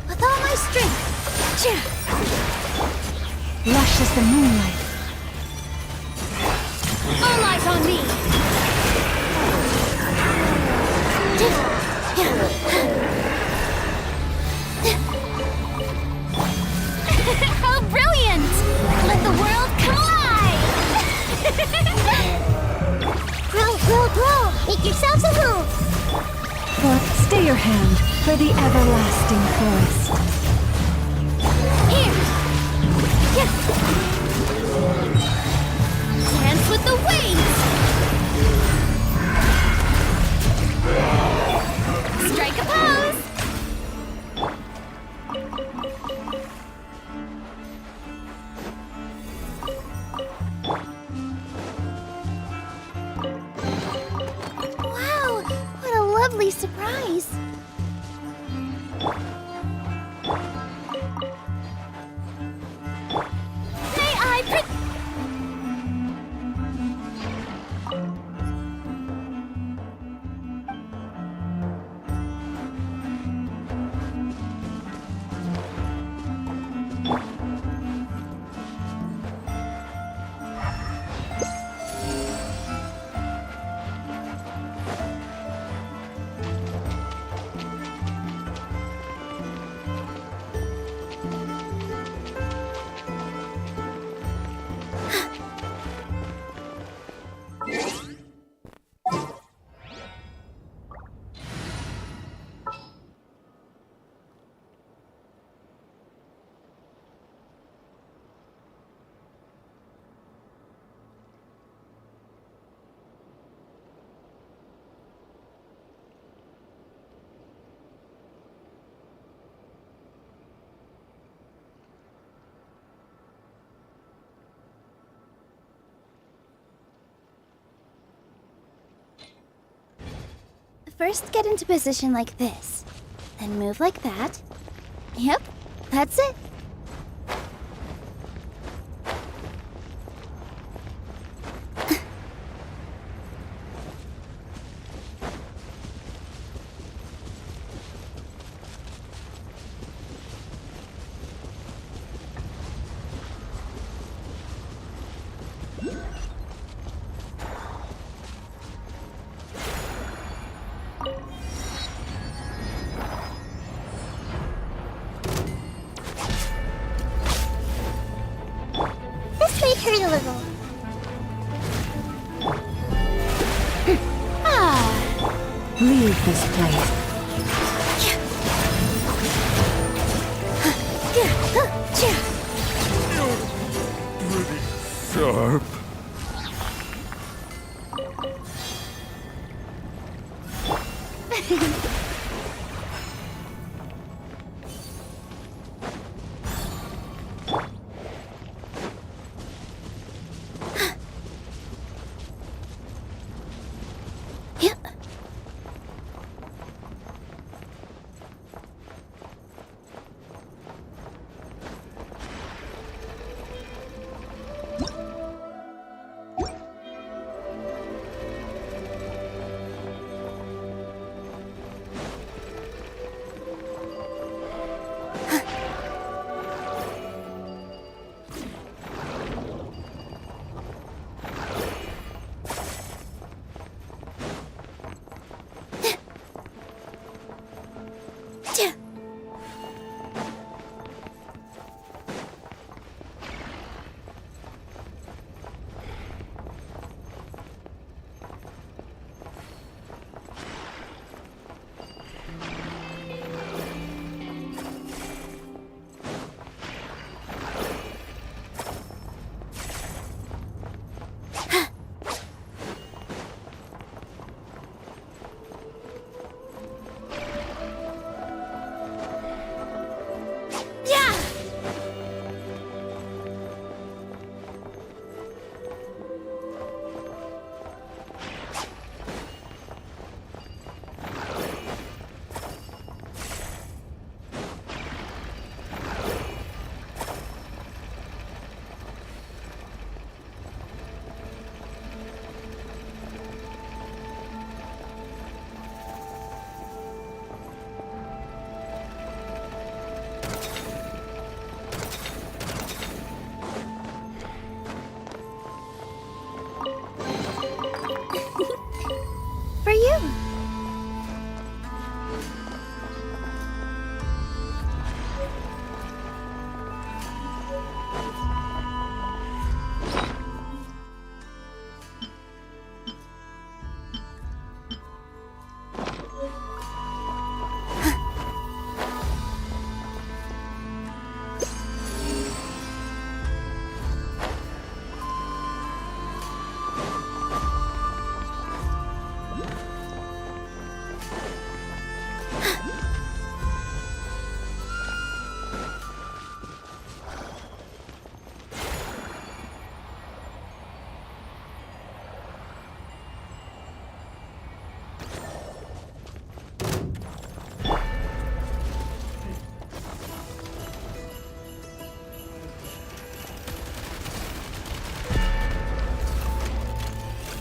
Speaker 12: With all my strength!
Speaker 14: Lush as the moonlight.
Speaker 12: All eyes on me! How brilliant! Let the world come alive!
Speaker 2: Grow, grow, grow! Make yourselves a home!
Speaker 14: Stay your hand for the everlasting forest.
Speaker 12: Here! Dance with the waves! Strike a pose! Wow! What a lovely surprise! May I first get into position like this, then move like that. Yep, that's it.
Speaker 2: This may hurt a little.
Speaker 14: Leave this place.
Speaker 15: Sharp.
Speaker 2: For you.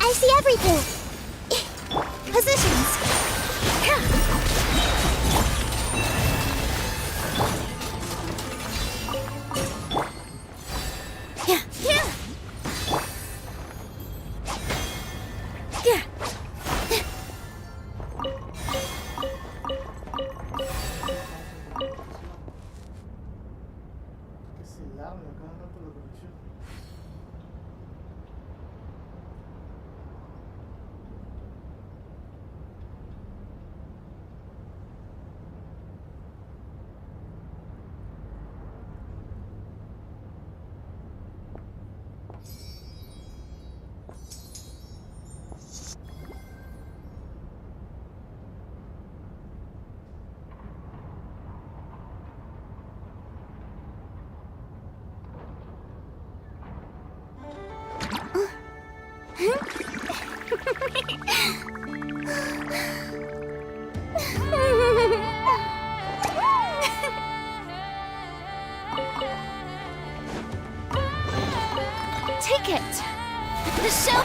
Speaker 2: I see everything. Positions. Yeah, yeah. Yeah.
Speaker 4: Que se larga cada rato la conexión.
Speaker 12: take it. The show.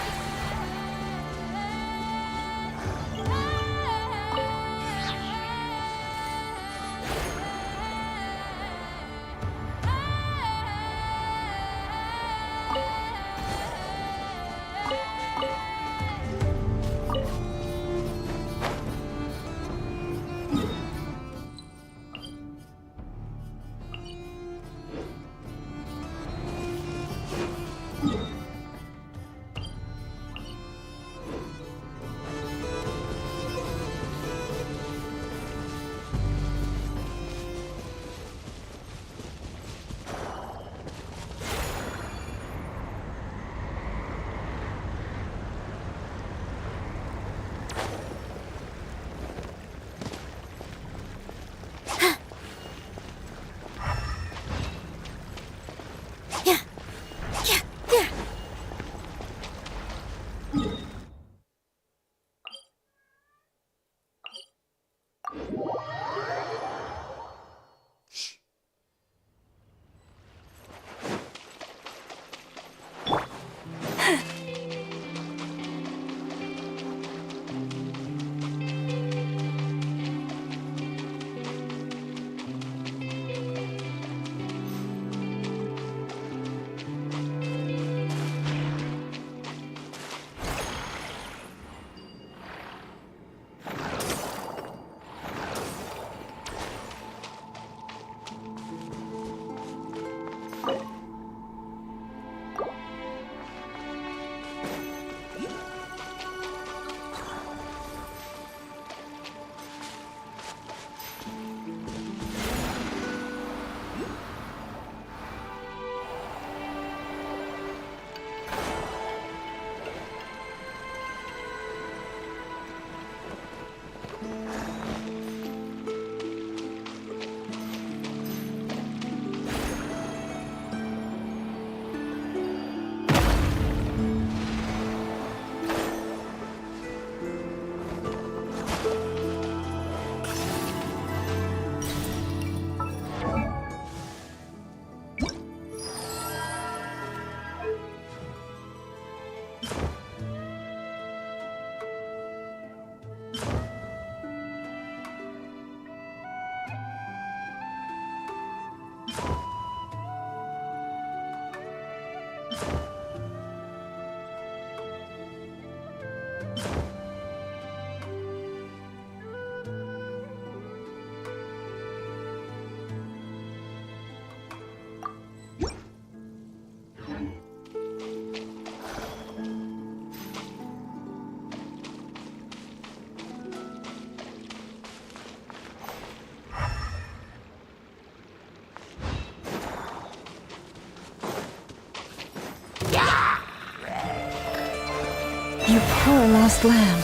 Speaker 14: You poor lost lamb.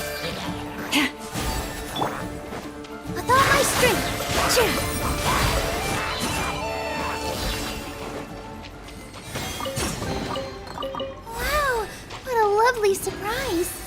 Speaker 12: With all my strength. Wow, what a lovely surprise.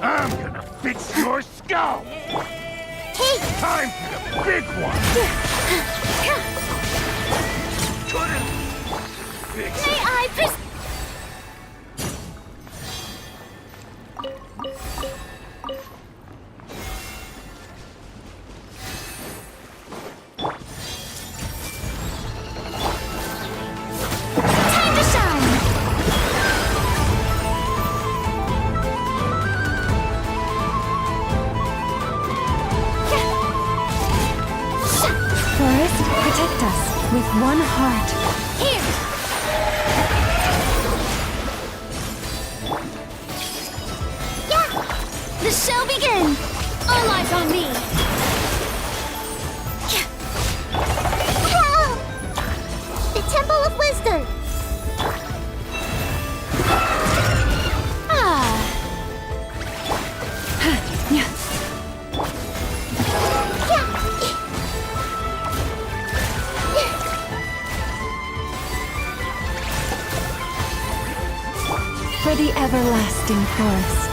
Speaker 6: I'm gonna fix your skin!
Speaker 18: go!
Speaker 2: Hey!
Speaker 18: Time for the big one! Couldn't fix
Speaker 12: May I Time to shine!
Speaker 14: Forest, protect us with one heart.
Speaker 12: Here! Yeah! The show begins! All eyes on me!
Speaker 2: The Temple of Wisdom!
Speaker 14: For the everlasting forest.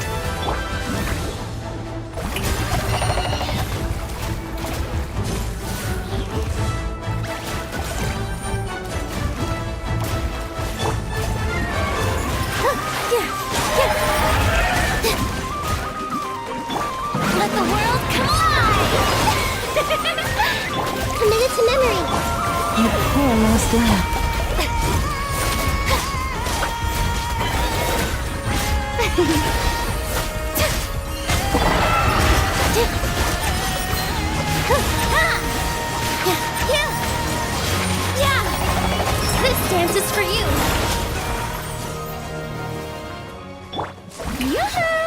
Speaker 12: Let the world collide!
Speaker 2: Committed to memory!
Speaker 14: You poor lost lamb.
Speaker 12: This dance is for you! Yoo-hoo!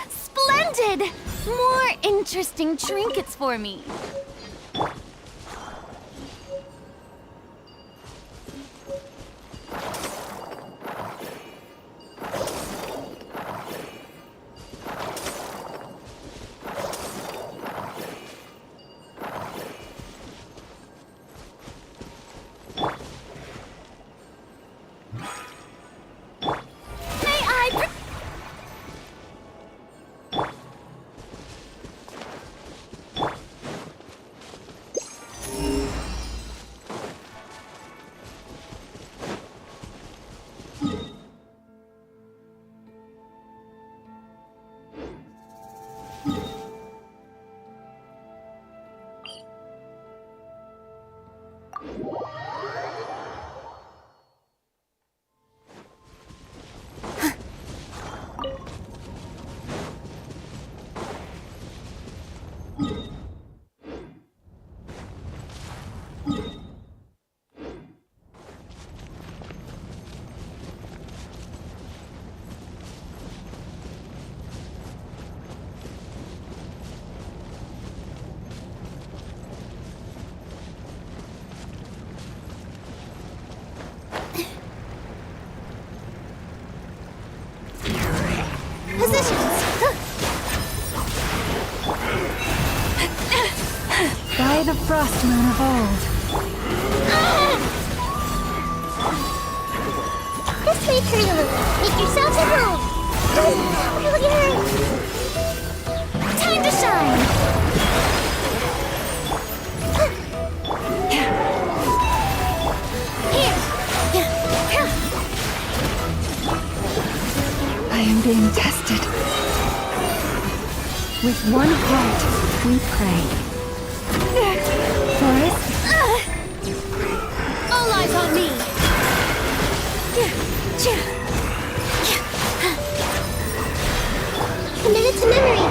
Speaker 12: Splendid! More interesting trinkets for me.
Speaker 14: By the frost moon of old.
Speaker 2: This way, True. Make yourselves at home. Really hurt.
Speaker 12: Time to shine!
Speaker 14: I am being tested. With one heart, we pray. Forest?
Speaker 12: All eyes on me!
Speaker 2: Committed to memory!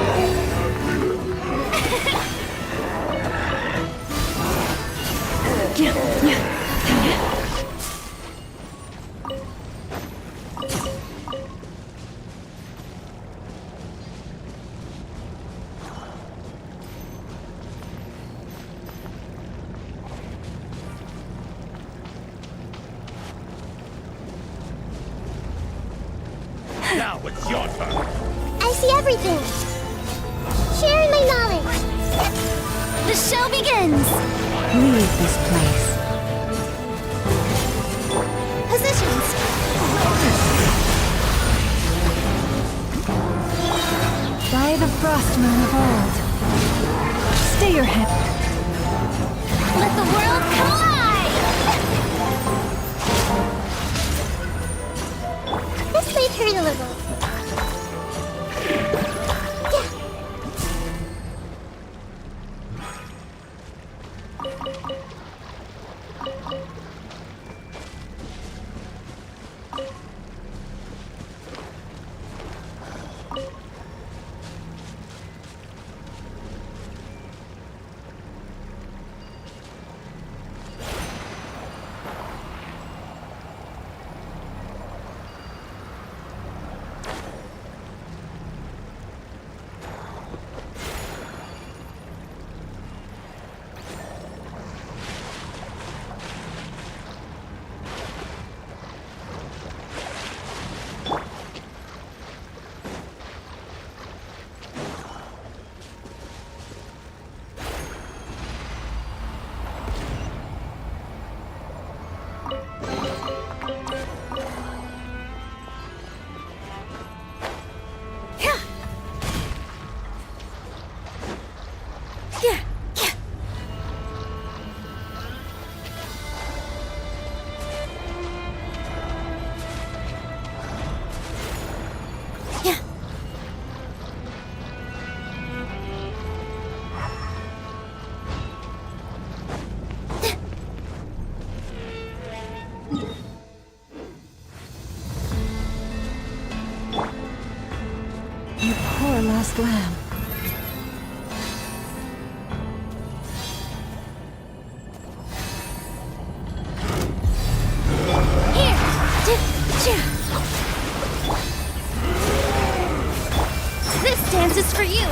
Speaker 18: Now it's your turn.
Speaker 2: I see everything. Sharing my knowledge.
Speaker 12: The show begins!
Speaker 14: Leave this place.
Speaker 2: Positions.
Speaker 14: By the frost moon of old. Stay your head.
Speaker 12: Let the world come alive!
Speaker 2: This might hurt a little.
Speaker 14: You poor lost lamb.
Speaker 12: This dance is for you!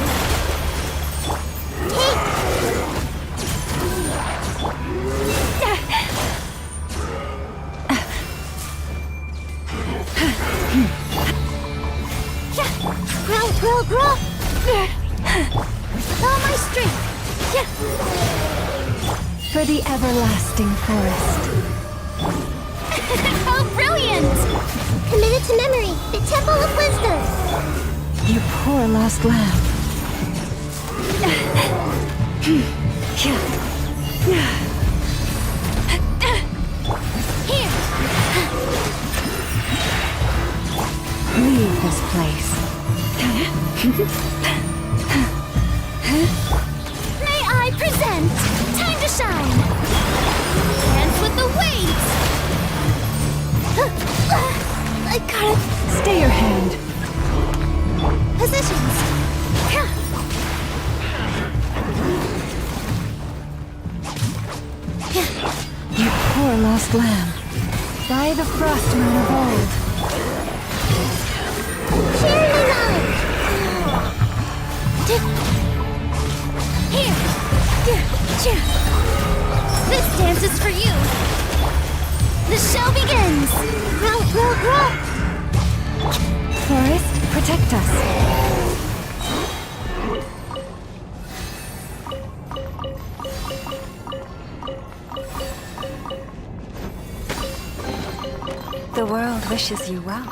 Speaker 2: Grow! All my strength!
Speaker 14: For the everlasting forest.
Speaker 12: How brilliant!
Speaker 2: Committed to memory, the Temple of Wisdom!
Speaker 14: You poor lost lamb.
Speaker 12: Here!
Speaker 14: Leave this place.
Speaker 12: May I present? Time to shine! Dance with the waves!
Speaker 2: I gotta...
Speaker 14: Stay your hand.
Speaker 2: Positions!
Speaker 14: You poor lost lamb. By the frost moon of old.
Speaker 2: Share your knowledge!
Speaker 12: Here! This dance is for you! The show begins!
Speaker 2: Grow!
Speaker 14: Forest, protect us. The world wishes you well.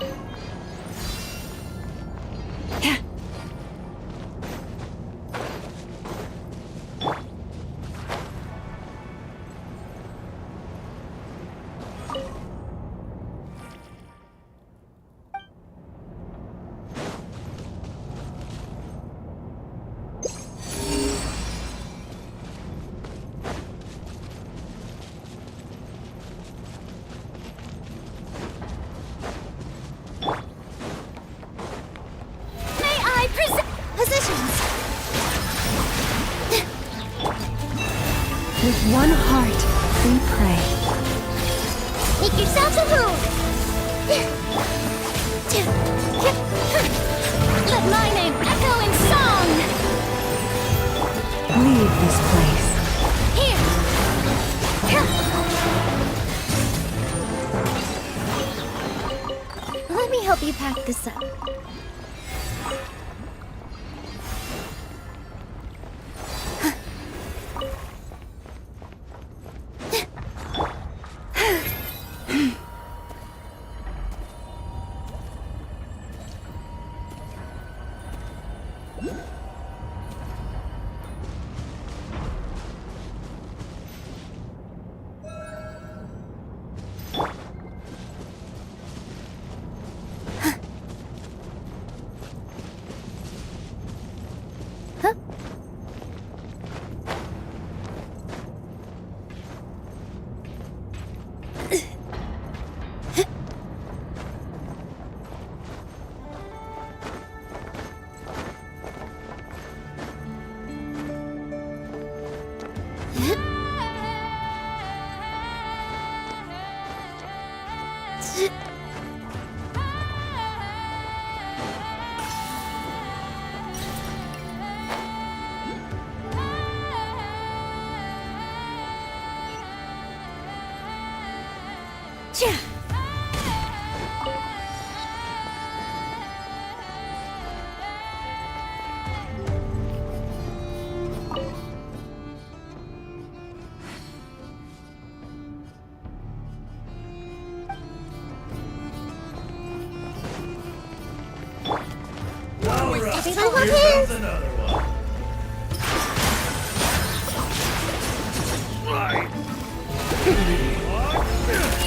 Speaker 14: With one heart, we pray.
Speaker 2: Make yourselves at home!
Speaker 12: Let my name echo in song!
Speaker 14: Leave this place.
Speaker 12: Here!
Speaker 2: Let me help you pack this up.
Speaker 12: Huh?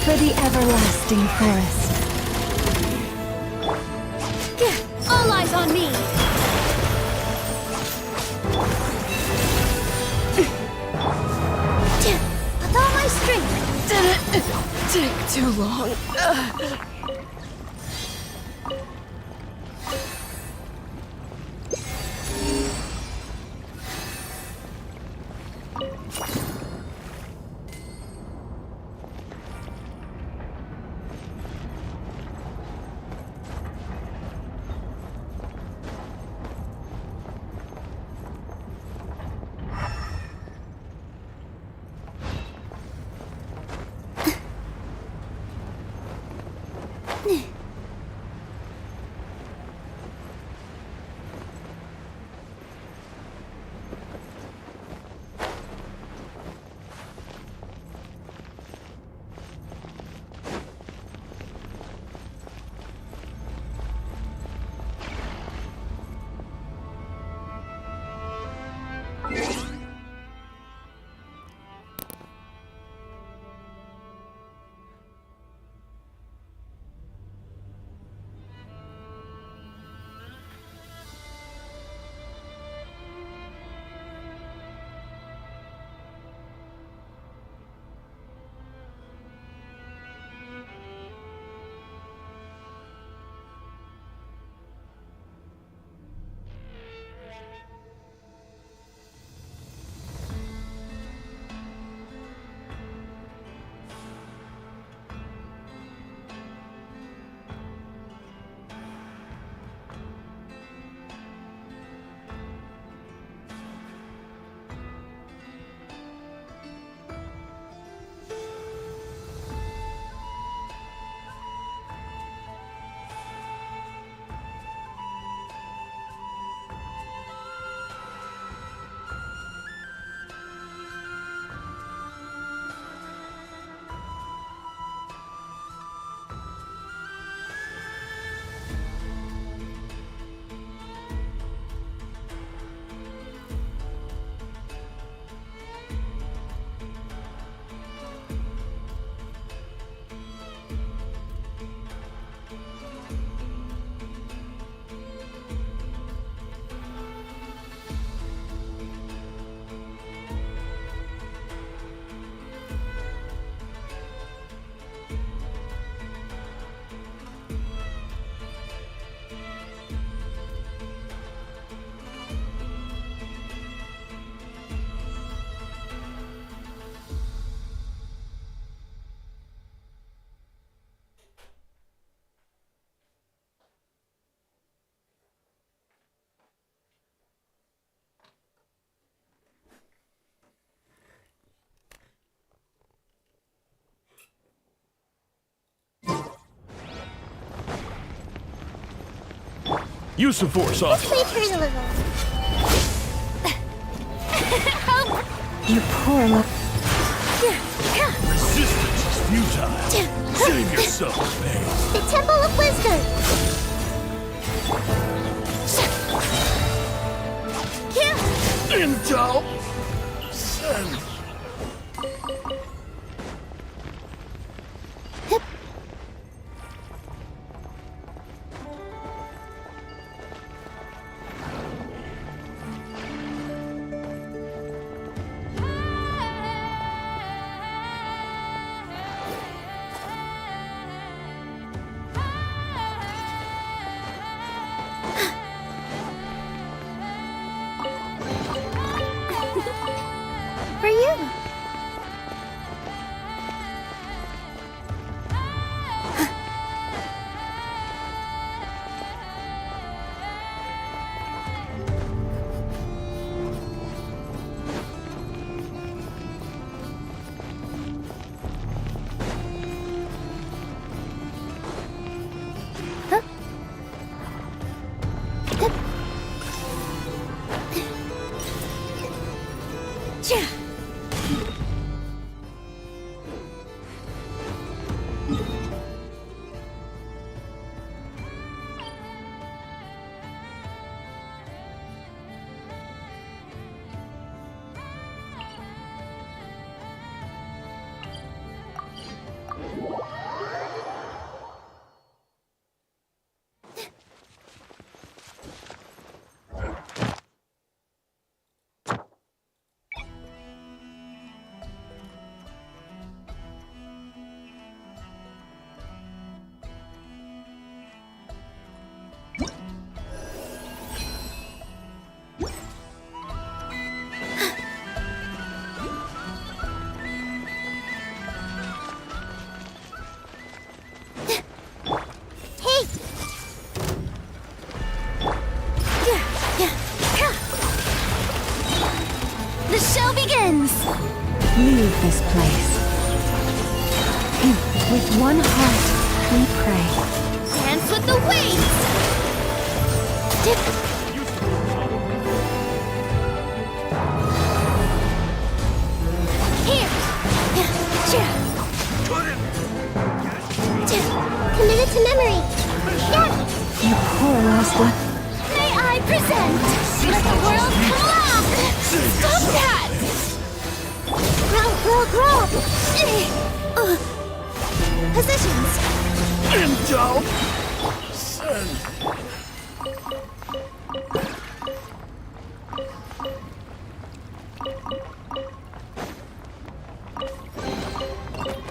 Speaker 14: For the everlasting forest.
Speaker 12: All eyes on me! With all my strength!
Speaker 3: Didn't take too long.
Speaker 5: Use some force, officer.
Speaker 2: Please hurt a little.
Speaker 14: You poor
Speaker 5: Resistance is futile. Save yourself, babe.
Speaker 2: The Temple of Wisdom.
Speaker 5: Intel. Send.
Speaker 2: For you.
Speaker 12: The show begins!
Speaker 14: Leave this place. With one heart, we pray.
Speaker 12: Dance with the waves! Here!
Speaker 2: Committed to memory.
Speaker 14: You poor lost one.
Speaker 12: May I present? Let the world come along! Stop that!
Speaker 2: Grow. Positions.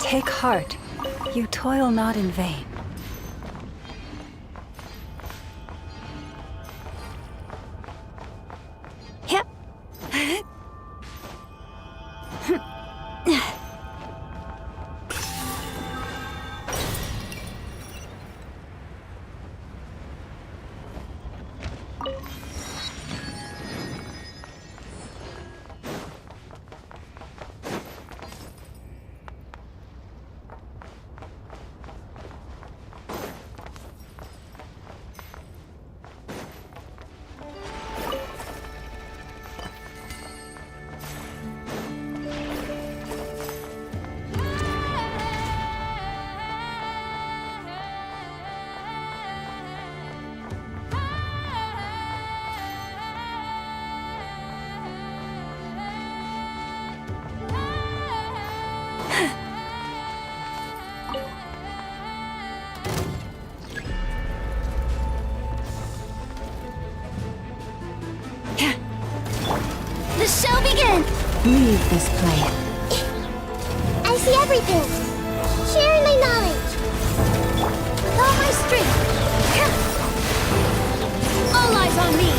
Speaker 14: Take heart. You toil not in vain.
Speaker 12: Yep. The show begins!
Speaker 14: Leave this place.
Speaker 2: I see everything. Sharing my knowledge.
Speaker 12: With all my strength. All eyes on me!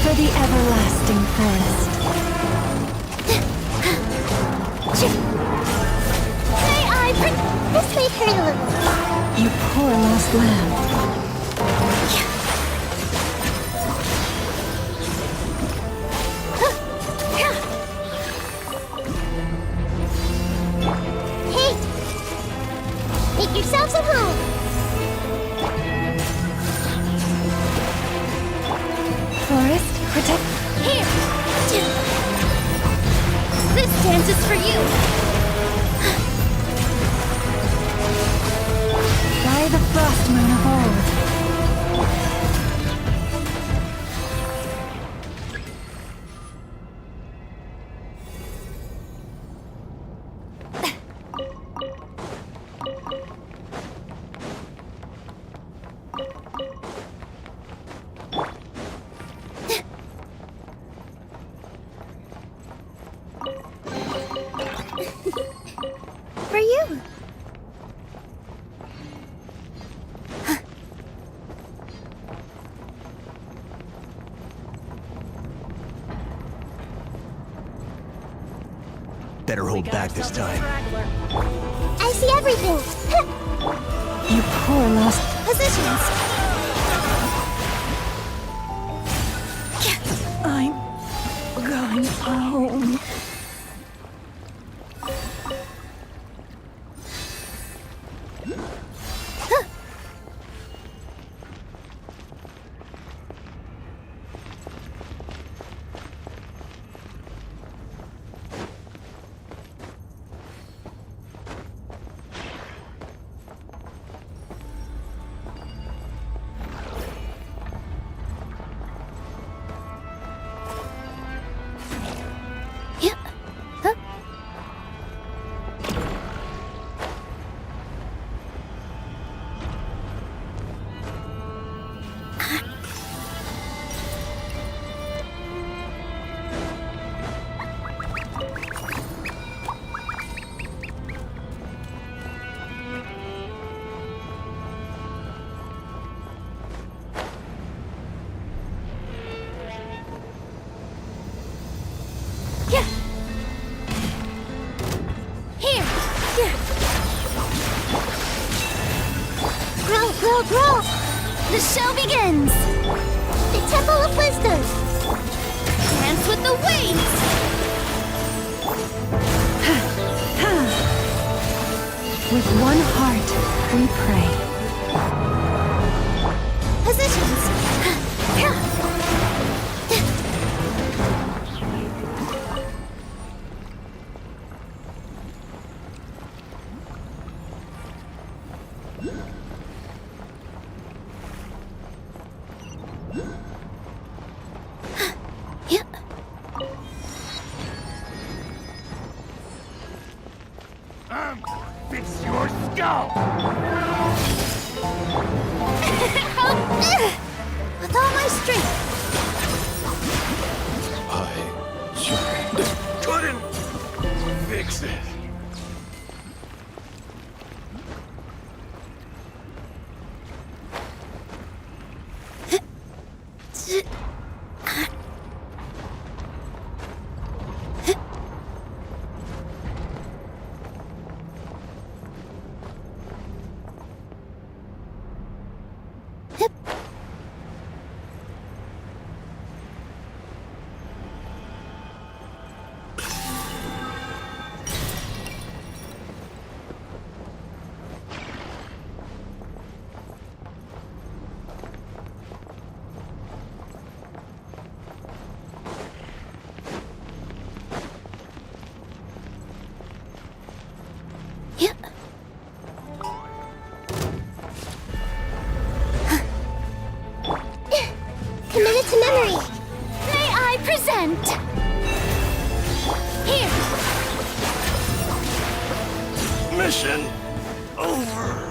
Speaker 14: For the everlasting forest.
Speaker 2: May I This may hurt a little.
Speaker 14: You poor lost lamb.
Speaker 2: Make yourselves at home.
Speaker 14: Forest, protect.
Speaker 12: Here! This dance is for you!
Speaker 14: By the frost moon of old.
Speaker 10: better hold back this time.
Speaker 2: I see everything.
Speaker 14: You poor lost
Speaker 2: Positions.
Speaker 16: I'm going home.
Speaker 2: Grow! The show begins! The Temple of Wisdom! Dance with the waves!
Speaker 14: With one heart, we pray.
Speaker 2: Positions!
Speaker 18: Fix your skull!
Speaker 2: With all my strength!
Speaker 18: Couldn't fix it.
Speaker 2: Committed to memory!
Speaker 12: May I present? Here!
Speaker 18: Mission over.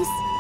Speaker 2: please.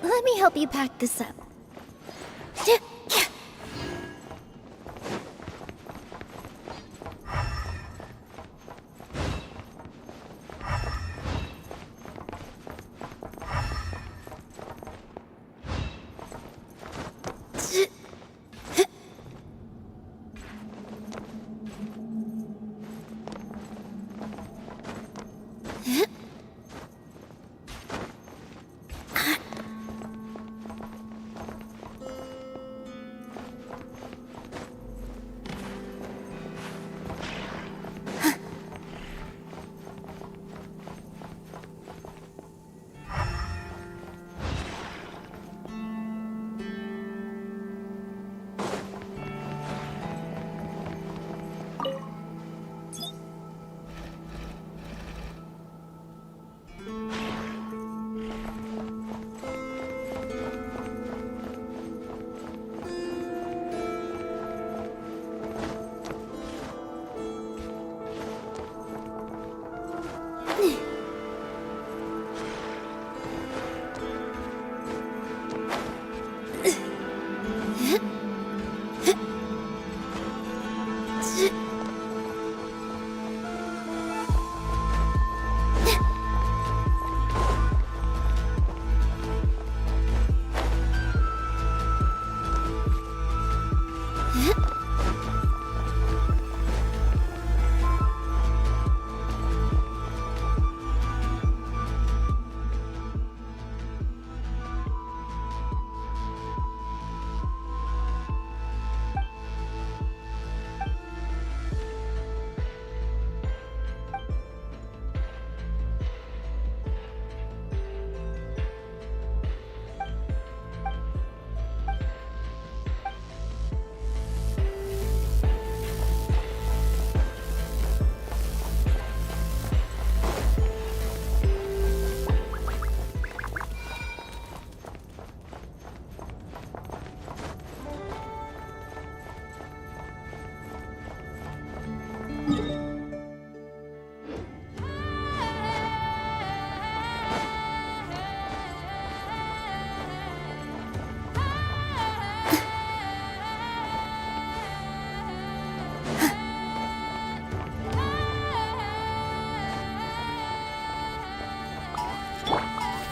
Speaker 2: Let me help you pack this up.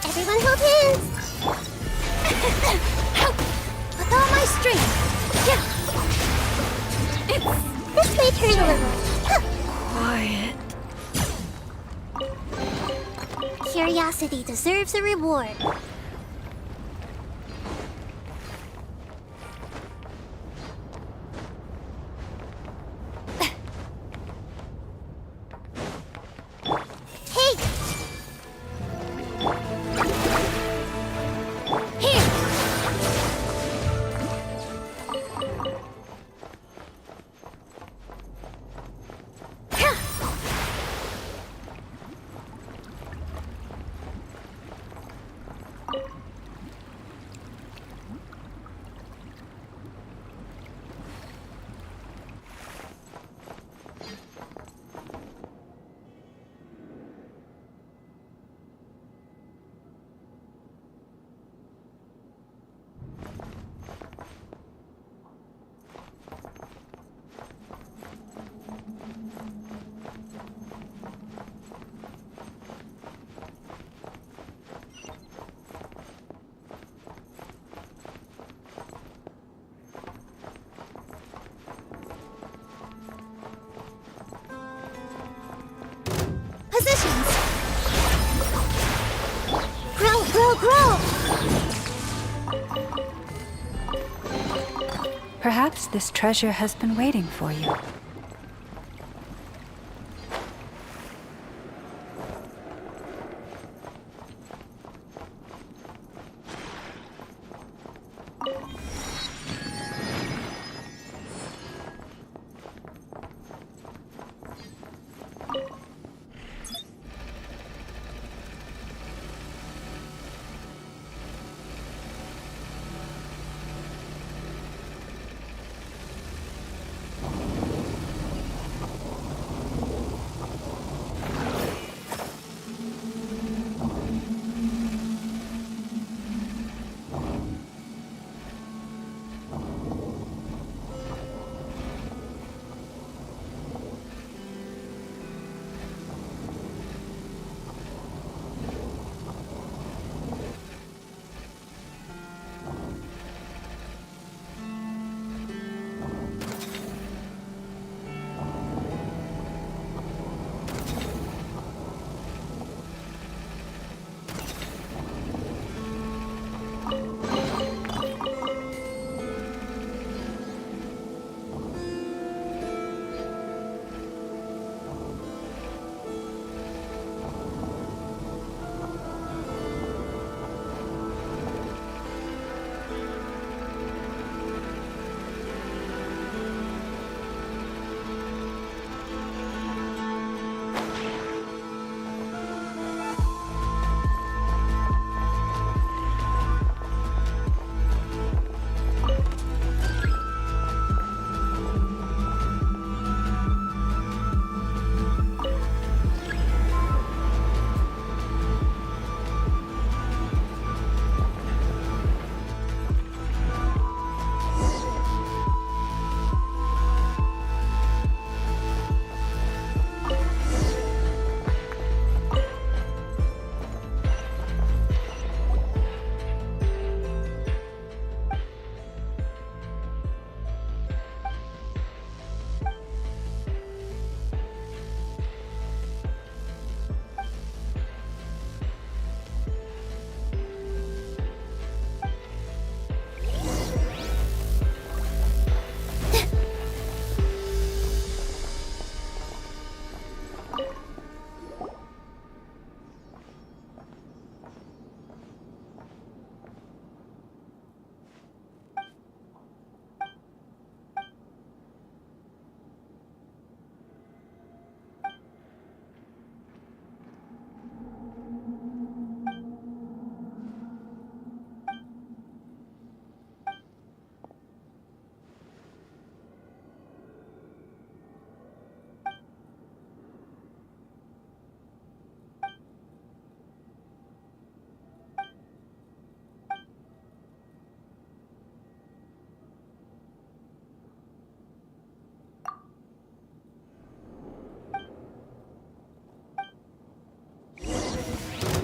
Speaker 2: Everyone hold hands! With all my strength! This may turn a little.
Speaker 3: Quiet.
Speaker 2: Curiosity deserves a reward. Hey! Here! Positions! Grow, grow, grow!
Speaker 14: Perhaps this treasure has been waiting for you.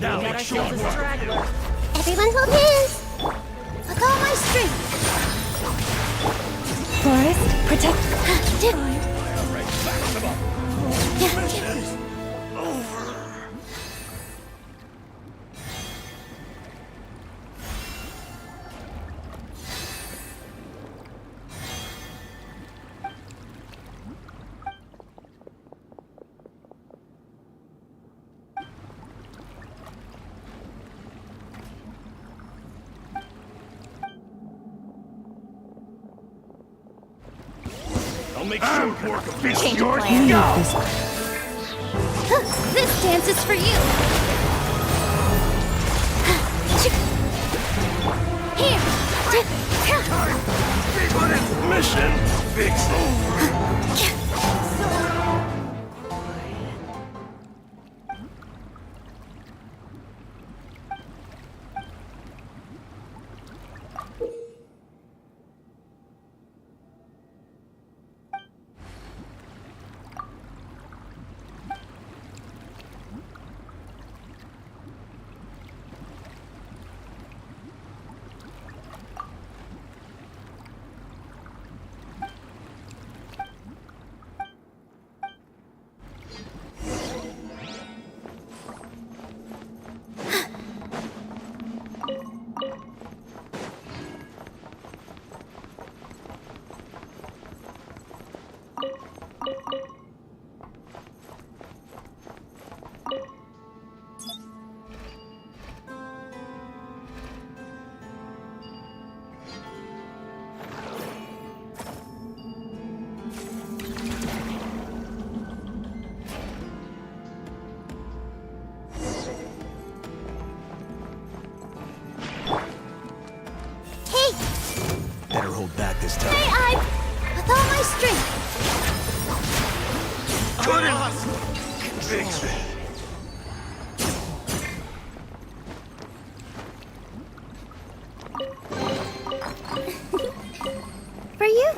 Speaker 10: Now,
Speaker 7: Got
Speaker 10: make sure
Speaker 7: ourselves a straggler.
Speaker 2: Everyone hold hands! With all my strength!
Speaker 14: Forest, protect.
Speaker 18: I'll make short work of this.
Speaker 12: Change of
Speaker 18: Your
Speaker 12: plan.
Speaker 18: skull!
Speaker 12: This dance is for you. Here.
Speaker 18: Mission fixed.
Speaker 10: Better hold back this time.
Speaker 2: Hey, I... With all my strength!
Speaker 18: Couldn't fix it.
Speaker 2: For you!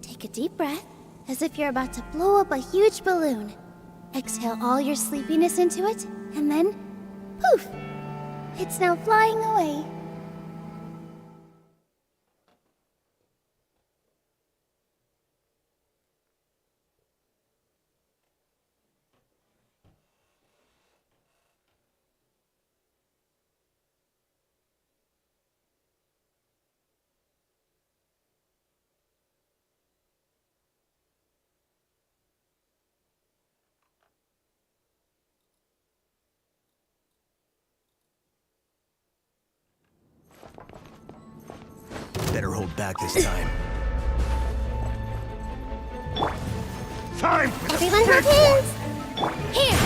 Speaker 2: Take a deep breath, as if you're about to blow up a huge balloon. Exhale all your sleepiness into it, and then, poof! It's now flying away.
Speaker 10: Better hold back this time.
Speaker 18: Time for the
Speaker 2: Everyone
Speaker 18: big
Speaker 2: hold hands!
Speaker 12: Here.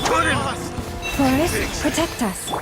Speaker 18: Couldn't
Speaker 14: Forest, protect us.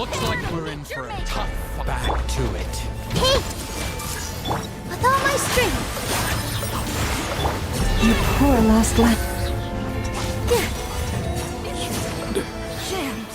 Speaker 10: Looks like we're in for a tough fight. Back to it.
Speaker 2: Hey! With all my strength!
Speaker 14: You poor last lap.
Speaker 2: Jammed.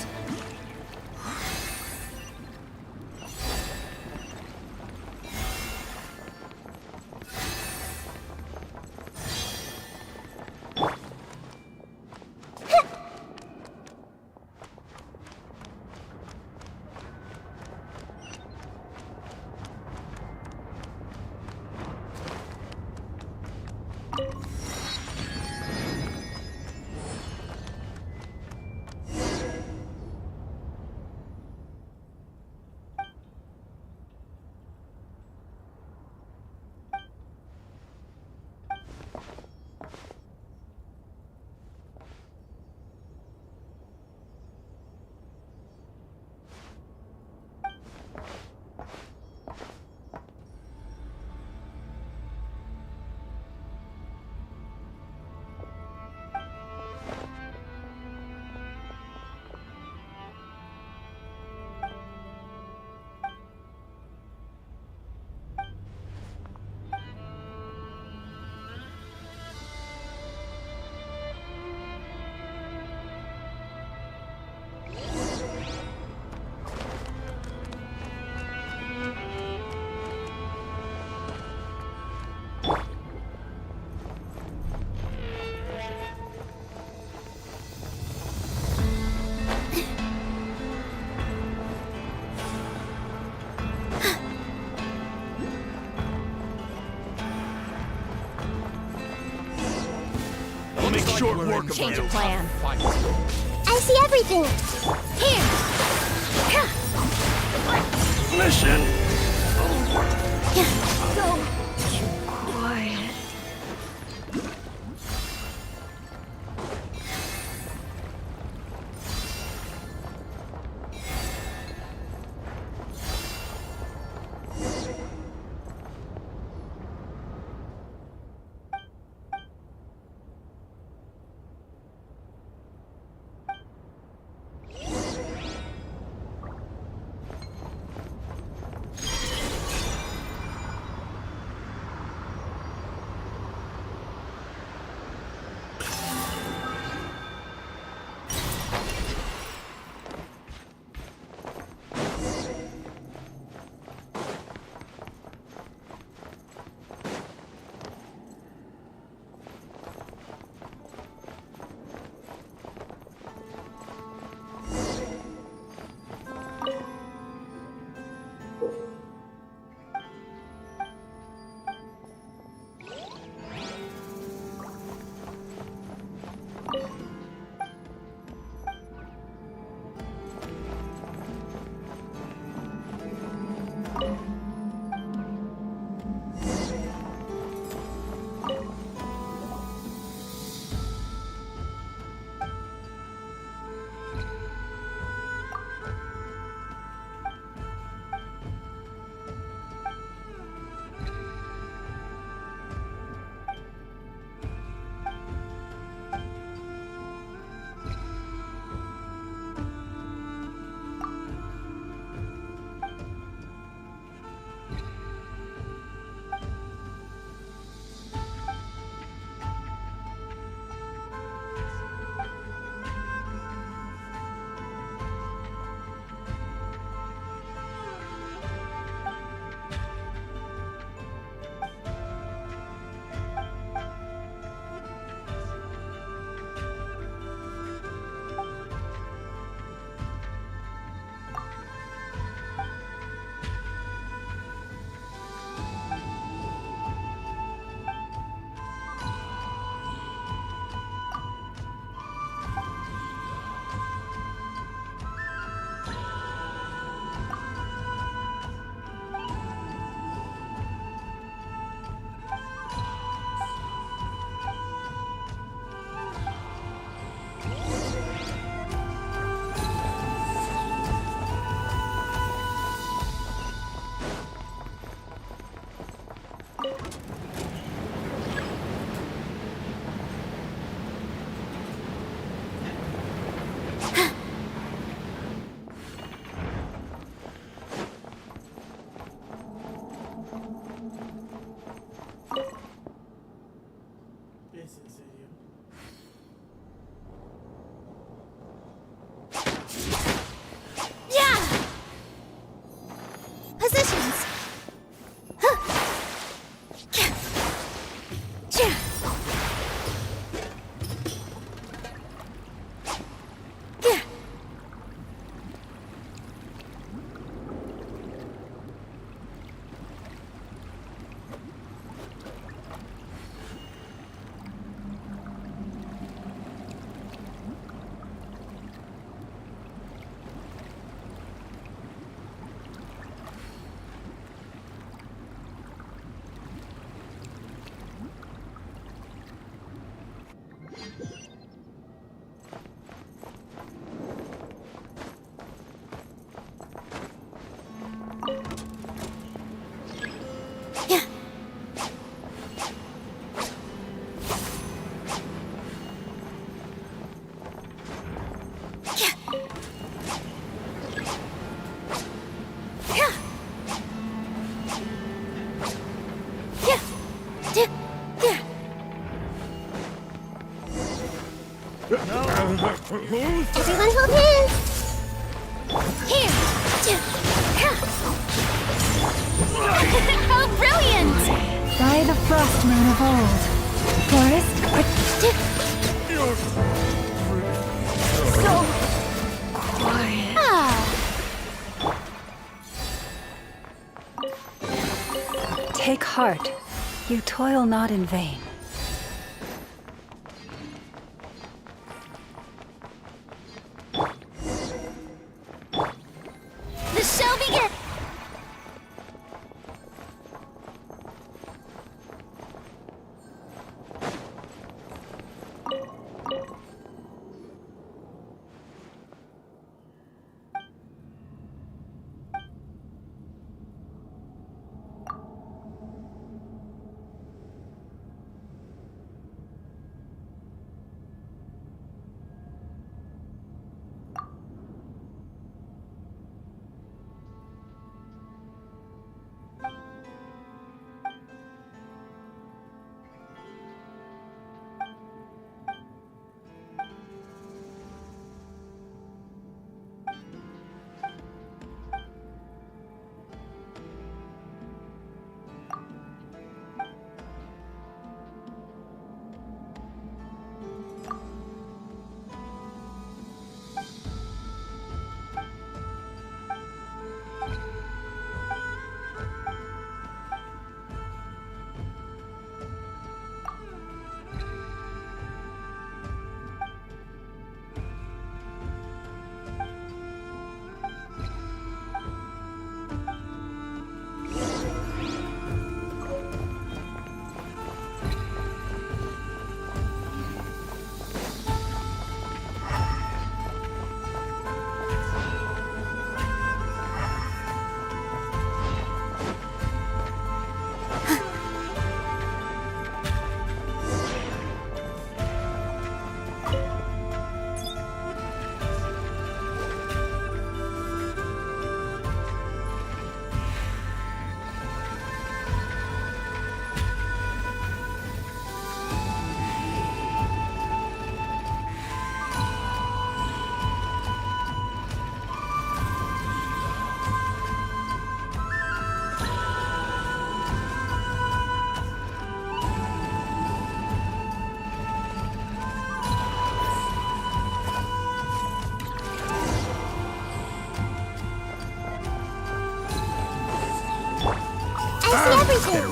Speaker 18: We'll make short work of
Speaker 12: Change
Speaker 18: you.
Speaker 12: of plan.
Speaker 2: I see everything! Here!
Speaker 18: Mission.
Speaker 2: Go!
Speaker 3: Quiet.
Speaker 2: Everyone hold hands! Here!
Speaker 12: How brilliant!
Speaker 14: By the frost moon of old. Forest.
Speaker 12: So
Speaker 14: Quiet. Take heart. You toil not in vain.
Speaker 12: the show begins!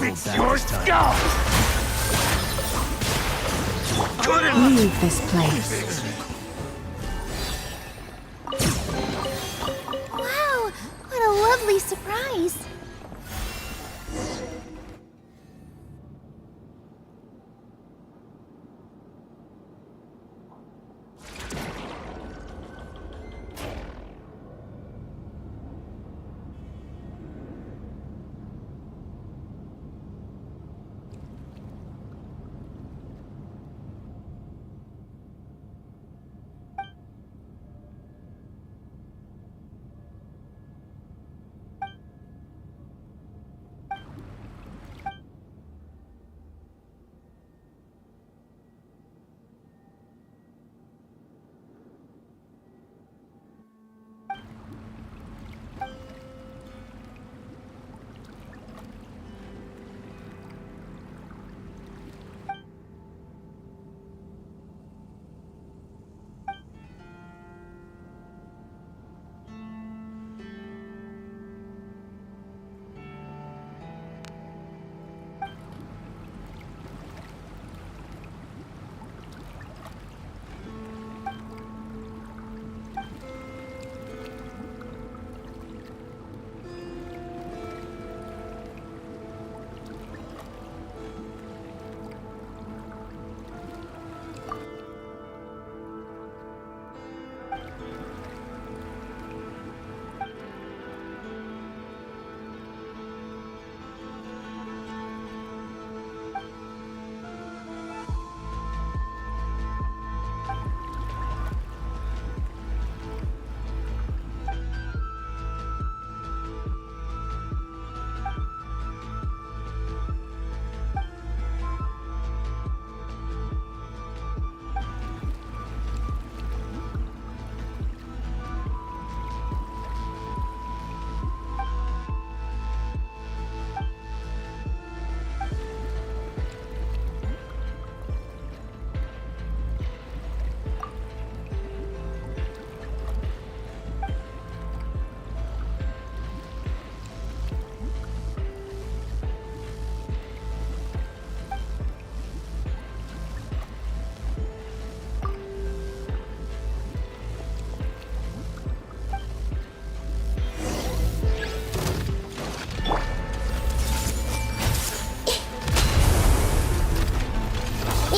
Speaker 15: It's your skull!
Speaker 14: Leave this place.
Speaker 2: Wow, what a lovely surprise!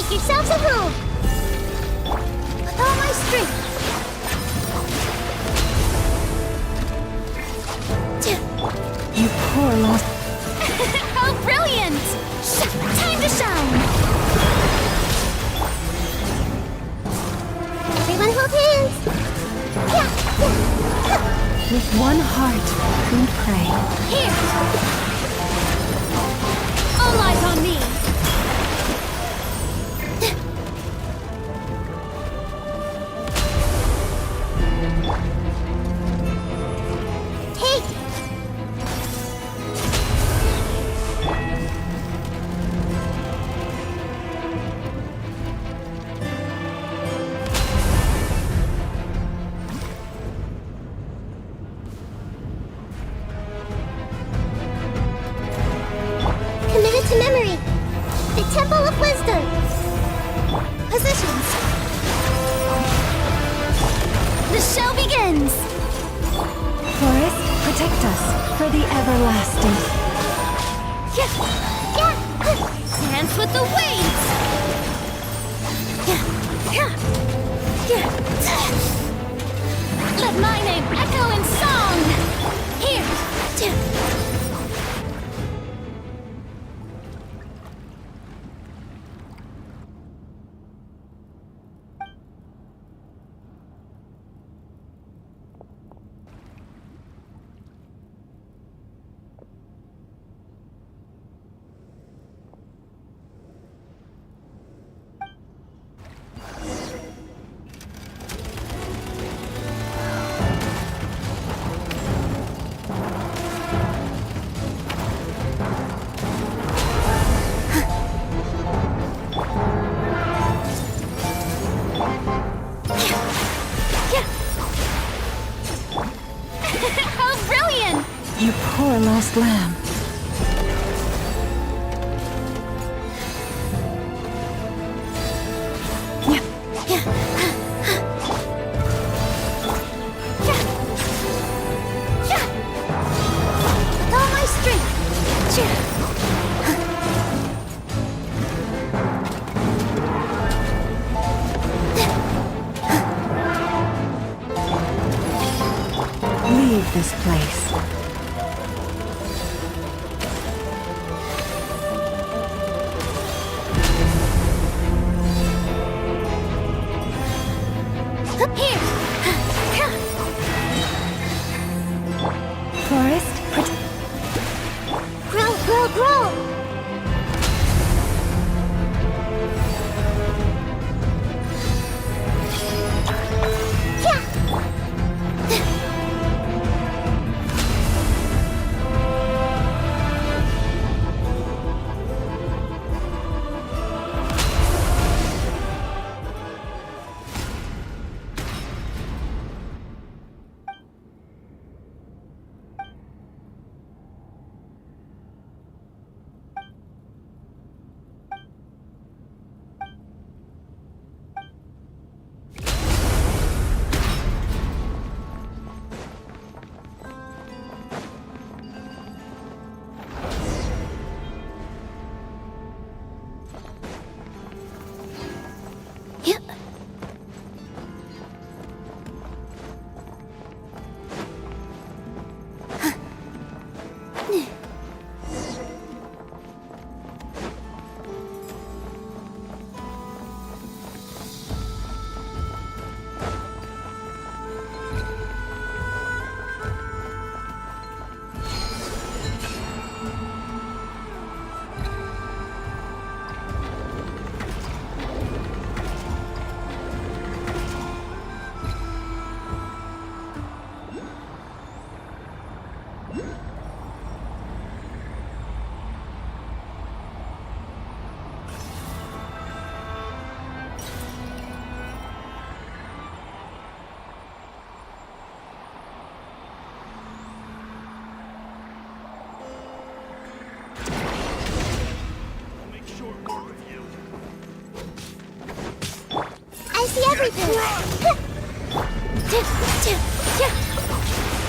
Speaker 2: Make yourselves a room. With all my strength.
Speaker 14: You poor lost.
Speaker 12: How brilliant! Time to shine!
Speaker 2: Everyone hold hands.
Speaker 14: With one heart, we pray.
Speaker 12: Here! All eyes on me!
Speaker 2: Hey! Committed to memory. The Temple of Wisdom. Positions.
Speaker 12: The show begins!
Speaker 14: Forest, protect us for the everlasting.
Speaker 12: Dance with the waves! Let my name echo in song! Here! How brilliant!
Speaker 14: You poor lost lamb.
Speaker 2: With all my strength.
Speaker 14: Leave this place. Forest,
Speaker 2: Grow!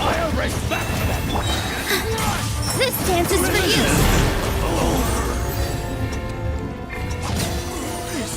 Speaker 18: I'll race back to them.
Speaker 12: This dance is for you.
Speaker 18: This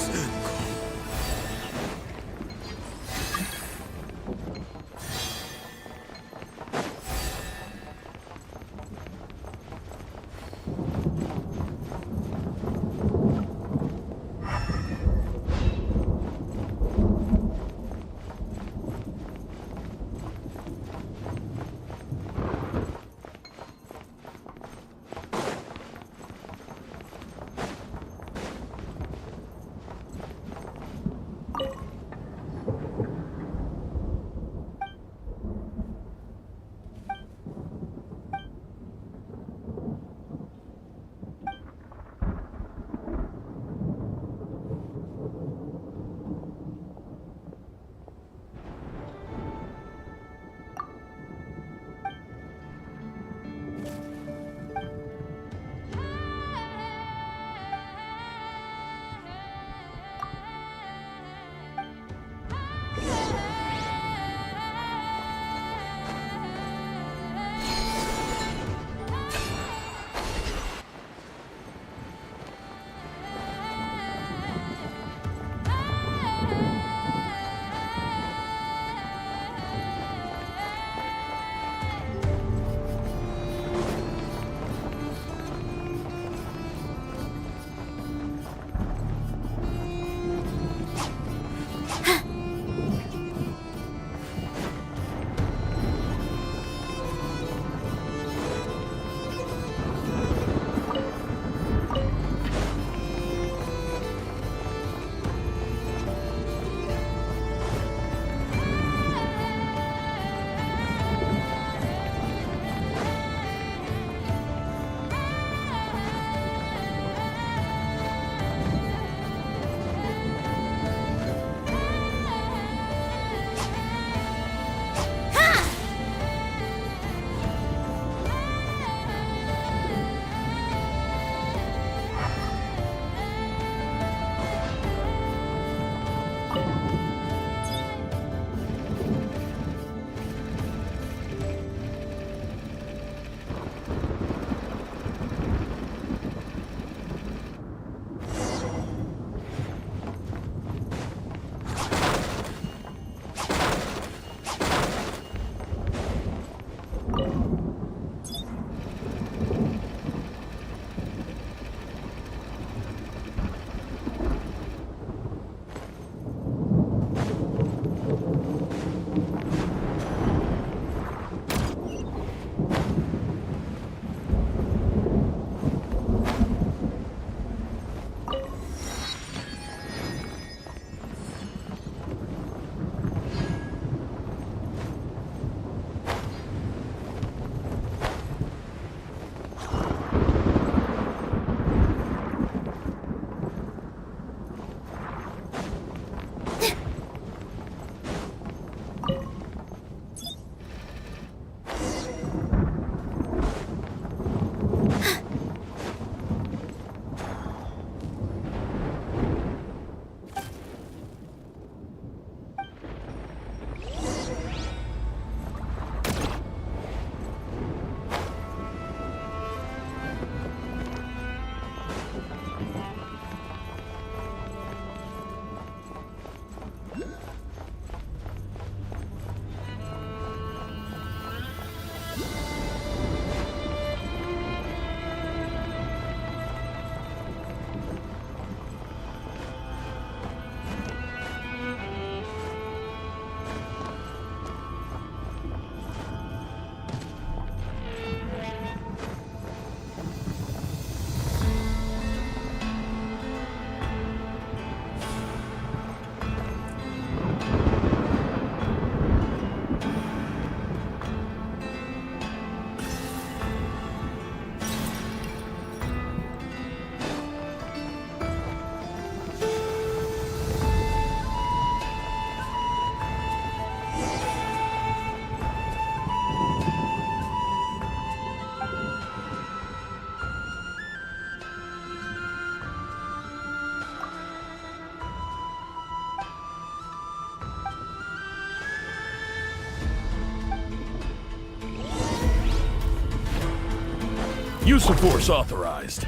Speaker 5: Use of force authorized.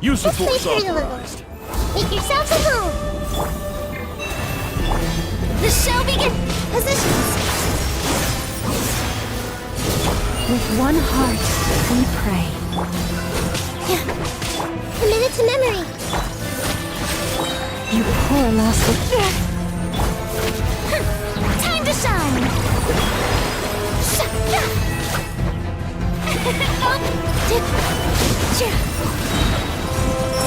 Speaker 5: Use of force authorized.
Speaker 2: Make yourselves at home. The show begins. Positions.
Speaker 14: With one heart, we pray.
Speaker 2: Committed to memory.
Speaker 14: You poor lost
Speaker 2: Time to shine.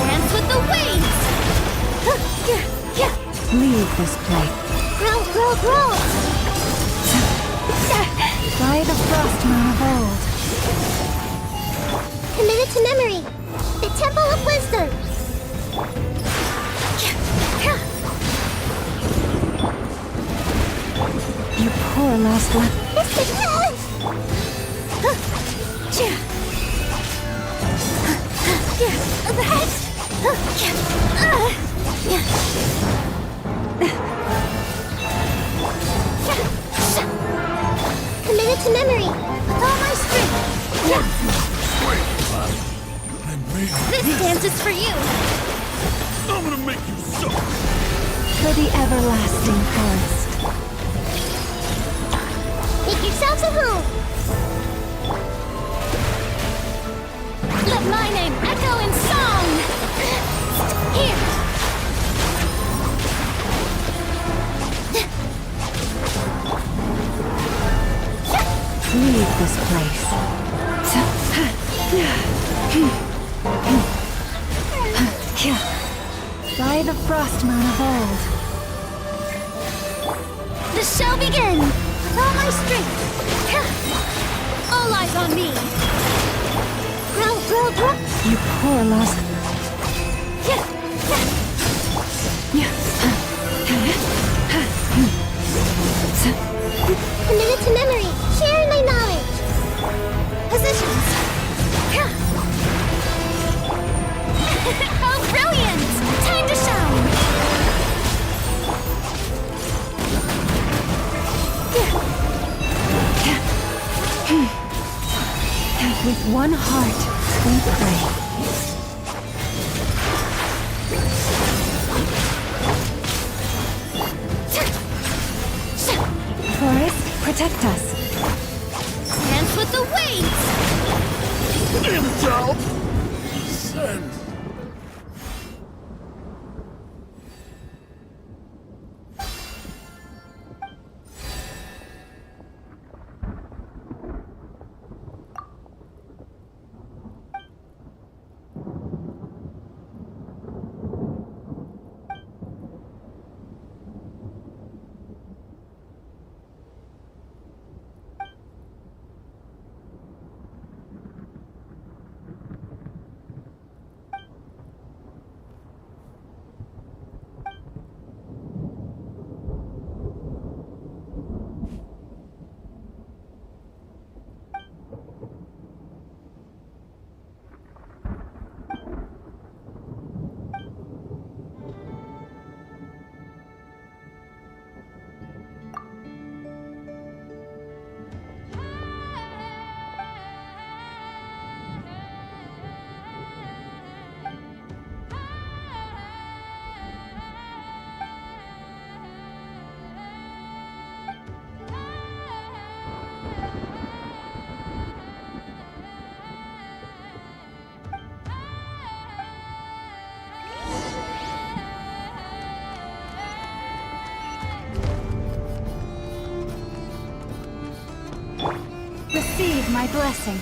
Speaker 2: Dance with the waves.
Speaker 14: Leave this place.
Speaker 2: Grow, grow, grow.
Speaker 14: By the frost moon of old.
Speaker 2: Committed to memory. The Temple of Wisdom.
Speaker 14: You poor lost one.
Speaker 2: Committed to memory. With all my strength. This dance is for you.
Speaker 5: I'm gonna make you suffer.
Speaker 14: For the everlasting forest.
Speaker 2: Make yourselves at home. Let my name echo in song. Here.
Speaker 14: Leave this place. By the frost moon of old.
Speaker 2: The show begin. With all my strength. All eyes on me. Grow, grow, grow.
Speaker 14: You poor lost.
Speaker 2: Committed to memory. Sharing my knowledge. Positions. Oh, brilliant! Time to shine.
Speaker 14: With one heart, we pray. Forest, protect us.
Speaker 2: Dance with the waves.
Speaker 5: Intel. Send.
Speaker 14: Receive my blessing.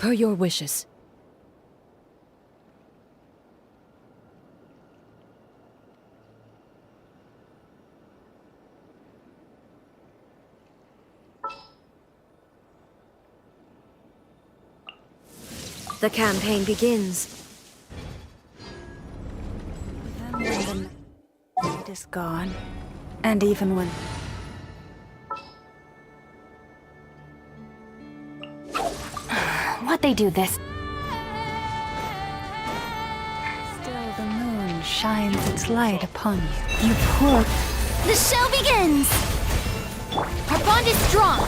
Speaker 6: Per your wishes. The campaign begins.
Speaker 14: Then when the night is gone, and even when...
Speaker 19: What'd they do this?
Speaker 14: Still the moon shines its light upon you. You poor...
Speaker 12: The show begins! Our bond is strong!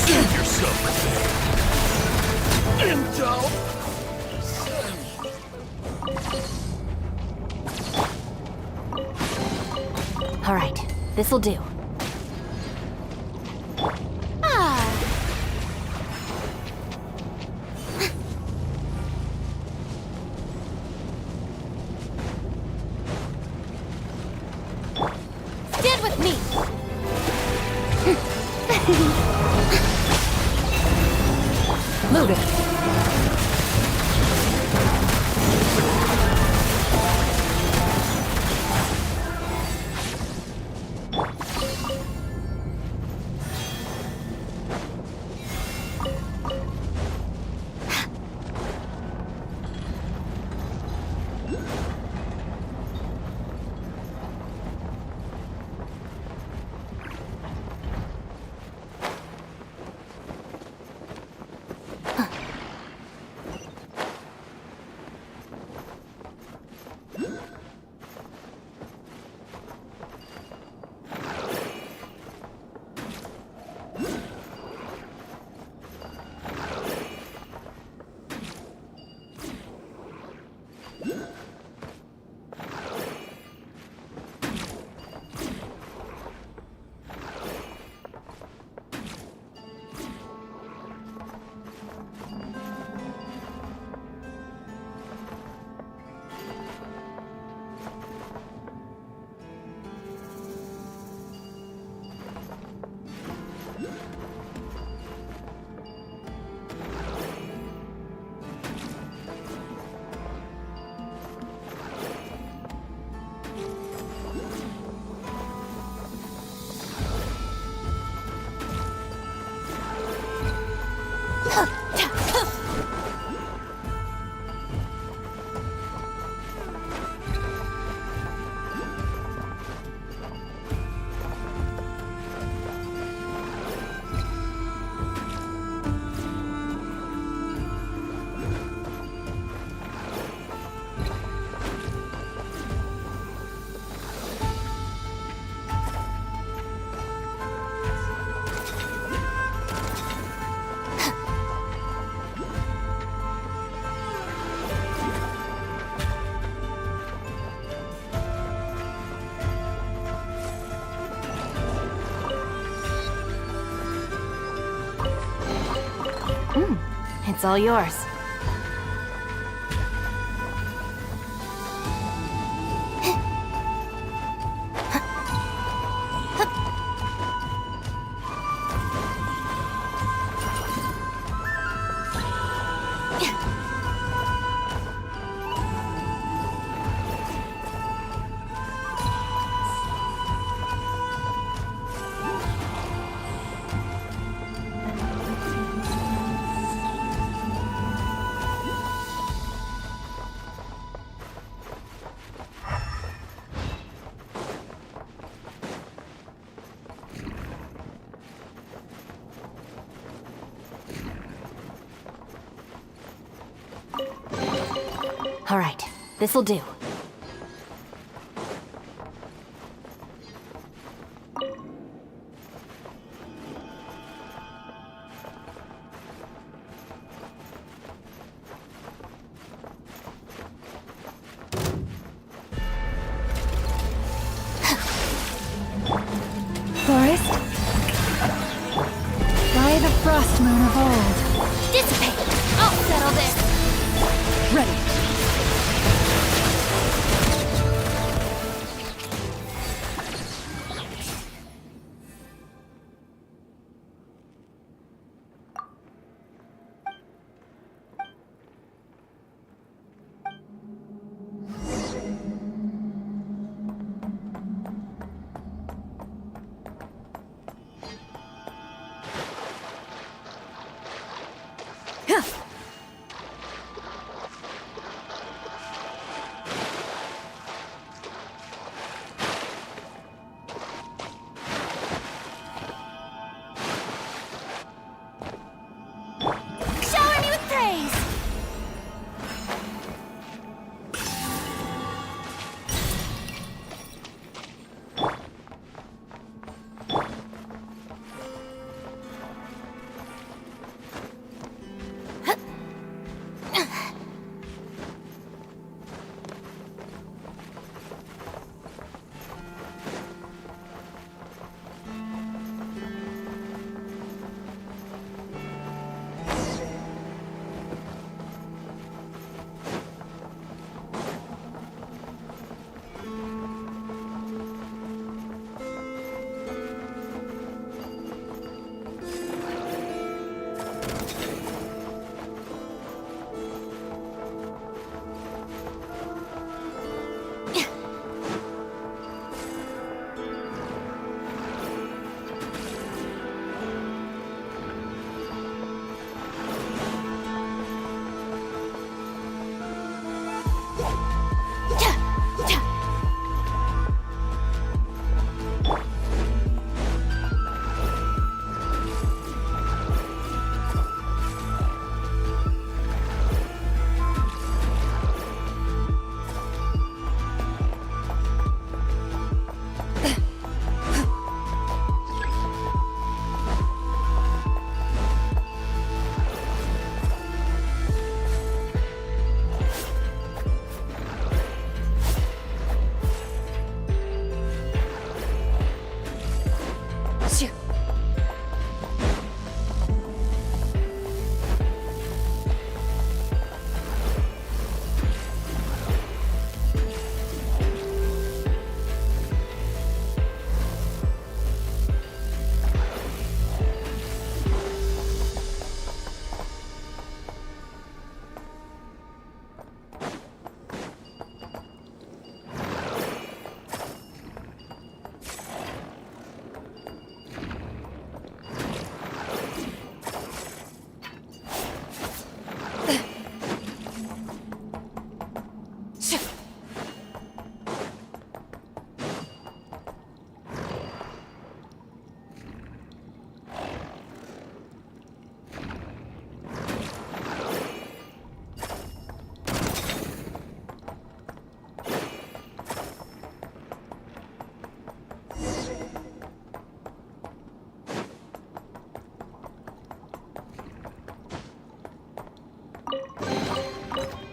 Speaker 18: Save yourself a
Speaker 19: All right, this'll do.
Speaker 12: Stand with me!
Speaker 6: Move it.
Speaker 19: It's all yours. All right, this'll do.
Speaker 14: Forest? By the frost moon of old.
Speaker 12: Dissipate! I'll settle this!
Speaker 14: Ready.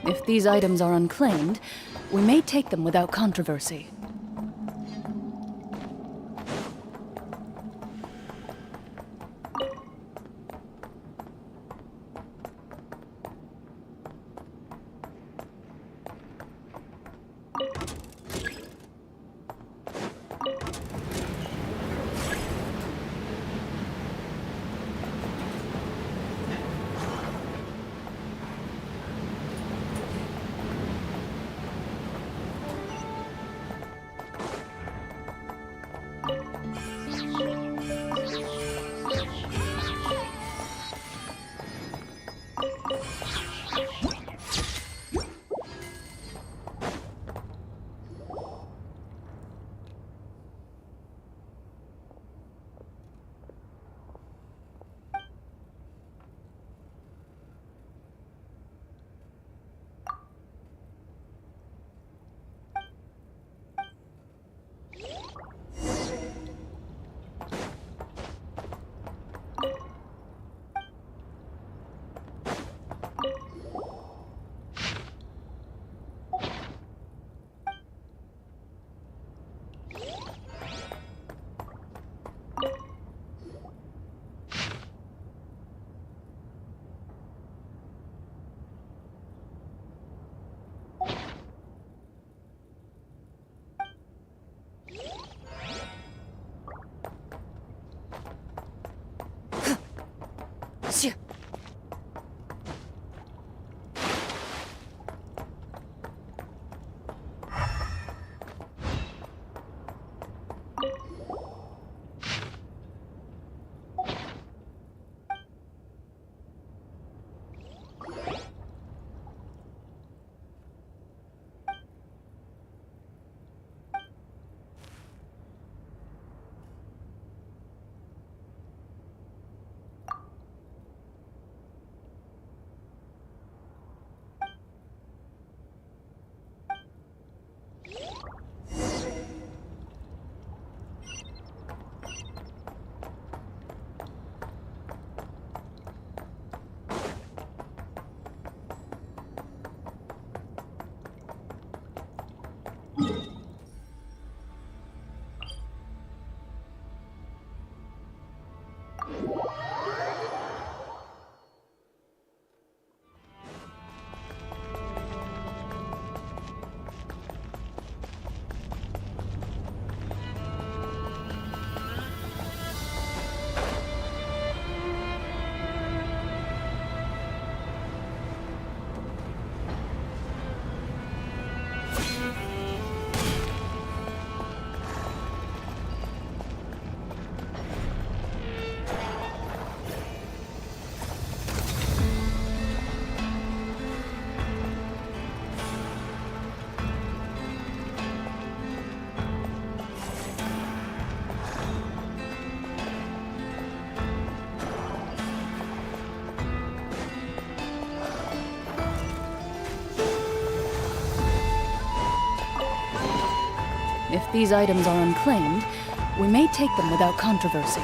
Speaker 6: If these items are unclaimed, we may take them without controversy. If these items are unclaimed, we may take them without controversy.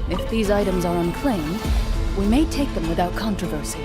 Speaker 6: If these items are unclaimed, we may take them without controversy.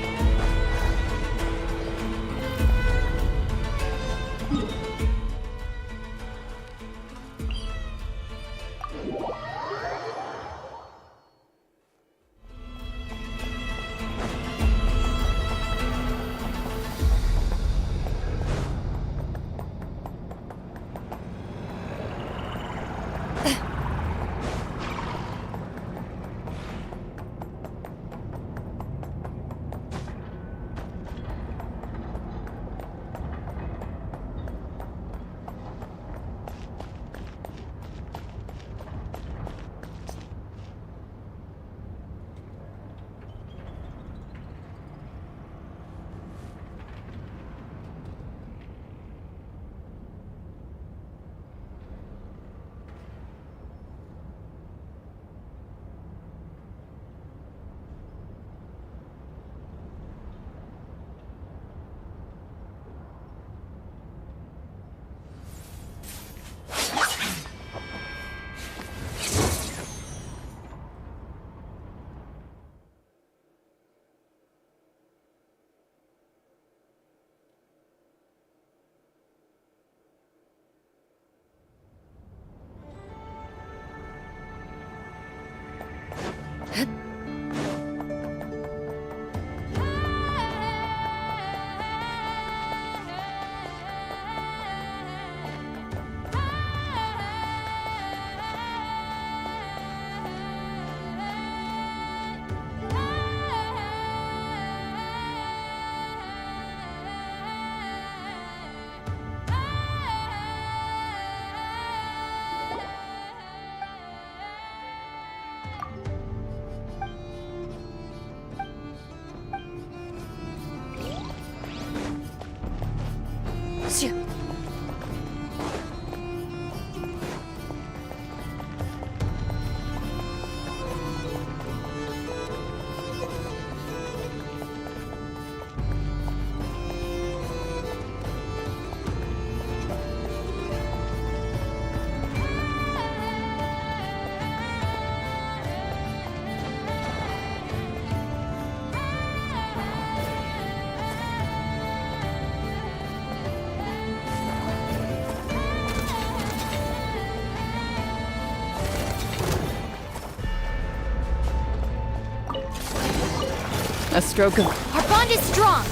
Speaker 6: A stroke of...
Speaker 12: Our bond is strong.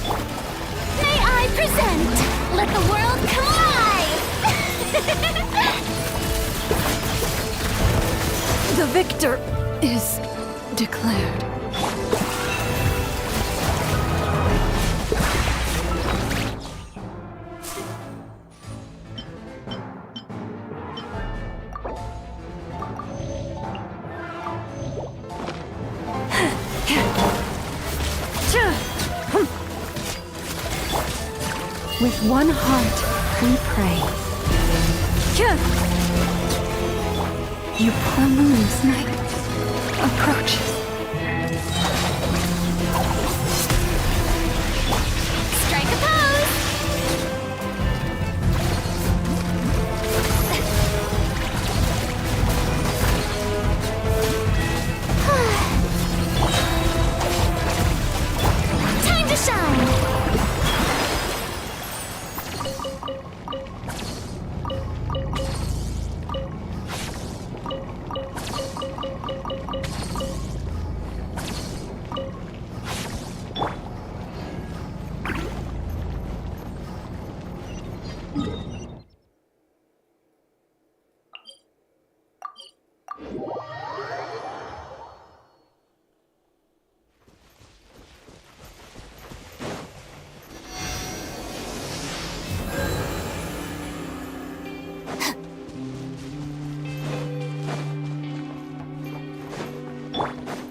Speaker 12: May I present? Let the world collide!
Speaker 6: The victor is declared. With one heart, we pray. You poor moon's night approaches.
Speaker 12: Strike a pose! Time to shine!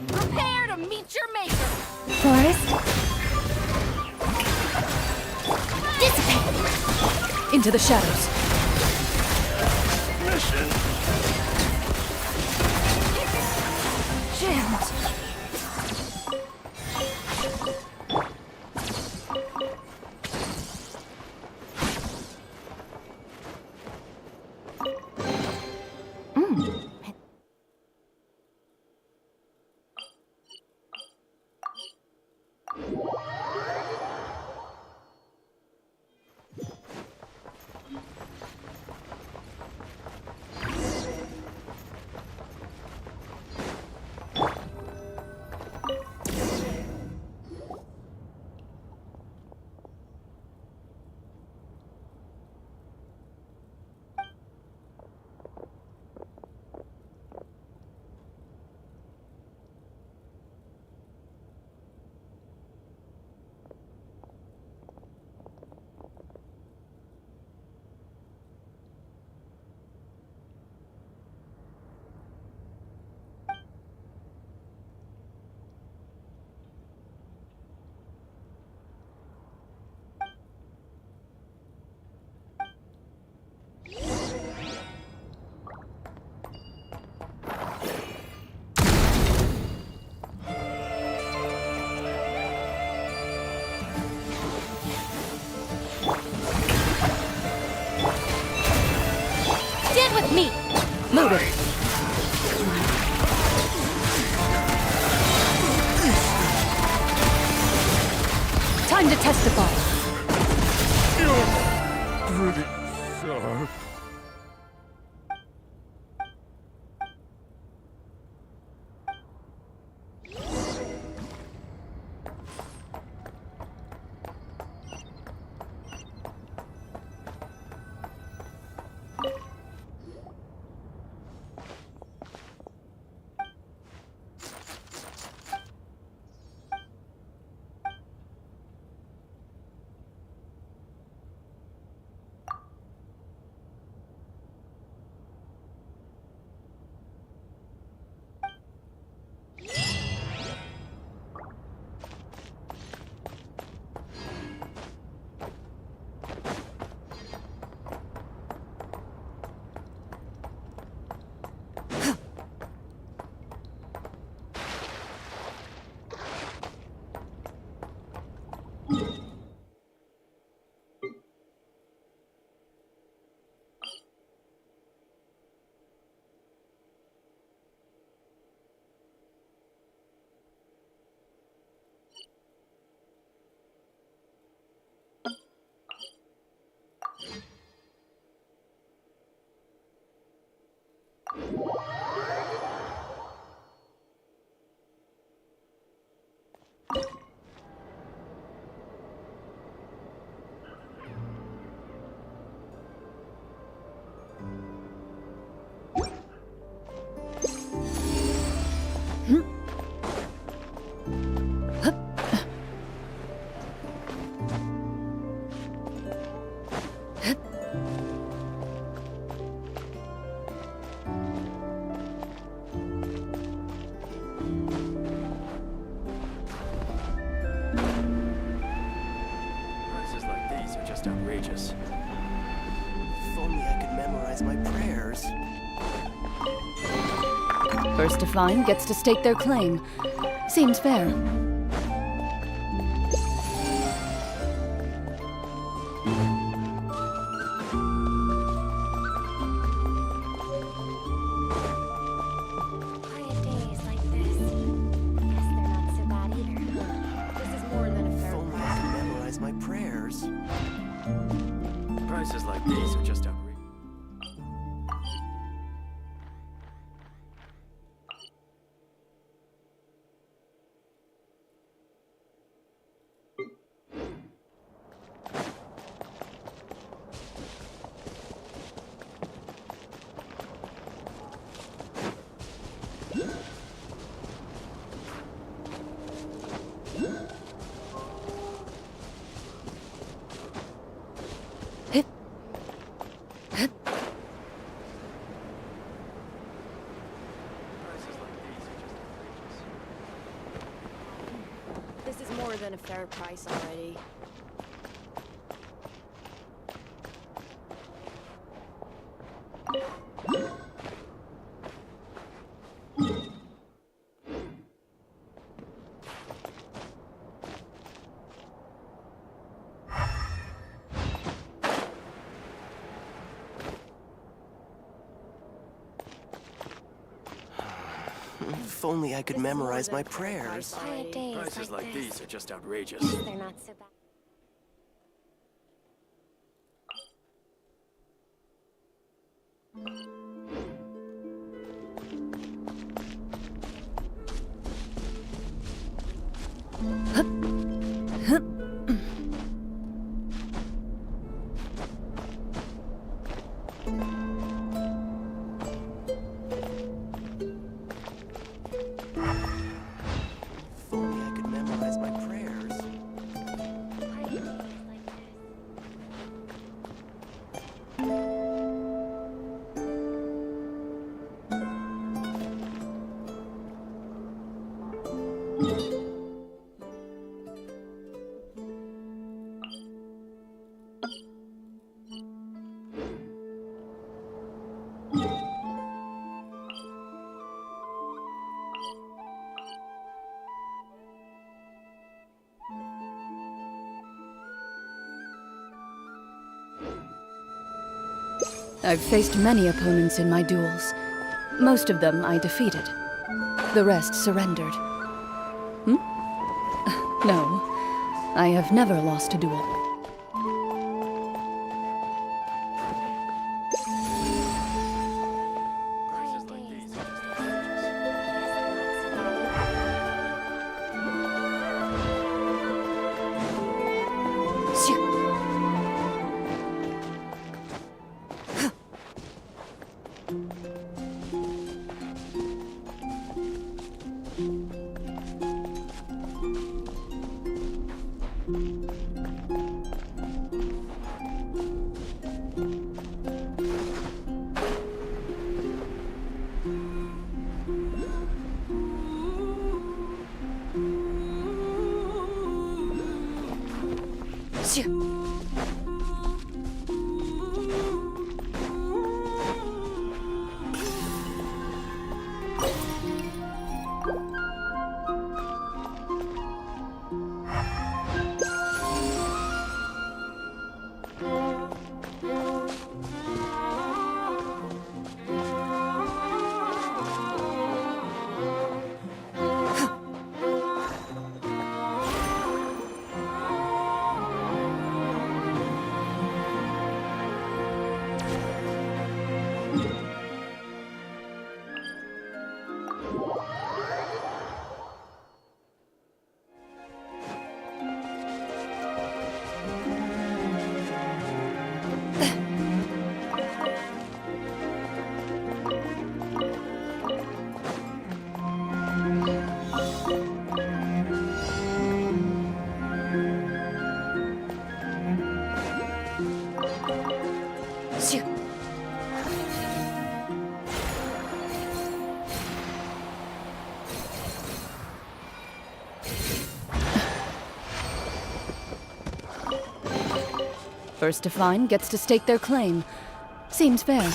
Speaker 12: Prepare to meet your maker!
Speaker 6: Forest,
Speaker 12: Dissipate!
Speaker 6: into the shadows.
Speaker 18: Mission.
Speaker 6: Gems.
Speaker 12: Stand with me!
Speaker 6: Loaded. Time to testify.
Speaker 18: You're pretty sharp.
Speaker 1: outrageous. If only I could memorize my prayers.
Speaker 6: First to find gets to stake their claim. Seems fair.
Speaker 2: Quiet days like this. Guess they're not so bad either. This is more than a fair
Speaker 1: If only I could memorize my prayers.
Speaker 18: Prices like these are just outrageous.
Speaker 7: This is more than a fair price already.
Speaker 1: If only I could memorize my prayers.
Speaker 2: Quiet days
Speaker 18: Prices like
Speaker 2: this.
Speaker 18: these are just outrageous.
Speaker 2: They're not so bad.
Speaker 1: If only I could memorize my prayers.
Speaker 2: Quiet days like this.
Speaker 6: I've faced many opponents in my duels. Most of them I defeated. The rest surrendered. No, I have never lost a duel.
Speaker 18: Prices like these are just outrageous.
Speaker 6: First to find gets to stake their claim. Seems fair.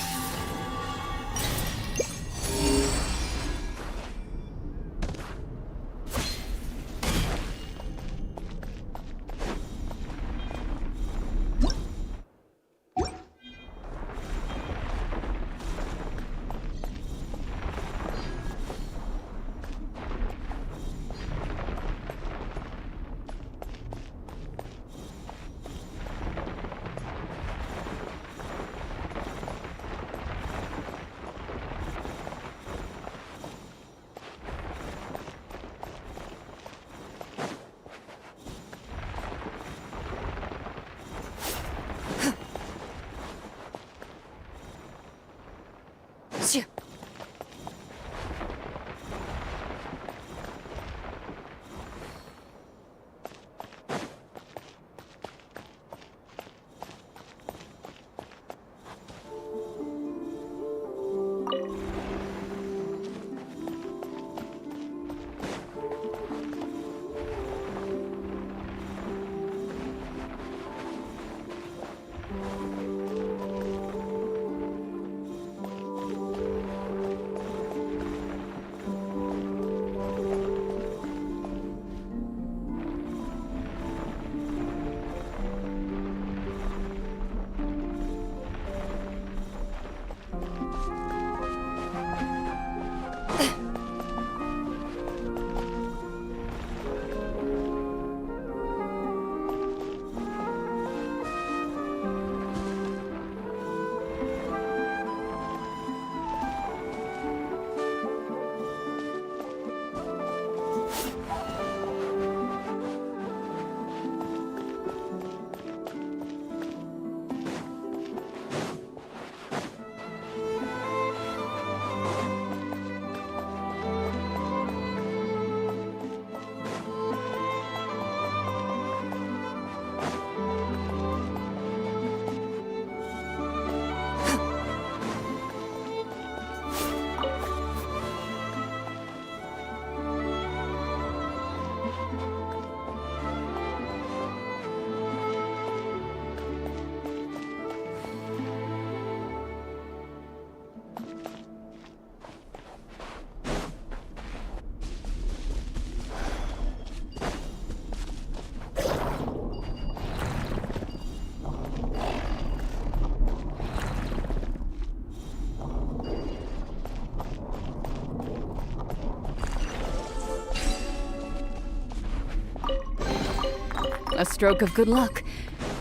Speaker 6: A stroke of good luck,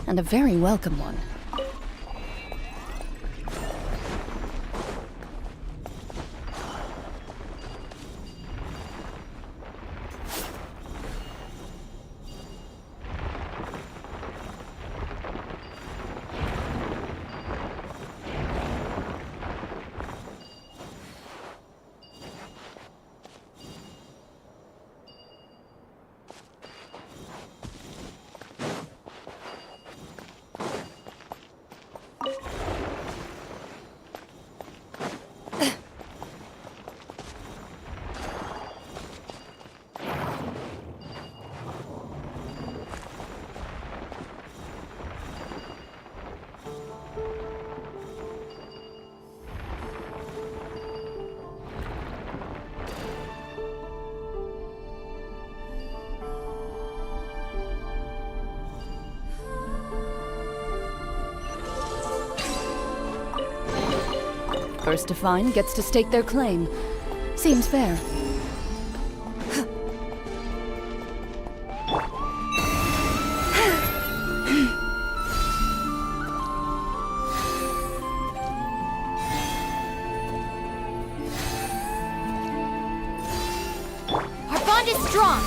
Speaker 6: and a very welcome one. First to find gets to stake their claim. Seems fair.
Speaker 12: Our bond is strong.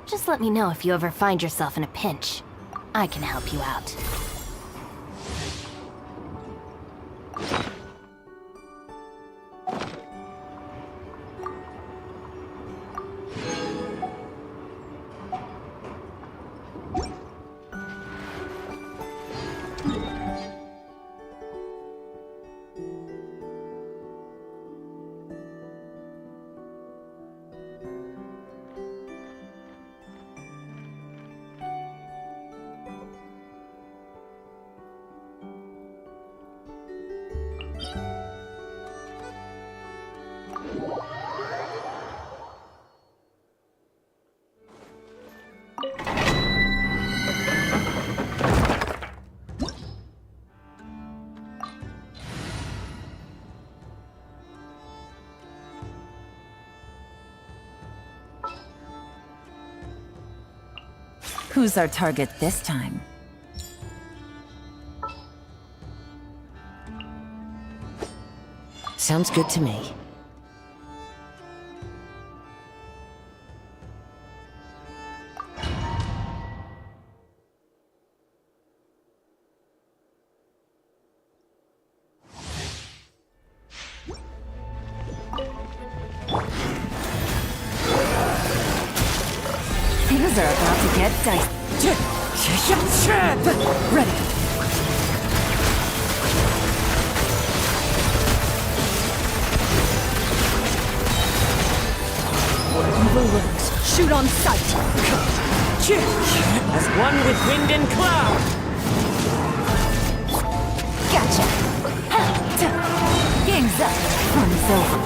Speaker 19: Just let me know if you ever find yourself in a pinch. I can help you out.
Speaker 17: Who's our target this time?
Speaker 11: Sounds good to me.
Speaker 17: Things are about to get dicey. Ready.
Speaker 11: Where evil lurks, shoot on sight. As one with wind and cloud.
Speaker 17: Gotcha. Game's up. Fun's over.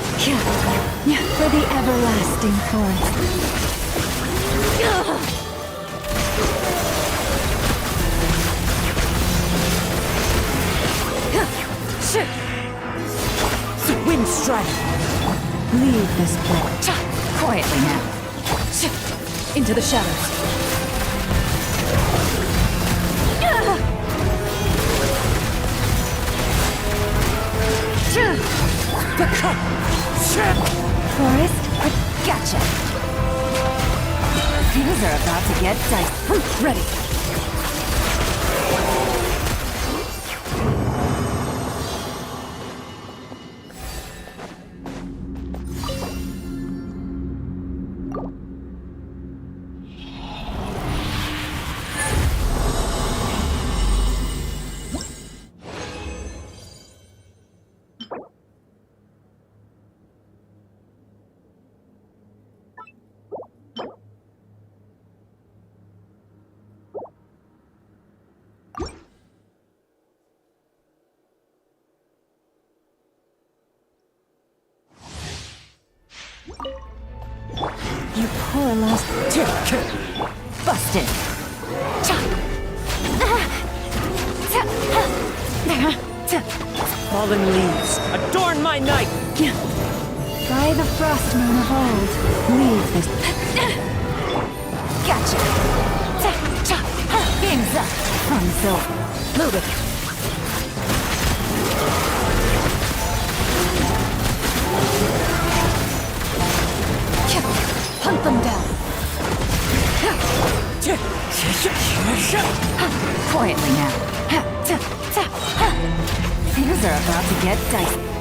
Speaker 14: For the everlasting forest.
Speaker 11: Wind strike.
Speaker 17: Leave this place. Quietly now.
Speaker 6: Into the shadows.
Speaker 17: Forest, gotcha. Things are about to get dicey.
Speaker 6: Ready.
Speaker 17: You poor lost... Busted.
Speaker 11: Fallen leaves, adorn my night.
Speaker 17: By the frost moon of old, leave this... Gotcha. Game's up. Fun's over. Move it.
Speaker 6: Hunt them down.
Speaker 17: Quietly now. Things are about to get dicey.